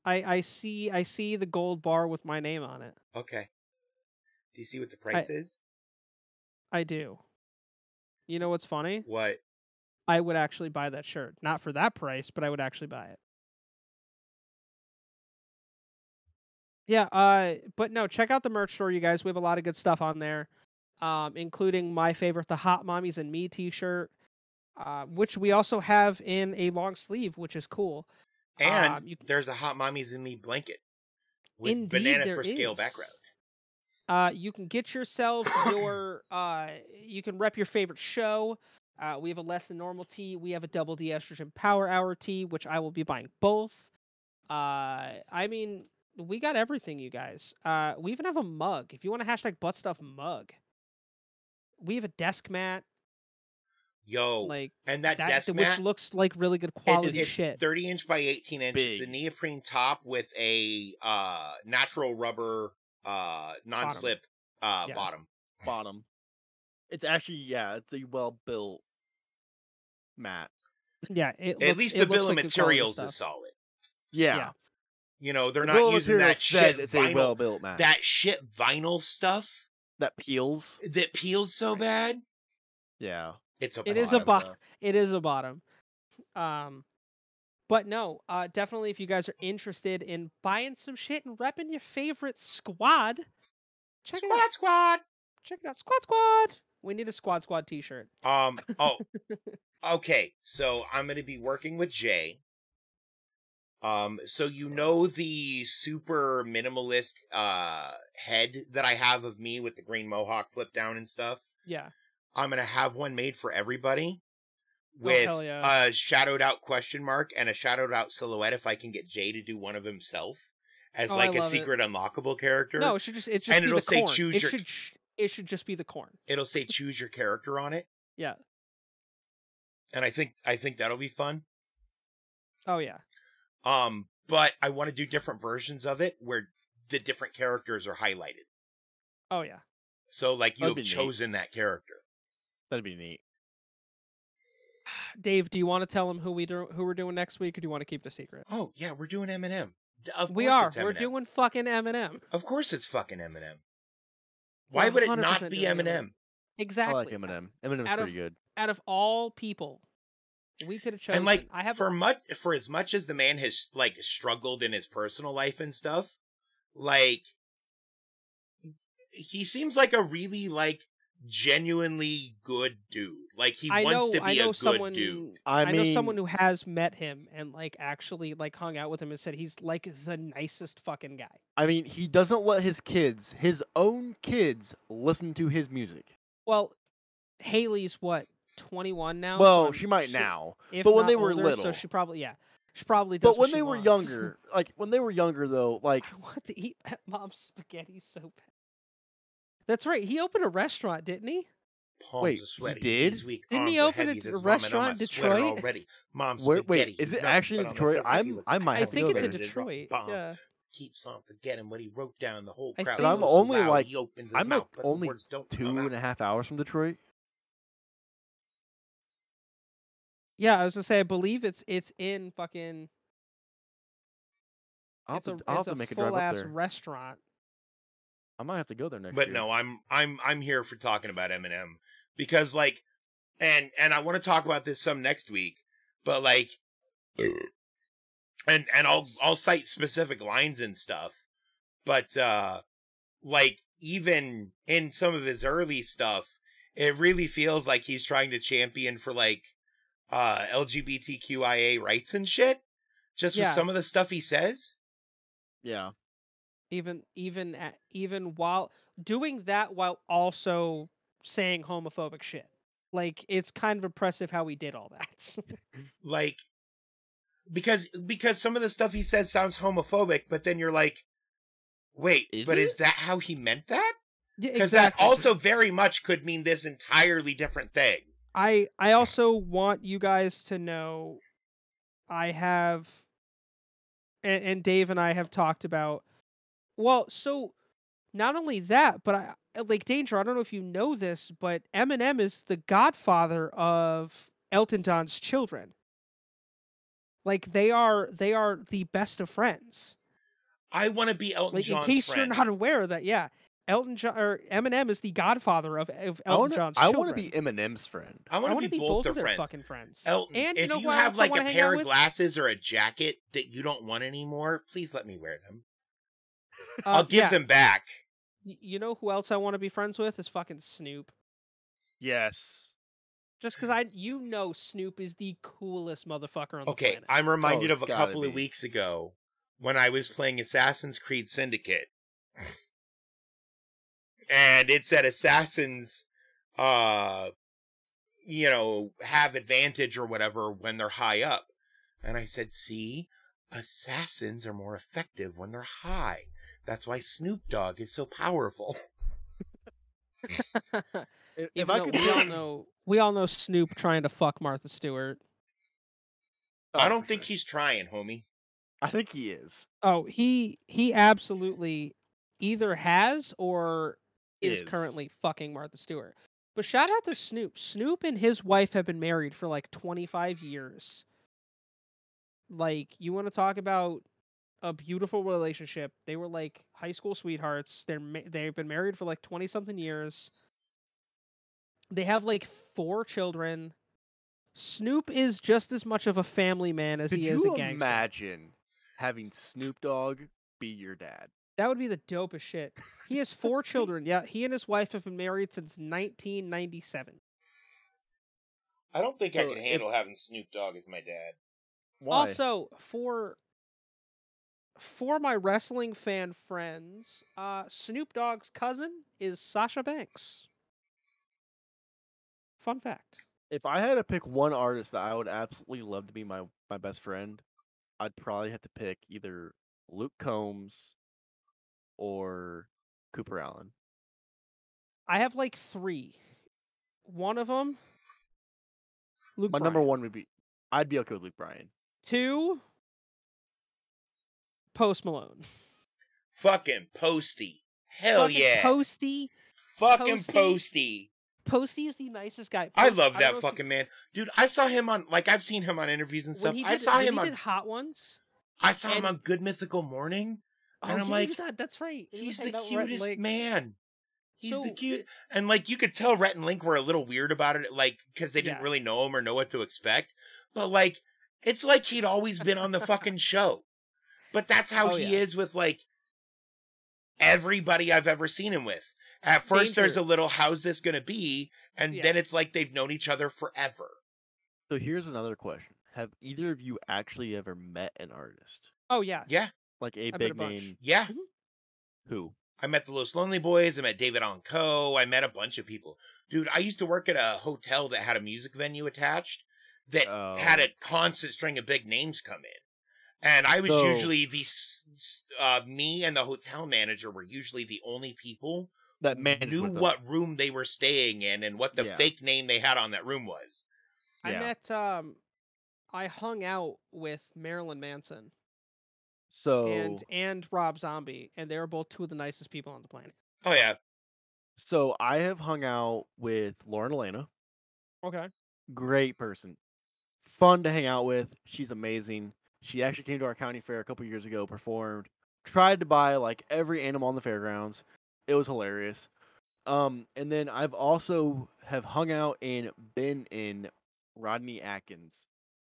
I see the gold bar with my name on it. Okay. Do you see what the price is? I do. You know what's funny? What? I would actually buy that shirt. Not for that price, but I would actually buy it. Yeah, but no, check out the merch store, you guys. We have a lot of good stuff on there, including my favorite, the Hot Mommies and Me t-shirt, which we also have in a long sleeve, which is cool. And there's a Hot Mommies and Me blanket with Indeed, banana there for scale is. background. You can get yourself your, you can rep your favorite show. We have a Less Than Normal tee. We have a Double D Estrogen Power Hour tee, which I will be buying both. I mean, we got everything, you guys. We even have a mug. If you want a hashtag butt stuff mug. We have a desk mat. Yo, like, and that desk mat, which looks like really good quality it's shit. 30 inch by 18 inch. Big. It's a neoprene top with a natural rubber non-slip bottom. Bottom. It's actually, it's a well-built mat. Yeah, at least the bill of materials is solid. Yeah. You know, they're The not bill of using that materials says shit it's vinyl, a well-built mat. that shit vinyl stuff that peels. That peels so bad. Yeah. It is a bottom. It is a bottom. But no, definitely if you guys are interested in buying some shit and repping your favorite squad, check it out. Squad. Check it out. Squad. We need a Squad t-shirt. Okay. So I'm going to be working with Jay. So you know the super minimalist head that I have of me with the green mohawk flip down and stuff? Yeah. I'm going to have one made for everybody with a shadowed out question mark and a shadowed out silhouette if I can get Jay to do one of himself as like a secret unlockable character. No, it should just and be it'll the say corn. choose your it should just be the corn. It'll say choose your character on it. Yeah. And I think that'll be fun. Oh yeah. But I want to do different versions of it where the different characters are highlighted. Oh yeah. So like you have chosen that character. That'd be neat. Dave, do you want to tell them who we're doing next week, or do you want to keep it a secret? Oh yeah, we're doing Eminem. We are. We're doing fucking Eminem. Of course, it's fucking Eminem. Why would it not be Eminem? Exactly. I like Eminem. Eminem's pretty good. Out of all people, we could have chosen. And like, for as much as the man has like struggled in his personal life and stuff, like he seems like a really like genuinely good dude. Like he wants to be a good dude. I know someone who has met him and like actually like hung out with him and said he's like the nicest fucking guy. I mean, he doesn't let his own kids, listen to his music. Well, Haley's what, 21 now? Well, so she might now, but when they were older, little, so she probably does. But when they were younger, though, like I want to eat mom's spaghetti so bad. That's right. He opened a restaurant, didn't he? Palms are sweaty. He did? Didn't he open a restaurant in Detroit? Already. Mom's spaghetti. Wait, is it actually in Detroit? I might have to go there. I think it's in Detroit. Yeah. Keeps on forgetting what he wrote down. The whole crowd. But I'm only like, I'm like only 2.5 hours from Detroit. Yeah, I was gonna say, I believe it's in fucking. I'll have to make a drive up there. Restaurant. I might have to go there next year. But no, I'm here for talking about Eminem because like, and I want to talk about this some next week, but like, and I'll cite specific lines and stuff, but like even in some of his early stuff, it really feels like he's trying to champion for like LGBTQIA rights and shit, just with some of the stuff he says. Yeah. Even while doing that while also saying homophobic shit. Like, it's kind of impressive how he did all that. Like, because some of the stuff he says sounds homophobic, but then you're like, wait, is that how he meant that? Yeah, Because exactly. that also very much could mean this entirely different thing. I also want you guys to know, I have, and Dave and I have talked about, well, so not only that, but I like Danger. I don't know if you know this, but Eminem is the godfather of Elton John's children. Like, they are the best of friends. I want to be Elton Like, John's in case friend. you're not aware of that, yeah, Elton John or Eminem is the godfather of Elton John's I children. want to be Eminem's friend. I want to be both of their friends. fucking friends. Elton, and if you have like a pair of glasses or a jacket that you don't want anymore, please let me wear them. I'll give them back. You know who else I want to be friends with is fucking Snoop. Yes. Just because Snoop is the coolest motherfucker on the planet. I'm reminded of a couple of weeks ago when I was playing Assassin's Creed Syndicate. And it said assassins, have advantage or whatever when they're high up. And I said, see, assassins are more effective when they're high. That's why Snoop Dogg is so powerful. We all know Snoop trying to fuck Martha Stewart. I don't think he's trying, homie. I think he is. Oh, he absolutely either has or is currently fucking Martha Stewart. But shout out to Snoop. Snoop and his wife have been married for like 25 years. Like, you want to talk about a beautiful relationship? They were like high school sweethearts. They've been married for like 20-something years. They have like 4 children. Snoop is just as much of a family man as he is a gangster. Could you imagine having Snoop Dogg be your dad? That would be the dopest shit. He has 4 children. Yeah, he and his wife have been married since 1997. I don't think I can handle having Snoop Dogg as my dad. Why? Also, for my wrestling fan friends, Snoop Dogg's cousin is Sasha Banks. Fun fact. If I had to pick one artist that I would absolutely love to be my best friend, I'd probably have to pick either Luke Combs or Cooper Allen. I have like 3. One of them, Luke Bryan. Number 1 would be, I'd be okay with Luke Bryan. 2, Post Malone. Fucking Posty. Hell fucking yeah. Posty. Fucking Posty. Posty is the nicest guy. I love that fucking man. Dude, I saw him on, I've seen him on interviews and stuff. I saw him on did Hot Ones. I saw him on Good Mythical Morning. And I'm like, that's right. He's the cutest man. He's the cute. And you could tell Rhett and Link were a little weird about it, because they didn't really know him or know what to expect. But it's like he'd always been on the fucking show. But that's how he is with everybody I've ever seen him with. At first, there's a little, how's this going to be? And then it's like they've known each other forever. So here's another question. Have either of you actually ever met an artist? Oh, yeah. Yeah. Like a big name? Yeah. Mm-hmm. Who? I met the Los Lonely Boys. I met David Onco. I met a bunch of people. Dude, I used to work at a hotel that had a music venue attached that had a constant string of big names come in. And I was usually me and the hotel manager were usually the only people that knew what room they were staying in and what the fake name they had on that room was. I hung out with Marilyn Manson. And Rob Zombie, and they were both 2 of the nicest people on the planet. Oh yeah. So I have hung out with Lauren Elena. Okay. Great person. Fun to hang out with. She's amazing. She actually came to our county fair a couple years ago, performed, tried to buy every animal on the fairgrounds. It was hilarious. And then I've also have hung out and been in Rodney Atkins'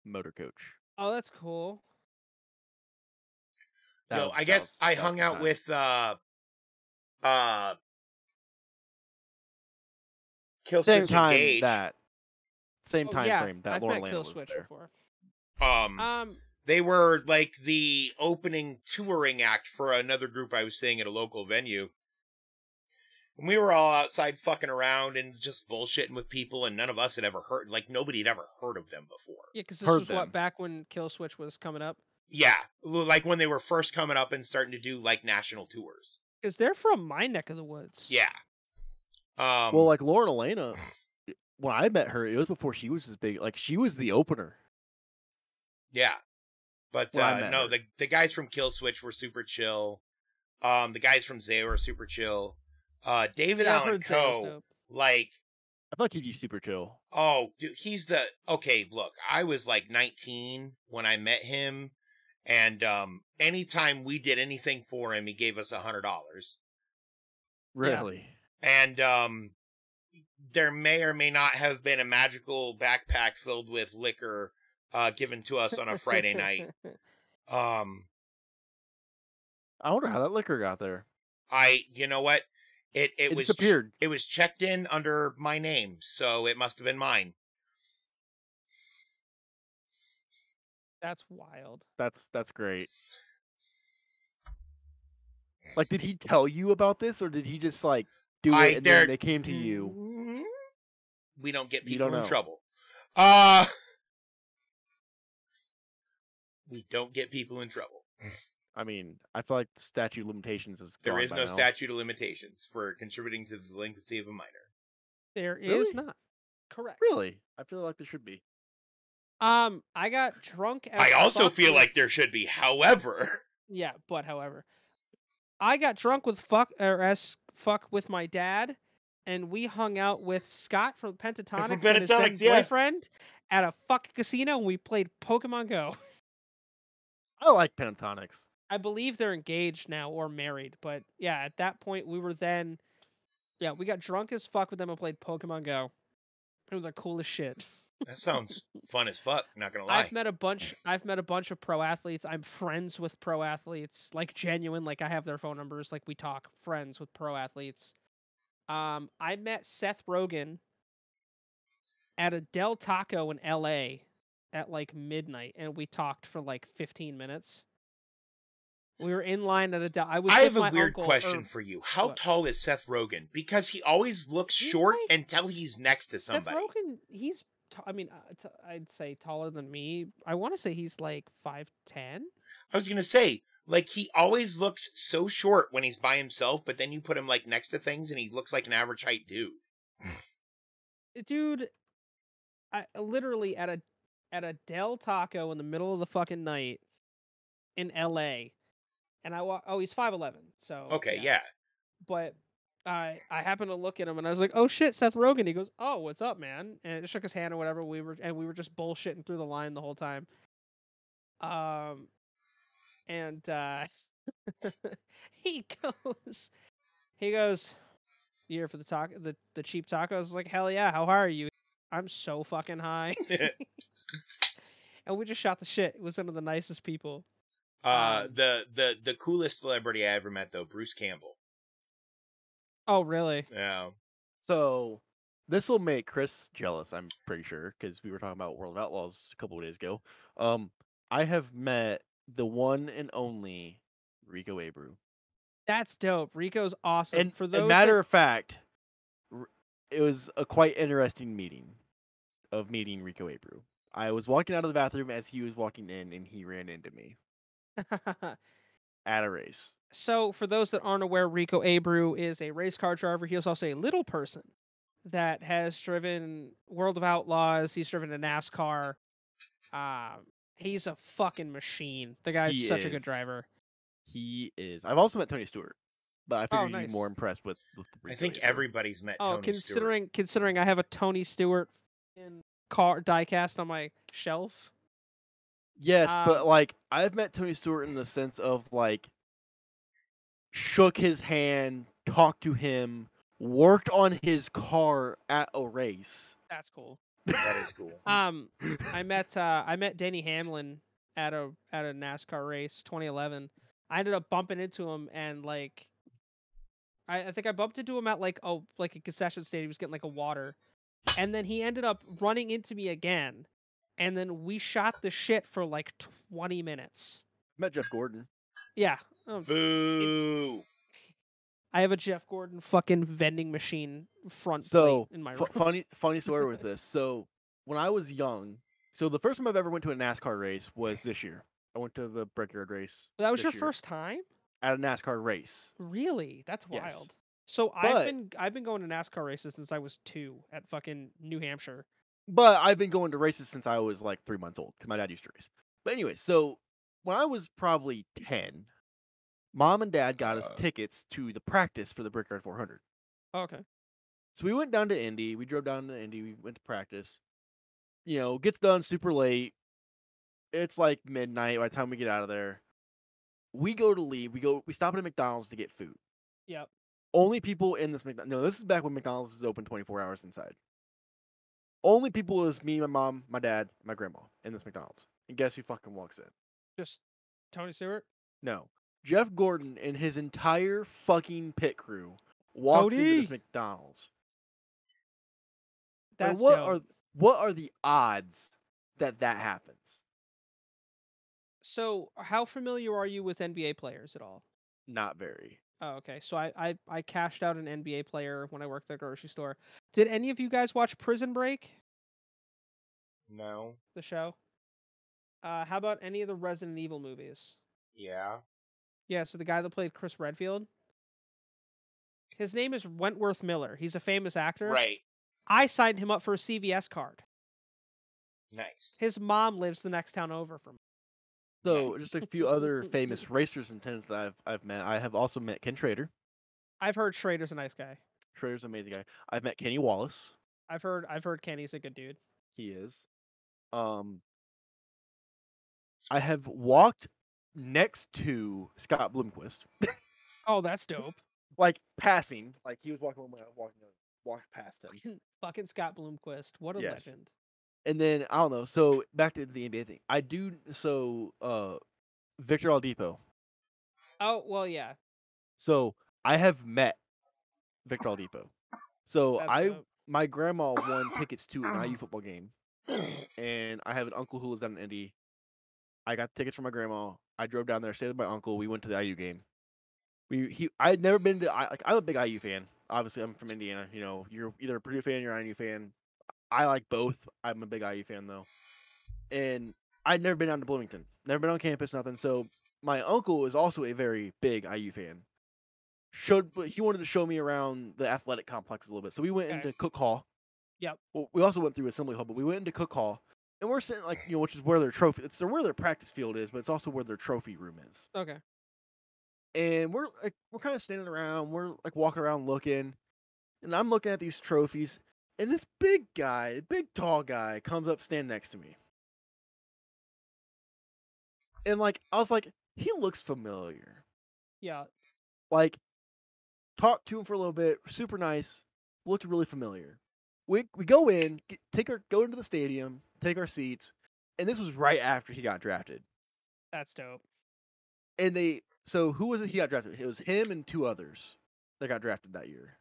motor coach. Oh, that's cool. I guess I hung out with Kill same Switch time Engage. Same time frame that Lauren Elena was there. They were the opening touring act for another group I was seeing at a local venue. And we were all outside fucking around and just bullshitting with people, and none of us had ever heard, like, nobody had ever heard of them before. Yeah, because this Heard was them. what, back when Kill Switch was coming up? Yeah, like when they were first coming up and starting to do, like, national tours. Because they're from my neck of the woods. Yeah. Well, like Lauren Elena, when I met her, it was before she was as big. Like, she was the opener. Yeah. But, When I met no, her. the guys from Kill Switch were super chill. The guys from Zay were super chill. David Yeah, I've Allen heard Zay was Coe, dope. like, I thought he'd be super chill. oh, dude, he's the, okay, look, I was like 19 when I met him, and anytime we did anything for him, he gave us $100. Really? And there may or may not have been a magical backpack filled with liquor given to us on a Friday night. I wonder how that liquor got there. You know what? It was disappeared. It was checked in under my name, so it must have been mine. That's wild. That's great. Like, did he tell you about this, or did he just like do it and then they came to you? We don't get You people don't in know. trouble. We don't get people in trouble. I mean, I feel like statute of limitations is There gone is by no now. statute of limitations for contributing to the delinquency of a minor. There is Really? not. Correct. Really? I feel like there should be. I got drunk as I also fuck feel with- like there should be. However, Yeah, but however, I got drunk with fuck with my dad, and we hung out with Scott from Pentatonics and his then Pentatonics, yeah. boyfriend at a fucking casino, and we played Pokemon Go. I like Pentatonics. I believe they're engaged now or married, but yeah, at that point we were then. Yeah, we got drunk as fuck with them and played Pokemon Go. It was the coolest shit. that sounds fun as fuck. Not gonna lie. I've met a bunch of pro athletes. I'm friends with pro athletes, like genuine, like I have their phone numbers, like we talk, friends with pro athletes. I met Seth Rogen at a Del Taco in LA at like midnight, and we talked for like 15 minutes. We were in line at a I was I with have a my weird uncle, question or- for you. How what? tall is Seth Rogen? Because he always looks He's short like- until he's next to somebody. Seth Rogen, he's I mean, I'd say taller than me. I want to say he's like 5'10". I was gonna say, like, he always looks so short when he's by himself, but then you put him like next to things, and he looks like an average height dude. Dude, I literally at a Del Taco in the middle of the fucking night in LA, and he's 5'11", so Okay, yeah. But I happened to look at him and I was like, oh shit, Seth Rogen. He goes, oh, what's up, man? And shook his hand or whatever. We were just bullshitting through the line the whole time. And he goes, you here for the taco, the cheap tacos? I was like, hell yeah, how high are you? I'm so fucking high. And we just shot the shit. It was one of the nicest people. The coolest celebrity I ever met though, Bruce Campbell. Oh, really? Yeah. So this will make Chris jealous, I'm pretty sure, because we were talking about World of Outlaws a couple of days ago. I have met the one and only Rico Abreu. That's dope. Rico's awesome. And For those matter of fact, it was a quite interesting meeting Rico Abreu. I was walking out of the bathroom as he was walking in, and he ran into me at a race. So, for those that aren't aware, Rico Abreu is a race car driver. He is also a little person that has driven World of Outlaws. He's driven a NASCAR. He's a fucking machine. The guy's He such a good is. driver. He is. I've also met Tony Stewart, but I figured you'd nice. be more impressed with I Rico think Abreu. everybody's met Tony Stewart. Considering I have a Tony Stewart in car diecast on my shelf. Yes, but like I've met Tony Stewart in the sense of like shook his hand, talked to him, worked on his car at a race. That's cool. That is cool. I met Denny Hamlin at a NASCAR race, 2011. I ended up bumping into him and like, I think I bumped into him at like a concession stand. He was getting like a water, and then he ended up running into me again, and then we shot the shit for like 20 minutes. Met Jeff Gordon. Yeah. Boo. I have a Jeff Gordon fucking vending machine front So plate in my room. funny story with this. So when I was young, so the first time I've ever went to a NASCAR race was this year. I went to the Brickyard race. That was this your year first time? at a NASCAR race. Really? That's Yes. wild. So But I've been going to NASCAR races since I was 2 at fucking New Hampshire. but I've been going to races since I was like 3 months old because my dad used to race. But anyway, so when I was probably 10, Mom and Dad got us tickets to the practice for the Brickyard 400. Oh, okay. So we went down to Indy. We drove down to Indy. We went to practice. Gets done super late. It's like midnight by the time we get out of there. We go to leave. We stop at a McDonald's to get food. Yep. Only people in this McDonald's. No, this is back when McDonald's is open 24 hours inside. Only people is me, my mom, my dad, my grandma in this McDonald's. And guess who fucking walks in? Just Tony Stewart? No. Jeff Gordon and his entire fucking pit crew walks into this Cody! McDonald's. That's what are the odds that happens? So, how familiar are you with NBA players at all? Not very. Oh, okay. So I cashed out an NBA player when I worked at a grocery store. Did any of you guys watch Prison Break, No. the show? How about any of the Resident Evil movies? Yeah. Yeah, so the guy that played Chris Redfield, his name is Wentworth Miller. He's a famous actor. Right. I signed him up for a CVS card. Nice. His mom lives the next town over from me. So, just a few other famous racers and tenants that I've met. I have also met Ken Trader. I've heard Schrader's a nice guy. Trader's an amazing guy. I've met Kenny Wallace. I've heard Kenny's a good dude. He is. I have walked next to Scott Bloomquist. Oh, that's dope. Like passing. Like he was walking when I walked past him. Fucking Scott Bloomquist. What a Yes. legend. And then I don't know. So back to the NBA thing. I do Victor Oladipo. Oh, well, yeah. So I have met Victor Oladipo. So That's dope. my grandma won tickets to an IU football game. And I have an uncle who lives down in Indy. I got tickets from my grandma. I drove down there, stayed with my uncle. We went to the IU game. I had never been to. I'm a big IU fan. Obviously, I'm from Indiana. You're either a Purdue fan, you're an IU fan. I like both. I'm a big IU fan though, and I'd never been down to Bloomington. Never been on campus, nothing. So my uncle is also a very big IU fan. He wanted to show me around the athletic complex a little bit. So we went into Cook Hall. Yep. Well, we also went through Assembly Hall, but we went into Cook Hall, and we're sitting which is where their trophy. It's where their practice field is, but it's also where their trophy room is. Okay. And we're kind of standing around. We're like walking around looking, and I'm looking at these trophies. And this big tall guy comes up, stand next to me. And I was like, he looks familiar. Yeah. Talked to him for a little bit, super nice, looked really familiar. We go in, go into the stadium, take our seats, and this was right after he got drafted. That's dope. And so who was it he got drafted? It was him and 2 others that got drafted that year.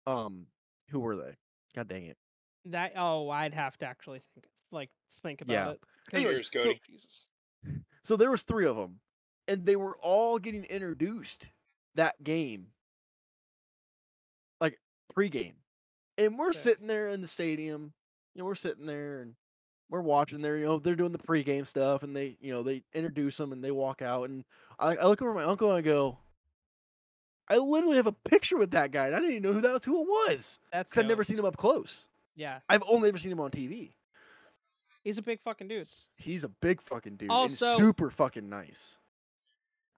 Who were they? God dang it. I'd have to actually think about it. Anyways, Cody. Jesus. So there was 3 of them, and they were all getting introduced that game, pregame. And we're sitting there in the stadium, we're sitting there and we're watching there, they're doing the pregame stuff, and they introduce them and they walk out, and I look over at my uncle and I go, I literally have a picture with that guy, and I didn't even know who it was. That's I've never seen him up close. Yeah. I've only ever seen him on TV. He's a big fucking dude. He's a big fucking dude. Also, and super fucking nice.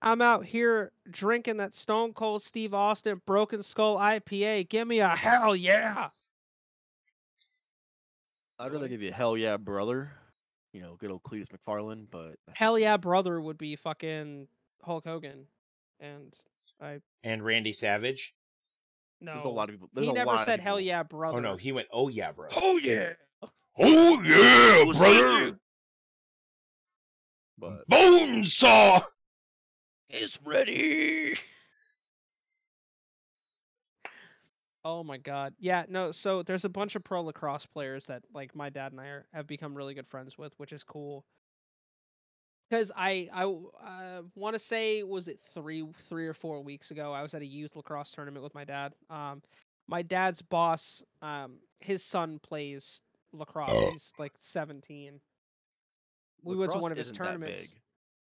I'm out here drinking that Stone Cold Steve Austin Broken Skull IPA. Give me a hell yeah. I'd rather give you a hell yeah, brother. Good old Cletus McFarlane, but hell yeah, brother would be fucking Hulk Hogan, and Randy Savage. No, there's a lot of people. He never said hell yeah, brother. Oh no, he went oh yeah, brother. Oh yeah. Oh yeah, brother. But Bonesaw is ready. Oh my god. Yeah, no, so there's a bunch of pro lacrosse players that my dad and I have become really good friends with, which is cool. Because I want to say, was it 3 or 4 weeks ago? I was at a youth lacrosse tournament with my dad. My dad's boss, his son plays lacrosse. He's like 17. We went to Lacrosse one of his isn't that tournaments. big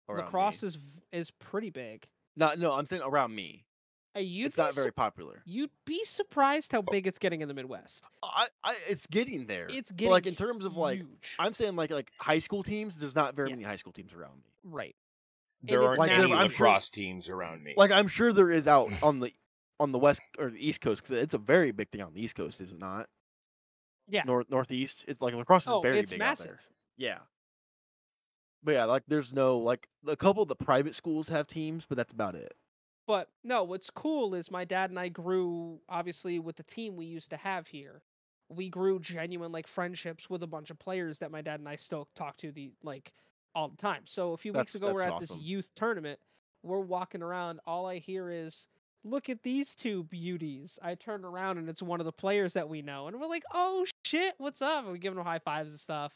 around Lacrosse me. is pretty big. No, I'm saying around me. It's not very popular. You'd be surprised how big it's getting in the Midwest. It's getting there. It's But, getting like in terms of like, huge. I'm saying like high school teams. There's not very many high school teams around me. Right. There it's aren't like, any I'm sure- lacrosse teams around me. Like I'm sure there is out on the west or the east coast because it's a very big thing on the east coast, is it not? Yeah. Northeast. It's like lacrosse is very it's big massive. out there. Yeah. But yeah, like there's no like a couple of the private schools have teams, but that's about it. But no, what's cool is my dad and I grew, obviously, with the team we used to have here. We grew genuine like friendships with a bunch of players that my dad and I still talk to all the time. So a few weeks ago, we're That's at this awesome. youth tournament. We're walking around. All I hear is, "Look at these two beauties." I turn around and it's one of the players that we know, and we're like, "Oh shit, what's up?" And we give him high fives and stuff.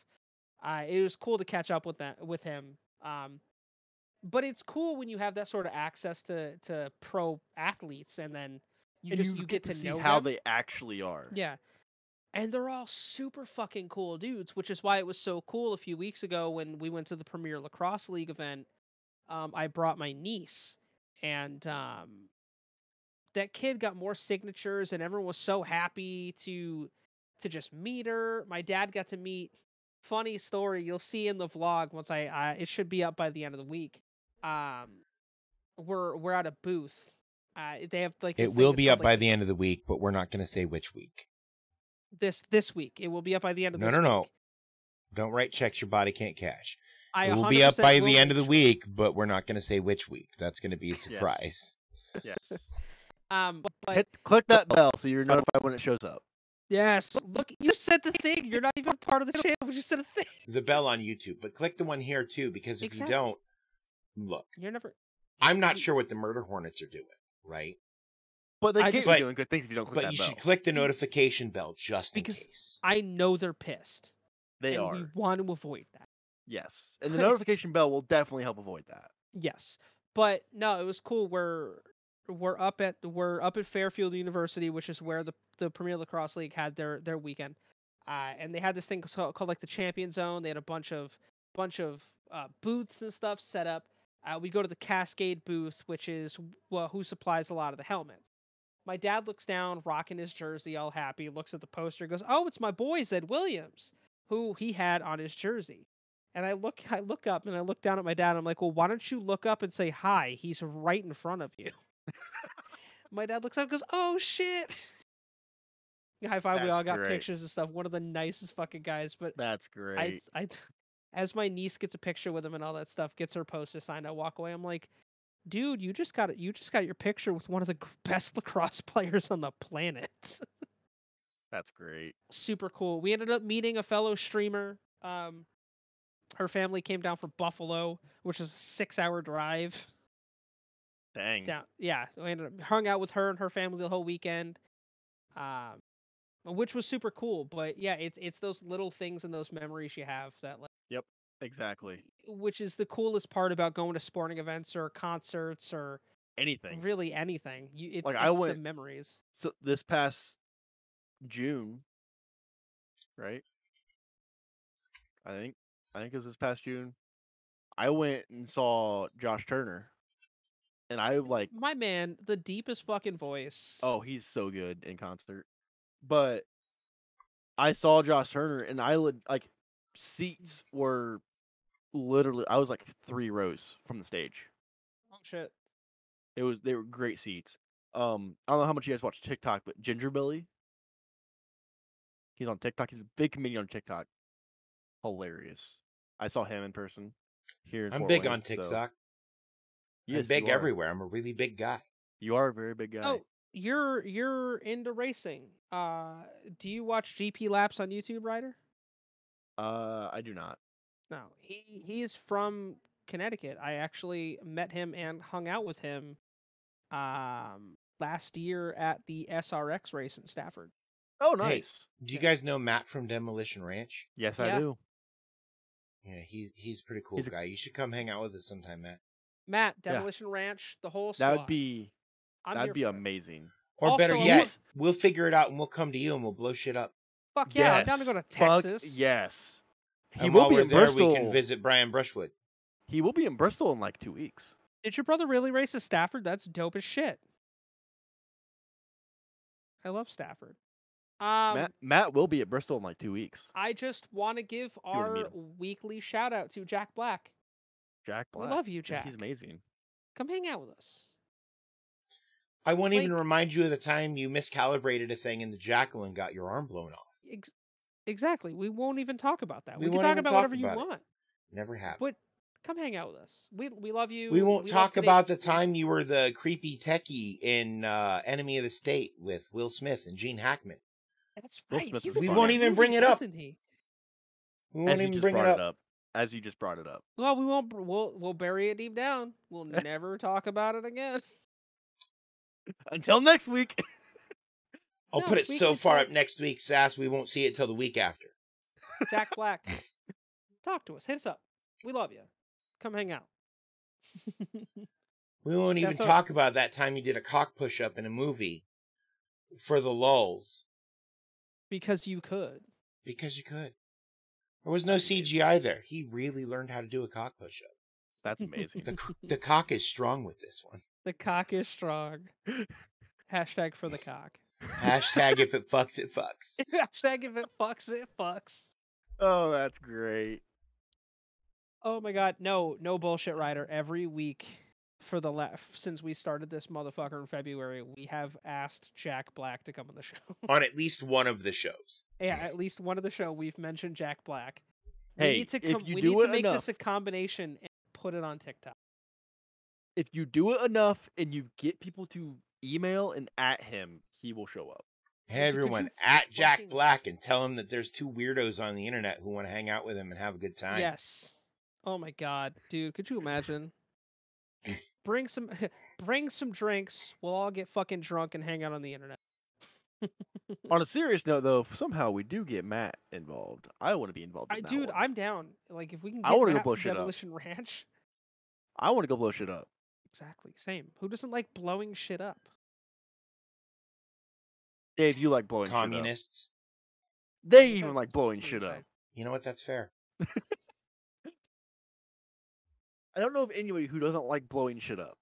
It was cool to catch up with him. But it's cool when you have that sort of access to pro athletes, and then you get to see know how them. they actually are. Yeah. And they're all super fucking cool dudes, which is why it was so cool a few weeks ago when we went to the Premier Lacrosse League event. I brought my niece, and that kid got more signatures, and everyone was so happy to just meet her. My dad got to meet. Funny story, you'll see in the vlog once it should be up by the end of the week. We're at a booth. They have like this It thing will that's be called, up by the end of the week, but we're not going to say which week. this week. It will be up by the end of this week. No. Don't write checks your body can't cash. I It will be up 100% by will the end of make the week, but we're not going to say which week. That's going to be a surprise. Yes. But Click that bell so you're notified when it shows up. yes, look, you said the thing. You're not even part of the channel. You just said a thing. There's a bell on YouTube, but click the one here too, because if Exactly. you don't, look, You're never. I'm not sure what the Murder Hornets are doing, right? But they I can't just- be doing good things if you don't click But that you bell. should click the notification bell just in Because case. I know they're pissed. They and are. we want to avoid that. Yes. And the notification bell will definitely help avoid that. Yes, but no, it was cool. We're up at Fairfield University, which is where the Premier Lacrosse League had their weekend, and they had this thing called like the Champion Zone. They had a bunch of booths and stuff set up. We go to the Cascade booth, which is who supplies a lot of the helmets. My dad looks down, rocking his jersey, all happy. Looks at the poster, goes, "Oh, it's my boy Zed Williams, who he had on his jersey." And I look up and I look down at my dad. And I'm like, "Well, why don't you look up and say hi? He's right in front of you." My dad looks up and goes, "Oh shit!" High five. We That's all got great. pictures and stuff. One of the nicest fucking guys. But That's great. as my niece gets a picture with him and all that stuff, gets her poster signed, I walk away. I'm like, "Dude, you just got your picture with one of the best lacrosse players on the planet." That's great. Super cool. We ended up meeting a fellow streamer. Her family came down from Buffalo, which is a 6-hour drive. Dang. Down, yeah. We ended up hung out with her and her family the whole weekend, which was super cool. But yeah, it's those little things and those memories you have that, like, Yep. Exactly. which is the coolest part about going to sporting events or concerts or Anything. really anything. It's Like, I the went- memories. So this past June, right? I think it was this past June. I went and saw Josh Turner, and I like. My man, the deepest fucking voice. Oh, he's so good in concert. But I saw Josh Turner, and I would like seats were literally. I was like 3 rows from the stage. Oh shit. They were great seats. I don't know how much you guys watch TikTok, but Ginger Billy, he's on TikTok. He's a big comedian on TikTok. Hilarious. I saw him in person here in I'm Fort big Wayne, on so- TikTok. Yes, I'm big you are. everywhere. I'm a really big guy. You are a very big guy. Oh, you're into racing. Do you watch GP laps on YouTube, Ryder? I do not. No, he is from Connecticut. I actually met him and hung out with him last year at the SRX race in Stafford. Oh, Hey, nice. do you guys know Matt from Demolition Ranch? Yes, Yeah. I do. Yeah, he's a pretty cool He's a- guy. You should come hang out with us sometime, Matt. Matt, Yeah. Demolition Ranch, the whole That squad. would be I'm that'd here be for it. amazing. Or better Also, yet, we'll figure it out and we'll come to you and we'll blow shit up. Fuck yeah, I'm down to go to Fuck Texas. yes. He And will while be we're in there, Bristol. we can visit Brian Brushwood. He will be in Bristol in like 2 weeks. Did your brother really race to Stafford? That's dope as shit. I love Stafford. Matt will be at Bristol in like 2 weeks. I just want to give wanna meet our weekly shout out to Jack Black. Jack We Black. love you, Yeah, Jack. he's amazing. Come hang out with us. I won't even remind you of the time you miscalibrated a thing and the Jacqueline got your arm blown off. Exactly. We won't even talk about that. We We can won't talk even about talk whatever about you it. want. Never happened. But come hang out with us. We love you. We won't love talk today- about the time you were the creepy techie in Enemy of the State with Will Smith and Gene Hackman. That's Will right. Smith He is was We in funny. won't that even movie, bring it up. wasn't he? We won't As you even just bring it brought up. As you just brought it up. Well, we won't. We'll bury it deep down. We'll never talk about it again. Until next week. I'll No, put it we so can far talk- up next week, Sass, we won't see it till the week after. Jack Black, talk to us. Hit us up. We love you. Come hang out. We won't even That's talk about that time you did a cock push-up in a movie for the lulz. Because you could. Because you could. There was no CGI there. He really learned how to do a cock push-up. That's amazing. The cock is strong with this one. The cock is strong. Hashtag for the cock. Hashtag if it fucks, it fucks. Hashtag if it fucks, it fucks. Oh, that's great. Oh my god, no bullshit, Ryder. Every week for the since we started this motherfucker in February, we have asked Jack Black to come on the show. On at least one of the shows. Yeah, at least one of the show we've mentioned Jack Black. Hey, we need to if you we do need to it make enough- this a combination and put it on TikTok. If you do it enough and you get people to email and at him, he will show up. Hey everyone, at Jack Black and tell him that there's two weirdos on the internet who want to hang out with him and have a good time. Yes. Oh my god, dude, could you imagine? bring some drinks. We'll all get fucking drunk and hang out on the internet. On a serious note, though, if somehow we do get Matt involved, I want to be involved in that Dude, one. I'm down. Like if we can I get wanna go Matt blow from shit up. Demolition Ranch. I want to go blow shit up. Exactly, same. Who doesn't like blowing shit up? Dave, you like blowing Communists. shit up. They even like blowing shit up. You know what? That's fair. I don't know of anybody who doesn't like blowing shit up.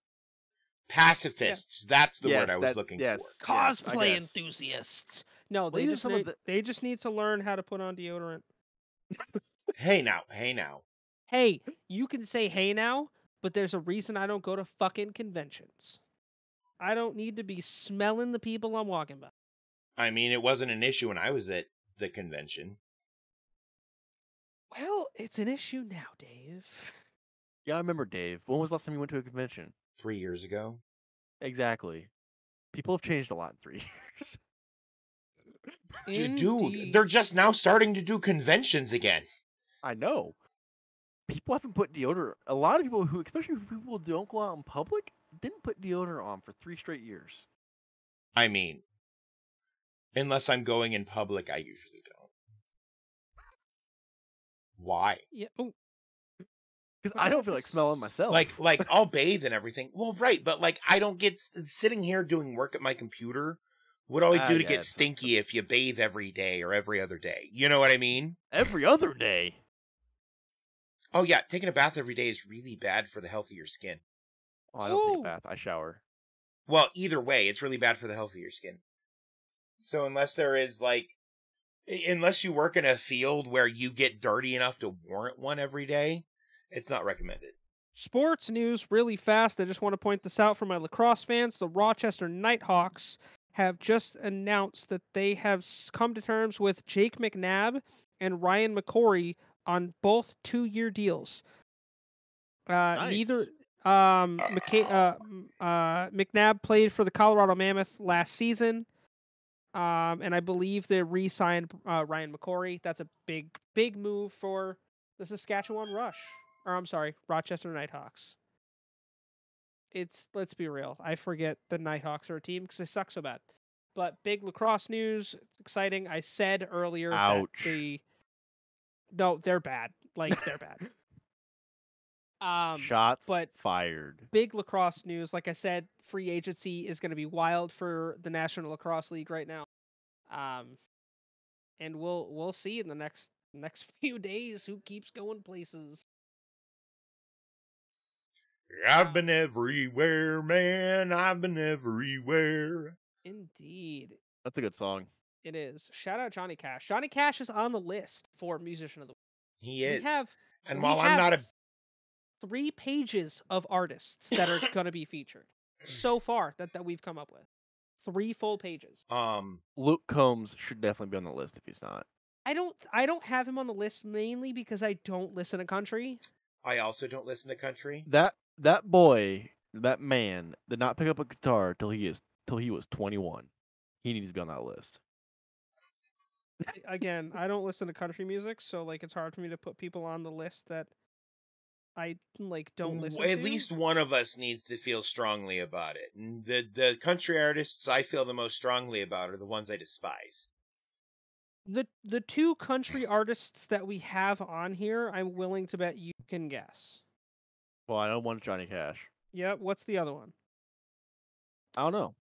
Pacifists. That's the Yes, word I was that- looking yes. for. Cosplay guess. enthusiasts. No, Well, they even just some of need, they just need to learn how to put on deodorant. Hey now, hey now. Hey, you can say hey now, but there's a reason I don't go to fucking conventions. I don't need to be smelling the people I'm walking by. I mean, it wasn't an issue when I was at the convention. Well, it's an issue now, Dave. Yeah, I remember Dave. When was the last time you went to a convention? 3 years ago. Exactly. People have changed a lot in 3 years. Dude, they're just now starting to do conventions again. I know. People haven't put deodorant. A lot of people who, especially people who don't go out in public, didn't put deodorant on for 3 straight years. I mean, unless I'm going in public, I usually don't. Why? Yeah. Oh. Because I don't feel like smelling myself. Like I'll bathe and everything. Well, right, but like I don't get sitting here doing work at my computer. What do I do to yeah, get stinky if you bathe every day or every other day? You know what I mean? Every other day. Oh yeah, taking a bath every day is really bad for the health of your skin. Oh, I don't take a bath. I shower. Well, either way, it's really bad for the health of your skin. So unless there is unless you work in a field where you get dirty enough to warrant one every day, it's not recommended. Sports news really fast. I just want to point this out for my lacrosse fans. The Rochester Nighthawks have just announced that they have come to terms with Jake McNabb and Ryan McCory on both 2-year deals. Neither McNabb played for the Colorado Mammoth last season, and I believe they re-signed Ryan McCory. That's a big move for the Saskatchewan Rochester Nighthawks. Let's be real. I forget the Nighthawks are a team because they suck so bad. But big lacrosse news. It's exciting. I said earlier Ouch. that No, they're bad. Like they're bad. Shots but fired. big lacrosse news. Like I said, free agency is going to be wild for the National Lacrosse League right now. And we'll see in the next few days who keeps going places. I've been everywhere, man. I've been everywhere. Indeed. That's a good song. It is. Shout out Johnny Cash. Johnny Cash is on the list for Musician of the Week. He is. And we while I'm not a 3 pages of artists that are going to be featured so far that we've come up with. 3 full pages. Luke Combs should definitely be on the list if he's not. I don't have him on the list mainly because I don't listen to country. I also don't listen to country. That man did not pick up a guitar till he was 21. He needs to be on that list. Again, I don't listen to country music, so like it's hard for me to put people on the list that I like don't listen to. At least one of us needs to feel strongly about it. And the country artists I feel the most strongly about are the ones I despise. The 2 country artists that we have on here, I'm willing to bet you can guess. Well, I know one's Johnny Cash. Yep. What's the other one? I don't know.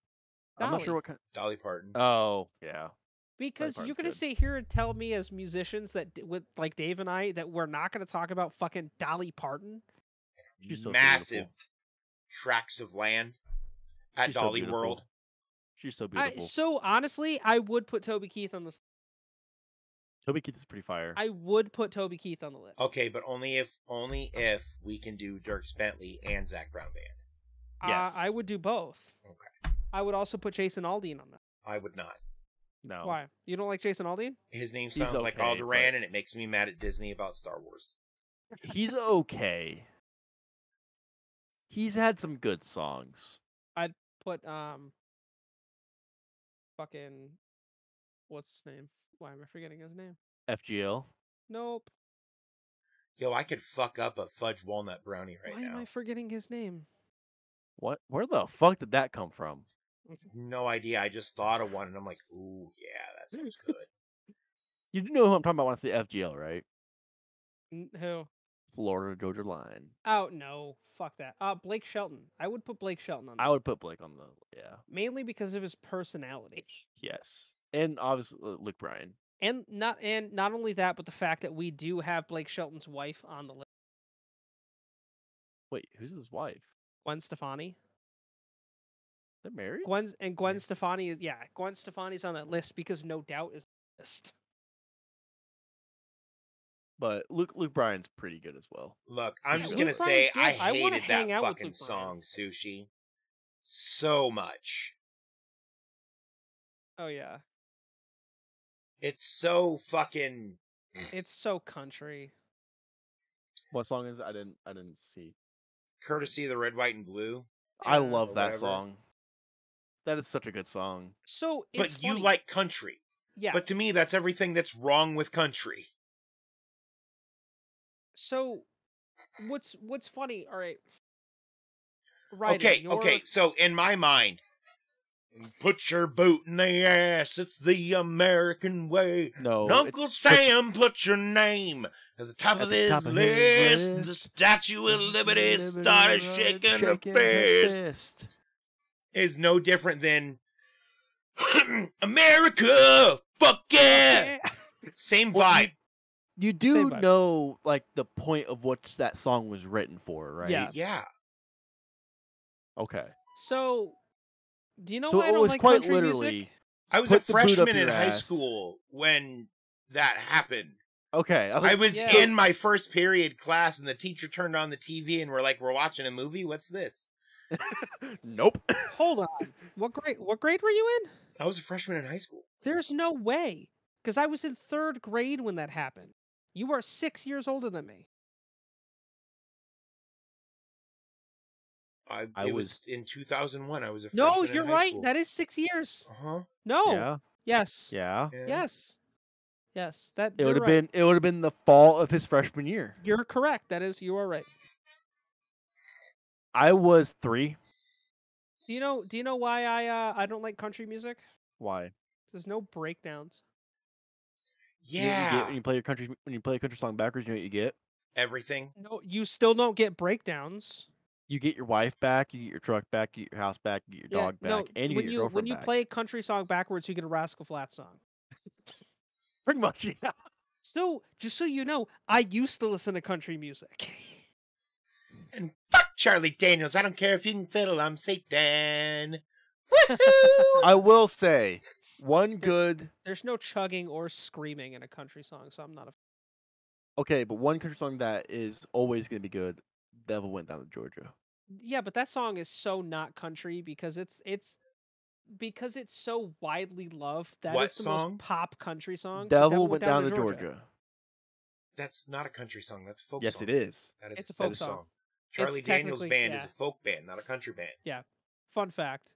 I'm not sure what kind. Dolly Parton. Oh, yeah. Because you're gonna sit here and tell me as musicians that with like Dave and I that we're not gonna talk about fucking Dolly Parton. She's so massive beautiful. tracts of land at She's so Dolly beautiful. World. She's so beautiful. So honestly, I would put Toby Keith on this. Toby Keith is pretty fire. I would put Toby Keith on the list. Okay, but only if we can do Dierks Bentley and Zach Brown Band. Yes. I would do both. Okay. I would also put Jason Aldean on that. I would not. No. Why? You don't like Jason Aldean? His name He's sounds like okay, Alderaan, but- and it makes me mad at Disney about Star Wars. He's okay. He's had some good songs. I'd put fucking what's his name? Why am I forgetting his name? FGL. Nope. Yo, I could fuck up a fudge walnut brownie right Why now. am I forgetting his name? What? Where the fuck did that come from? No idea. I just thought of one, and I'm like, ooh, yeah, that sounds good. You do know who I'm talking about when I say FGL, right? Who? Florida Georgia Line. Oh no, fuck that. Blake Shelton. I would put Blake Shelton on. I would put Blake on the mainly because of his personality. Yes, and obviously Luke Bryan. And not only that, but the fact that we do have Blake Shelton's wife on the list. Wait, who's his wife? Gwen Stefani. They're married? Gwen Stefani is Gwen Stefani's on that list because No Doubt is on the list. But Luke Bryan's pretty good as well. Look, I'm Yeah, just Luke gonna Bryan's say good. I I wanna hated hang that out with fucking Luke Bryan. song, Sushi, so much. Oh yeah. It's so fucking. It's so country. What song is it? I didn't see. Courtesy of the Red, White, and Blue. I Yeah, love or that whatever. song. That is such a good song. So it's But you funny. like country. Yeah. But to me, that's everything that's wrong with country. So what's funny? All right. Ryder, Okay, you're- okay. So in my mind, put your boot in the ass. It's the American way. No, And Uncle Sam, put your name at the top of this list. The Statue of Liberty started shaking her fist. Is no different than America. Fuck yeah. Same Well, vibe. You Same do vibe. know like the point of what that song was written for, right? Yeah. Yeah. Okay. So do you know So why I it don't was like quite country literally. music? I was Put a the boot up freshman in your high ass. school when that happened. Okay. I was Yeah. in my first period class, and the teacher turned on the TV, and we're like, "We're watching a movie. What's this?" Nope. Hold on. What grade were you in? I was a freshman in high school. There's no way. Because I was in 3rd grade when that happened. You are 6 years older than me. It was in 2001. I was a freshman No, in you're high right. school. That is 6 years. Uh-huh. No. Yeah. Yes. Yeah. Yeah. Yes. Yes. That It you're would have right. been the fall of his freshman year. You're correct. You are right. I was 3. Do you know why I don't like country music? Why? There's no breakdowns. You know what you Yeah. get when you play a country song backwards. You know what you get? Everything. No, you still don't get breakdowns. You get your wife back, you get your truck back, you get your house back, you get your dog back, no, and you when get your when girlfriend you back. play a country song backwards, you get a Rascal Flatts song. Pretty much, yeah. So, just so you know, I used to listen to country music. And fuck Charlie Daniels. I don't care if you can fiddle. I'm Satan. Woohoo! I will say, one good. There's no chugging or screaming in a country song, so I'm not a. Okay, but one country song that is always going to be good, Devil Went Down to Georgia. Yeah, but that song is so not country because it's so widely loved. That is What the song? most pop country song. Devil Went Down to Georgia. That's not a country song. That's a folk Yes, song. it is. That is It's a that folk is song. Charlie It's Daniels technically- Band yeah. is a folk band, not a country band. Yeah. Fun fact.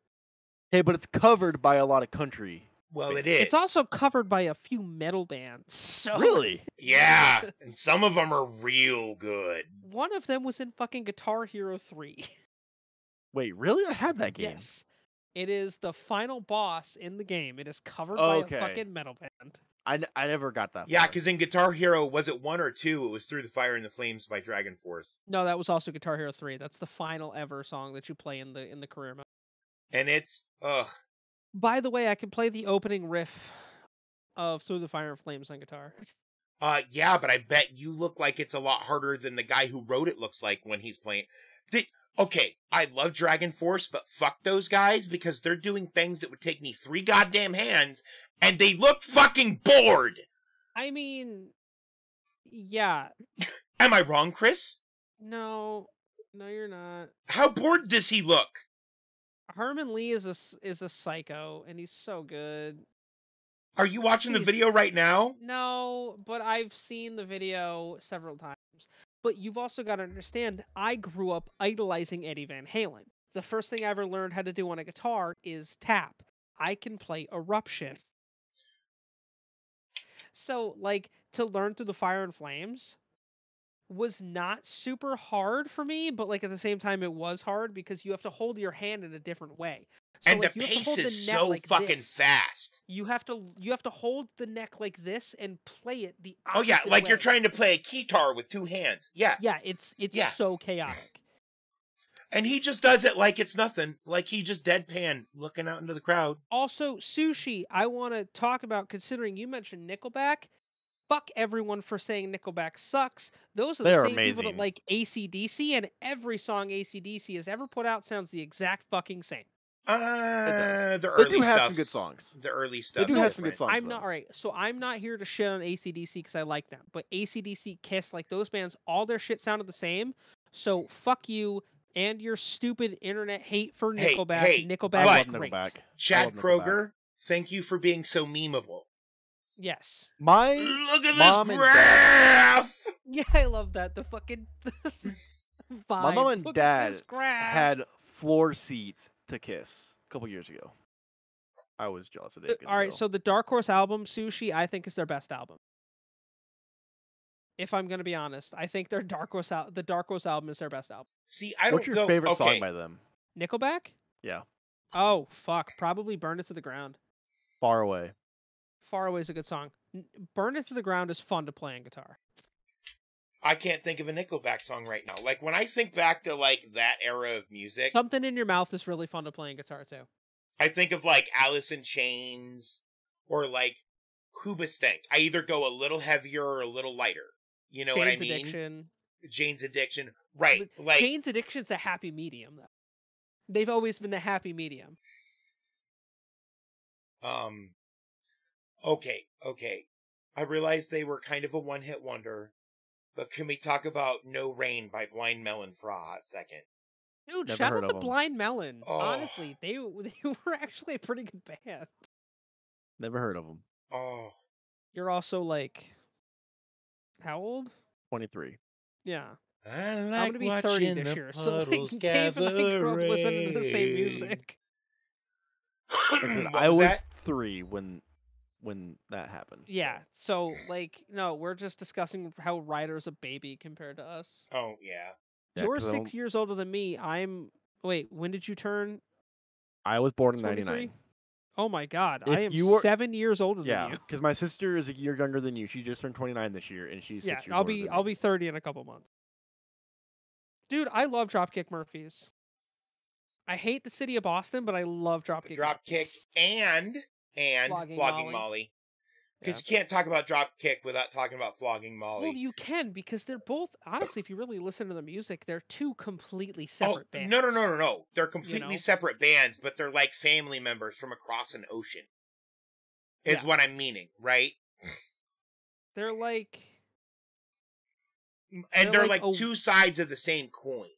Hey, but it's covered by a lot of country. Well, it is. It's also covered by a few metal bands. So Really? Yeah, and some of them are real good. one of them was in fucking Guitar Hero 3. Wait, really? I had that game. Yes. It is the final boss in the game. It is covered Okay. by a fucking metal band. I never got that. Yeah, far. because in Guitar Hero, was it 1 or 2? It was Through the Fire and the Flames by Dragon Force. No, that was also Guitar Hero 3. That's the final ever song that you play in the career mode. And it's, ugh. By the way, I can play the opening riff of Through the Fire and Flames on guitar. Yeah, but I bet you look like it's a lot harder than the guy who wrote it looks like when he's playing. Okay, I love Dragon Force, but fuck those guys because they're doing things that would take me 3 goddamn hands, and they look fucking bored! I mean, yeah. Am I wrong, Chris? No, you're not. How bored does he look? Herman Lee is a psycho, and he's so good. Are you watching the He's- video right now? No, but I've seen the video several times. But you've also got to understand, I grew up idolizing Eddie Van Halen. The first thing I ever learned how to do on a guitar is tap. I can play Eruption. So, like, to learn Through the Fire and Flames was not super hard for me, but, like, at the same time, it was hard because you have to hold your hand in a different way. So, And like, the you have to pace hold the is net so like fucking this. fast. You have to hold the neck like this and play it the Oh yeah, opposite like you're way. trying to play a guitar with 2 hands. Yeah. Yeah, it's Yeah. so chaotic. And he just does it like it's nothing. Like he just deadpan looking out into the crowd. Also, Sushi, I want to talk about, considering you mentioned Nickelback. Fuck everyone for saying Nickelback sucks. Those are the They're same people that amazing. like AC/DC, and every song AC/DC has ever put out sounds the exact fucking same. The They early do have stuff. some good songs. The early stuff. do have some good different. songs. I'm not, alright, so I'm not here to shit on AC/DC because I like them, but AC/DC, Kiss, like those bands, all their shit sounded the same. So fuck you and your stupid internet hate for Hey, Nickelback. hey, Nickelback I is love great. Nickelback. Chad I love Nickelback. Kroger, thank you for being so memeable. Yes. My Look at mom this and dad. graph! Yeah, I love that. The fucking My mom and Look at dad this graph. had floor seats to Kiss a couple years ago. I was jealous of it. All right, so the Dark Horse album, Sushi, I think is their best album. If I'm gonna be honest, I think the Dark Horse album is their best album. See, I what's don't your go. favorite okay. song by them? Nickelback? Yeah, Oh fuck, probably Burn It to the Ground. Far Away. Far Away is a good song. Burn It to the Ground is fun to play on guitar. I can't think of a Nickelback song right now. Like when I think back to like that era of music, Something in Your Mouth is really fun to play on guitar too. I think of like Alice in Chains or like Hoobastank. I either go a little heavier or a little lighter. You know what I Jane's mean? Addiction. Jane's Addiction. Right. Like Jane's Addiction's a happy medium though. They've always been the happy medium. Okay. I realized they were kind of a one-hit wonder, but can we talk about No Rain by Blind Melon for a hot second? Dude, Never shout heard out of to 'em. Blind Melon. Oh. Honestly, they were actually a pretty good band. Never heard of them. Oh, You're also like, how old? 23. Yeah. I I'm like gonna be 30 watching this the year, so like, puddles Dave and I grew up listening to the same gathering. music. Like I said, What I was that? 3 when that happened. Yeah, so like, no, we're just discussing how Ryder's a baby compared to us. Oh yeah. Yeah, You're 'cause 6 years older than me. Wait, when did you turn? I was born in 23? 99. Oh my god, If I am you were- 7 years older than Yeah, you. because my sister is a year younger than you. She just turned 29 this year, and she's Yeah, 6 years I'll older be than I'll me. be 30 in a couple months. Dude, I love Dropkick Murphys. I hate the city of Boston, but I love Dropkick. Dropkick Murphys. and Flogging Flogging Molly. Molly. Yeah. Because you can't talk about Dropkick without talking about Flogging Molly. Well, you can because they're both honestly, if you really listen to the music, they're two completely separate bands. No. They're completely know? separate bands, but they're like family members from across an ocean. Is Yeah. what I'm meaning, right? They're like And they're like two sides of the same coin.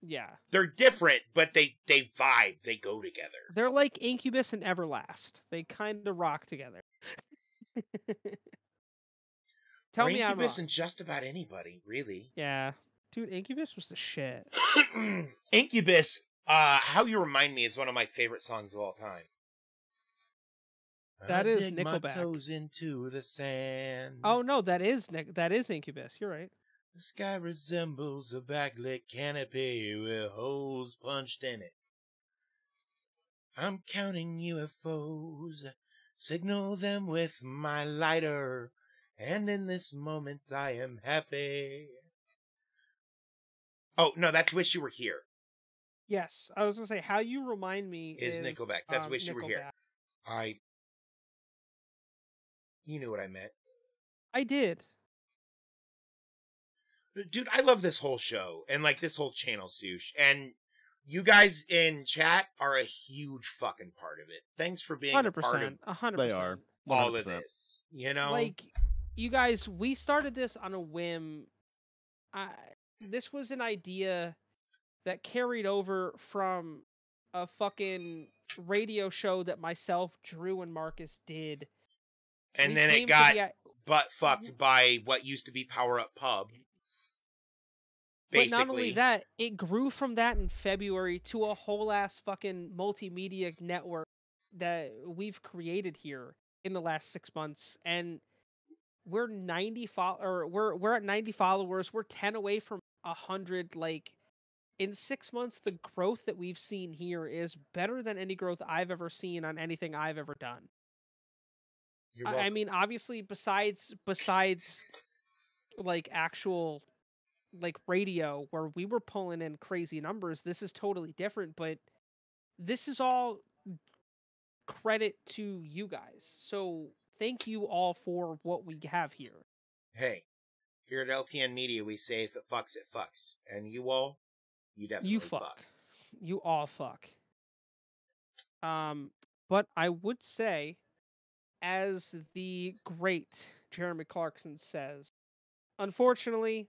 Yeah. They're different, but they vibe. They go together. They're like Incubus and Everlast. They kind of rock together. Tell me I'm Incubus wrong. and just about anybody, really. Yeah. Dude, Incubus was the shit. Incubus, How You Remind Me is one of my favorite songs of all time. That I is dig my Nickelback. toes into the sand. Oh no, that is Incubus. You're right. The sky resembles a backlit canopy with holes punched in it. I'm counting UFOs, signal them with my lighter, and in this moment I am happy. Oh, no, that's Wish You Were Here. Yes, I was gonna say How You Remind Me Is Nickelback. That's Wish You Were Here. Nickelback. You knew what I meant. I did. Dude, I love this whole show and like this whole channel, Sush. And you guys in chat are a huge fucking part of it. Thanks for being 100%. a part of 100%. They are. 100%. all of this. You know? Like, you guys, we started this on a whim. This was an idea that carried over from a fucking radio show that myself, Drew, and Marcus did. And We then came it to got the- butt fucked by what used to be Power Up Pub. Basically. But not only that, it grew from that in February to a whole ass fucking multimedia network that we've created here in the last 6 months, and we're we're at 90 followers. We're 10 away from 100. Like, in 6 months, the growth that we've seen here is better than any growth I've ever seen on anything I've ever done. You're I welcome. mean, obviously, besides like actual like radio where we were pulling in crazy numbers, this is totally different, but this is all credit to you guys. So thank you all for what we have here. Hey, here at LTN Media, we say if it fucks, it fucks. And you all, you definitely You fuck. You all fuck. But I would say, as the great Jeremy Clarkson says, unfortunately,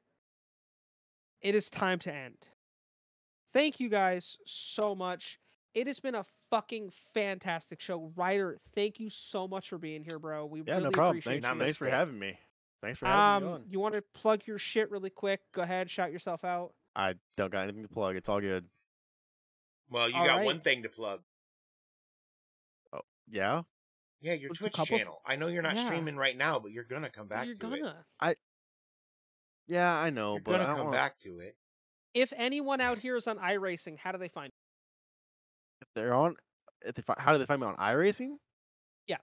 it is time to end. Thank you guys so much. It has been a fucking fantastic show. Ryder, thank you so much for being here, bro. We Yeah, really no problem. appreciate Thanks for Namaste. having me. Thanks for having me on. You want to plug your shit really quick? Go ahead, shout yourself out. I don't got anything to plug. It's all good. Well, you All got right. one thing to plug. Oh, yeah? Yeah, your Just a Twitch couple- channel. I know you're not Yeah. streaming right now, but you're gonna come back You're to it. gonna. Yeah, I know, You're but gonna I don't come wanna- back to it. If anyone out here is on iRacing, how do they find If they're on, how do they find me on iRacing? Yeah.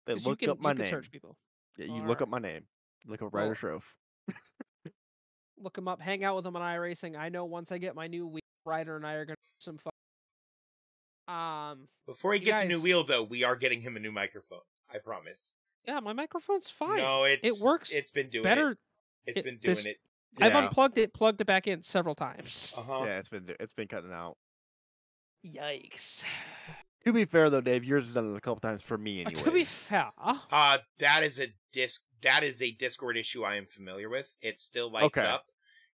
They 'Cause you look can, up my you can name. search people. Yeah, you All look right. up my name. Look up Ryder Well- Shroff. Look them up, hang out with them on iRacing. I know once I get my new wheel, Ryder and I are gonna do some fun. Before he You gets a new guys- wheel, though, we are getting him a new microphone. I promise. Yeah, my microphone's fine. No, it works. It's been doing better. it. It's it- been doing this- it. I've Yeah. unplugged it, plugged it back in several times. Uh-huh. Yeah, it's been cutting out. Yikes. To be fair though, Dave, yours has done it a couple times for me anyway. To be fair, That is a Discord issue I am familiar with. It still lights Okay. up.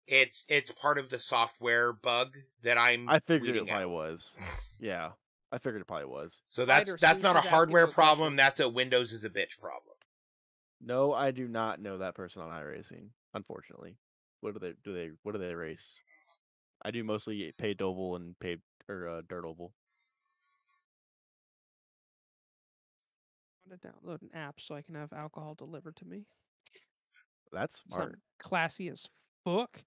It's part of the software bug that I figured it weeding probably out. was. Yeah, I figured it probably was. So that's Ryder, not a Sush is asking hardware you a question. problem. That's a Windows is a bitch problem. No, I do not know that person on iRacing. Unfortunately, what do they race? I do mostly paved oval and dirt oval. I'm gonna download an app so I can have alcohol delivered to me. That's smart. Something classy as fuck.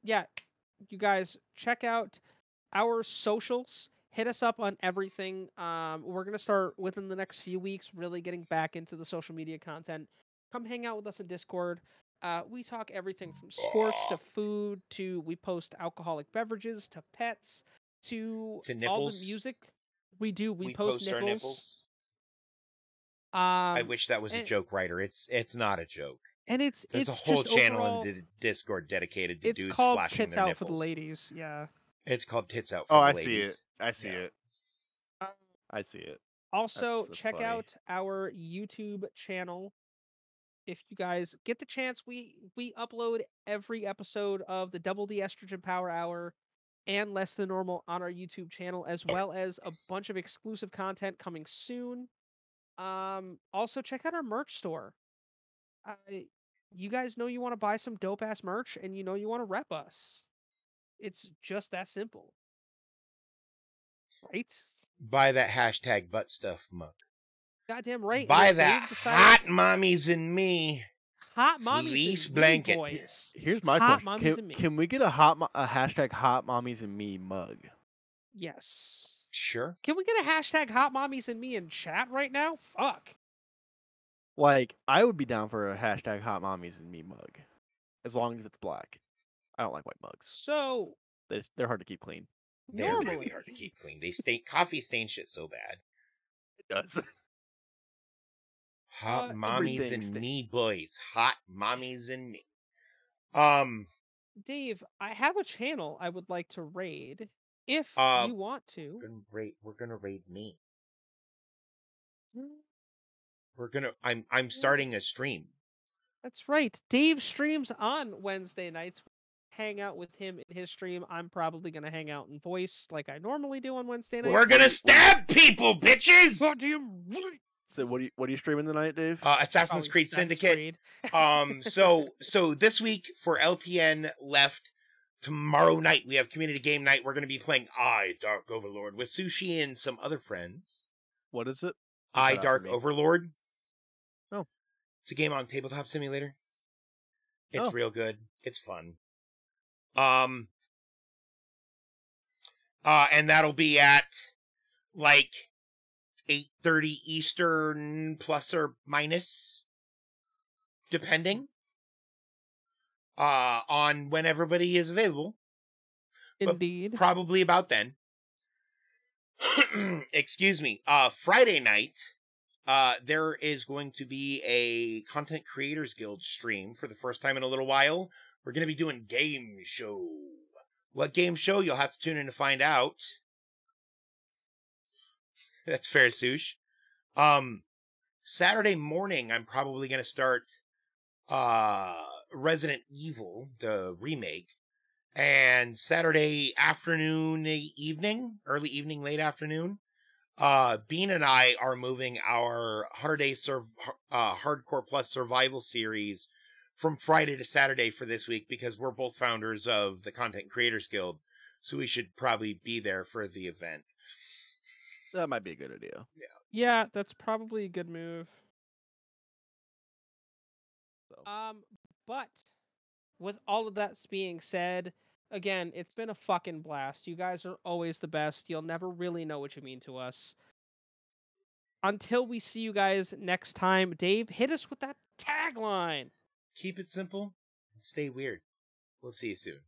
Yeah, you guys check out our socials Hit us up on everything. We're gonna start within the next few weeks, really getting back into the social media content. Come hang out with us in Discord. We talk everything from sports to food to we post alcoholic beverages to pets to all the nipples. music. We do. We post nipples. our nipples. I I wish that was a joke, writer. It's not a joke. And There's it's a whole just channel overall, in the Discord dedicated to it's dudes called flashing Tits their Out nipples. for the Ladies. Yeah. It's called Tits Out for Oh, the I Ladies. see it. I see it. I see it. Also, That's check funny. out our YouTube channel. If you guys get the chance, we upload every episode of the Double the Estrogen Power Hour and Less Than Normal on our YouTube channel, as well as a bunch of exclusive content coming soon. Also, check out our merch store. You guys know you want to buy some dope ass merch, and you know you want to rep us. It's just that simple, right? Buy that hashtag butt stuff mug. Goddamn right. Buy that hot mommies and me. Hot mommies fleece and blanket. Me boys. Here's my Hot question: mommies and me. Can we get a hashtag hot mommies and me mug? Yes. Sure. Can we get a hashtag hot mommies and me in chat right now? Fuck. Like, I would be down for a hashtag hot mommies and me mug, as long as it's black. I don't like white mugs. So They're hard to keep clean. They're normally really hard to keep clean. Coffee stain shit so bad. It does. Hot mommies everything and stinks. me boys. Hot mommies and me. Dave, I have a channel I would like to raid if you want to. We're gonna raid me. I'm starting a stream. That's right. Dave streams on Wednesday nights. Hang out with him in his stream. I'm probably gonna hang out in voice like I normally do on Wednesday nights. We're gonna stab people, bitches! So what are you streaming tonight, Dave? Assassin's Creed Syndicate. So this week for LTN left tomorrow night we have community game night. We're gonna be playing I, Dark Overlord with Sushi and some other friends. What is it? I, Dark Overlord. Oh. It's a game on Tabletop Simulator. It's real good. It's fun. And that'll be at like 8:30 Eastern plus or minus, depending on when everybody is available. Indeed. But probably about then. Excuse me. Friday night, there is going to be a Content Creators Guild stream for the first time in a little while. We're going to be doing game show. What game show? You'll have to tune in to find out. That's fair, Sush. Saturday morning, I'm probably going to start Resident Evil, the remake. And Saturday afternoon, early evening, late afternoon, Bean and I are moving our 100-day Hardcore Plus Survival series from Friday to Saturday for this week because we're both founders of the Content Creators Guild, so we should probably be there for the event. That might be a good idea. Yeah, that's probably a good move. So. But with all of that being said, again, it's been a fucking blast. You guys are always the best. You'll never really know what you mean to us. Until we see you guys next time, Dave, hit us with that tagline. Keep it simple and stay weird. We'll see you soon.